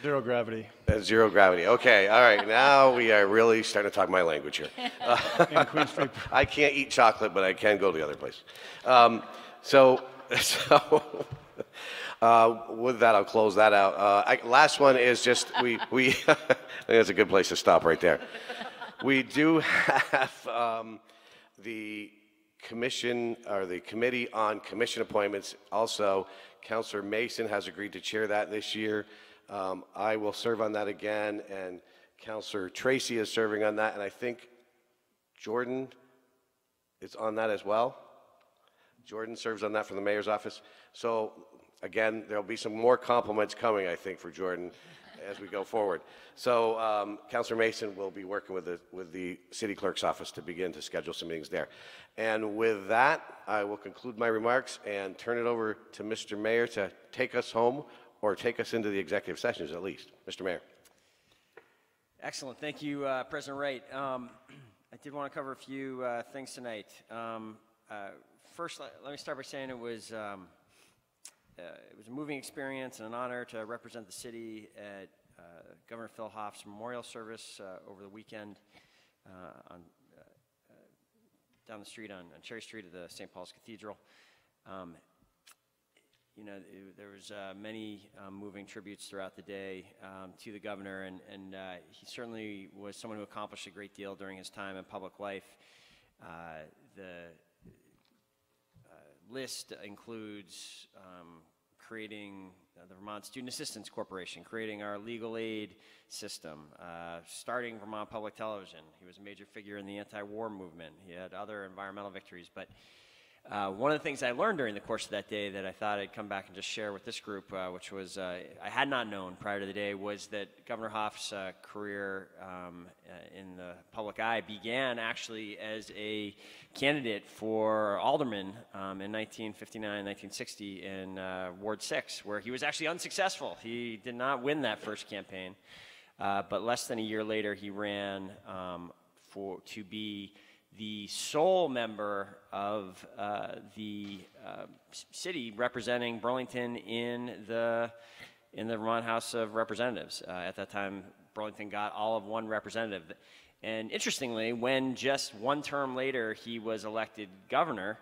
Zero gravity. Zero gravity. Okay, all right. Now we are really starting to talk my language here. I can't eat chocolate, but I can go to the other place. So with that, I'll close that out. Last one is just we I think that's a good place to stop right there. We do have the commission, or the committee on commission appointments. Also, Councilor Mason has agreed to chair that this year. I will serve on that again, and Councilor Tracy is serving on that, and I think Jordan is on that as well. Jordan serves on that from the mayor's office. So again, there'll be some more compliments coming, I think, for Jordan as we go forward. So Councilor Mason will be working with the city clerk's office to begin to schedule some meetings there. And with that, I will conclude my remarks and turn it over to Mr. Mayor to take us home, or take us into the executive sessions at least. Mr. Mayor. Excellent. Thank you, President Wright. I did want to cover a few things tonight. First, let me start by saying it was a moving experience and an honor to represent the city at Governor Phil Hoff's memorial service over the weekend down the street on Cherry Street at the St. Paul's Cathedral. You know, there was many moving tributes throughout the day to the governor, and he certainly was someone who accomplished a great deal during his time in public life. The list includes creating the Vermont Student Assistance Corporation, creating our legal aid system, starting Vermont Public Television. He was a major figure in the anti-war movement. He had other environmental victories, but one of the things I learned during the course of that day that I thought I'd come back and just share with this group, which was I had not known prior to the day, was that Governor Hoff's career in the public eye began actually as a candidate for alderman in 1959, 1960 in Ward 6, where he was actually unsuccessful. He did not win that first campaign, but less than a year later he ran to be the sole member of the city representing Burlington in the Vermont House of Representatives. At that time, Burlington got all of one representative. And interestingly, when just one term later he was elected governor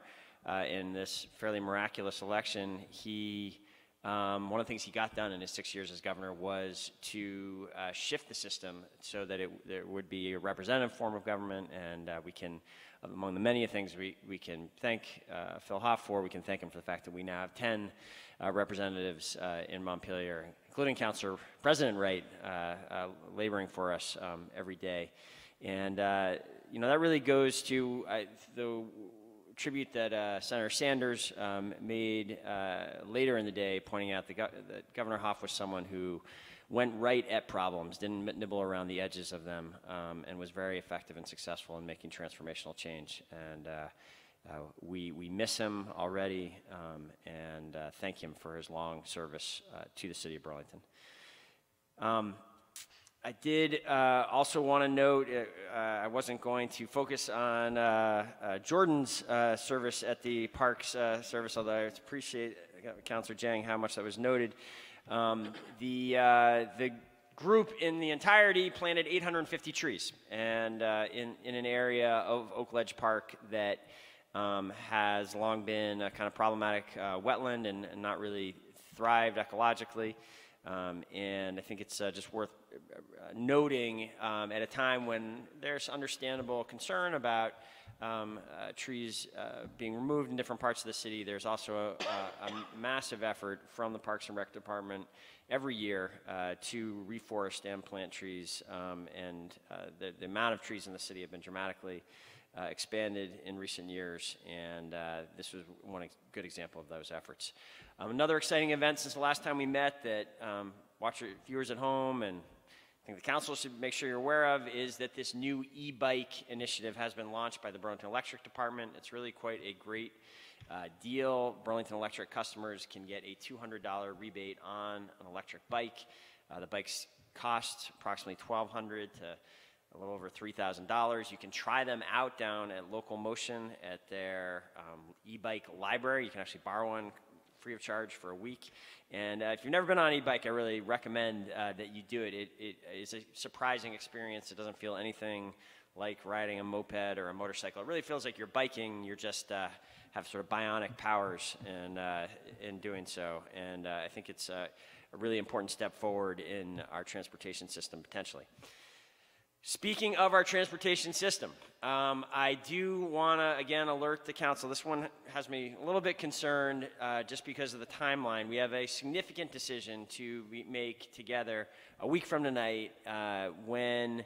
in this fairly miraculous election, one of the things he got done in his 6 years as governor was to shift the system so that there would be a representative form of government, and we can, among the many things we can thank Phil Hoff for, we can thank him for the fact that we now have 10 representatives in Montpelier, including President Wright, laboring for us every day. And you know, that really goes to the tribute that Senator Sanders made later in the day, pointing out that Governor Hoff was someone who went right at problems, didn't nibble around the edges of them, and was very effective and successful in making transformational change. And we miss him already, and thank him for his long service to the city of Burlington. I did also want to note, I wasn't going to focus on Jordan's service at the Parks service, although I appreciate, Councilor Jang, how much that was noted. The group in the entirety planted 850 trees, and in an area of Oak Ledge Park that has long been a kind of problematic wetland and not really thrived ecologically. And I think it's just worth noting at a time when there's understandable concern about trees being removed in different parts of the city. There's also a massive effort from the Parks and Rec Department every year to reforest and plant trees, and the amount of trees in the city have been dramatically expanded in recent years, and this was one good example of those efforts. Another exciting event since the last time we met that viewers at home and I think the council should make sure you're aware of is that this new e-bike initiative has been launched by the Burlington Electric Department. It's really quite a great deal. Burlington Electric customers can get a $200 rebate on an electric bike. The bikes cost approximately $1,200 to a little over $3,000. You can try them out down at Local Motion at their e-bike library. You can actually borrow one free of charge for a week. And if you've never been on an e-bike, I really recommend that you do it. It is a surprising experience. It doesn't feel anything like riding a moped or a motorcycle. It really feels like you're biking. You're just have sort of bionic powers in doing so. And I think it's a really important step forward in our transportation system potentially. Speaking of our transportation system, I do want to, again, alert the council. This one has me a little bit concerned just because of the timeline. We have a significant decision to make together a week from tonight when,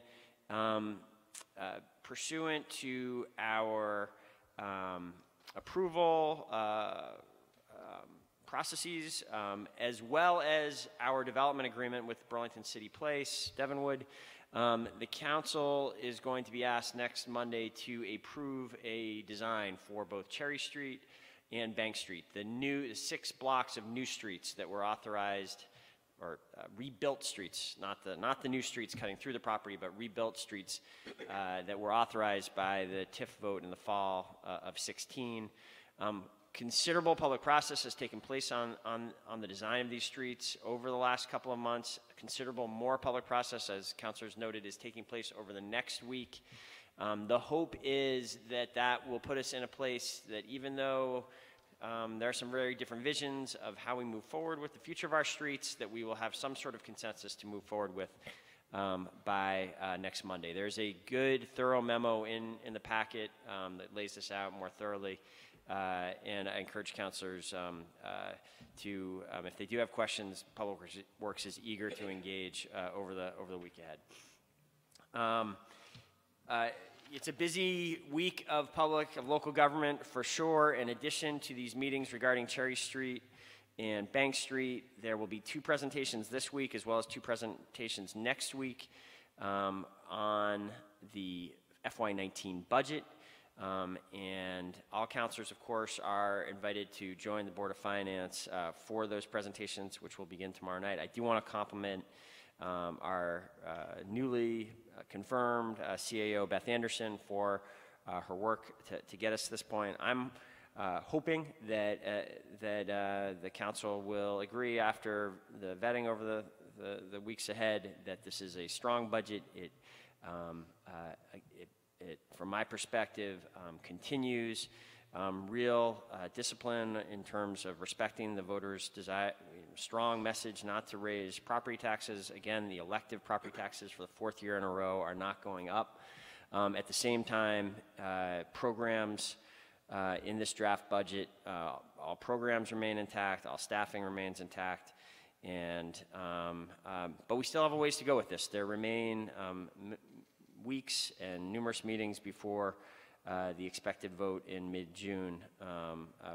pursuant to our approval processes, as well as our development agreement with Burlington City Place, Devonwood, the council is going to be asked next Monday to approve a design for both Cherry Street and Bank Street, the 6 blocks of new streets that were authorized, or rebuilt streets, not the new streets cutting through the property, but rebuilt streets that were authorized by the TIF vote in the fall of 16. Considerable public process has taken place on the design of these streets over the last couple of months. Considerable more public process, as councilors noted, is taking place over the next week. The hope is that that will put us in a place that even though there are some very different visions of how we move forward with the future of our streets, that we will have some sort of consensus to move forward with by next Monday. There's a good, thorough memo in the packet that lays this out more thoroughly. And I encourage councilors to, if they do have questions, Public Works is eager to engage over the week ahead. It's a busy week of local government for sure. In addition to these meetings regarding Cherry Street and Bank Street, there will be 2 presentations this week as well as 2 presentations next week on the FY19 budget. And all councilors, of course, are invited to join the Board of Finance for those presentations, which will begin tomorrow night. I do want to compliment our newly confirmed CAO, Beth Anderson, for her work to get us to this point. I'm hoping that the council will agree after the vetting over the weeks ahead that this is a strong budget. It from my perspective, continues real discipline in terms of respecting the voters' desire, strong message not to raise property taxes. Again, the elective property taxes for the 4th year in a row are not going up. At the same time, programs in this draft budget, all programs remain intact, all staffing remains intact, and but we still have a ways to go with this. There remain weeks and numerous meetings before the expected vote in mid-June,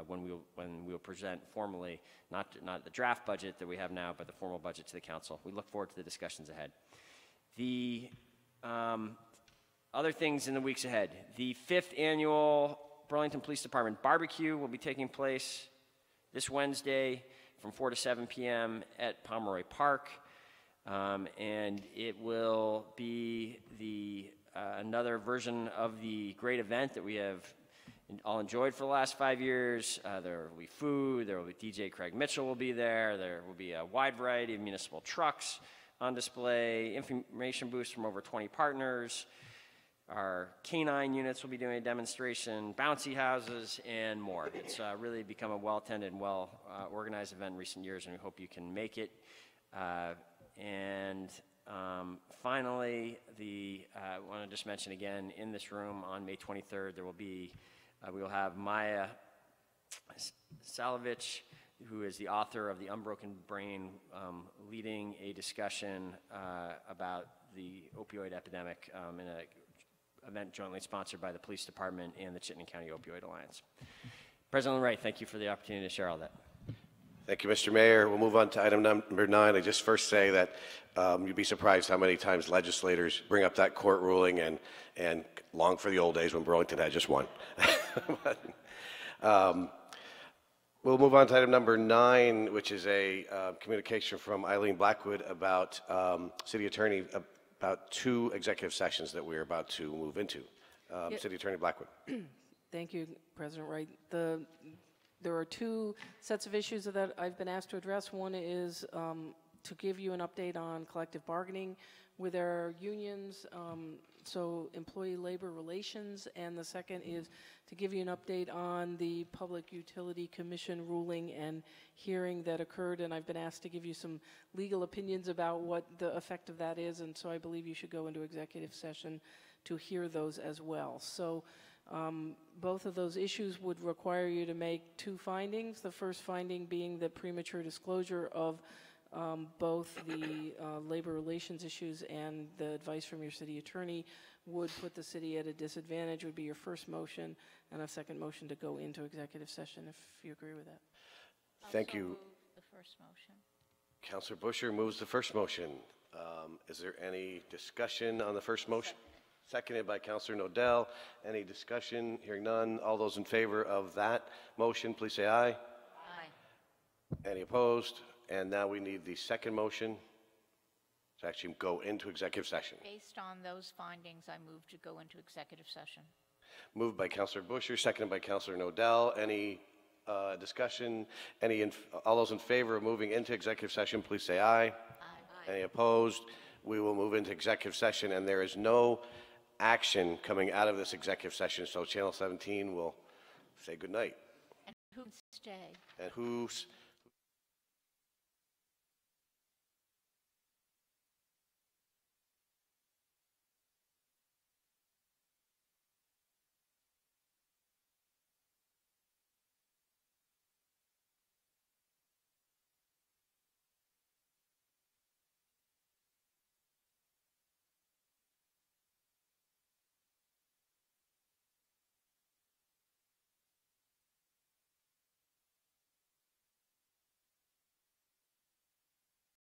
when we will present formally not the draft budget that we have now, but the formal budget to the council. We look forward to the discussions ahead. The other things in the weeks ahead: the 5th annual Burlington Police Department barbecue will be taking place this Wednesday from 4 to 7 p.m. at Pomeroy Park. And it will be another version of the great event that we have all enjoyed for the last 5 years. There will be food, there will be DJ Craig Mitchell will be there, there will be a wide variety of municipal trucks, On display, information booths from over 20 partners. Our canine units will be doing a demonstration, bouncy houses, and more. It's really become a well-attended and well-organized event in recent years, and we hope you can make it. Finally, I want to just mention again, in this room on May 23rd, we will have Maya Salovich, who is the author of The Unbroken Brain, leading a discussion about the opioid epidemic in an event jointly sponsored by the Police Department and the Chittenden County Opioid Alliance. President Wright, thank you for the opportunity to share all that. Thank you, Mr. Mayor. We'll move on to item number 9. I just first say that you'd be surprised how many times legislators bring up that court ruling and long for the old days when Burlington had just one. We'll move on to item number 9, which is a communication from Eileen Blackwood about City Attorney, about 2 executive sessions that we're about to move into. City Attorney Blackwood. Thank you, President Wright. There are 2 sets of issues that I've been asked to address. One is to give you an update on collective bargaining with our unions, so employee labor relations, and the second is to give you an update on the Public Utility Commission ruling and hearing that occurred, and I've been asked to give you some legal opinions about what the effect of that is, and so I believe you should go into executive session to hear those as well. So both of those issues would require you to make 2 findings. The first finding being that premature disclosure of both the labor relations issues and the advice from your city attorney would put the city at a disadvantage would be your first motion, and a second motion to go into executive session, if you agree with that. Thank you. Move the first motion. Councilor Busher moves the first motion. Is there any discussion on the first motion? Seconded by Councilor Nodell. Any discussion? Hearing none. All those in favor of that motion, please say aye. Aye. Any opposed? And now we need the second motion to actually go into executive session. Based on those findings, I move to go into executive session. Moved by Councilor Busher, seconded by Councilor Nodell. Any discussion? All those in favor of moving into executive session, please say aye. Aye. Any opposed? We will move into executive session, and there is no action coming out of this executive session, so Channel 17 will say good night. And who can stay? And who's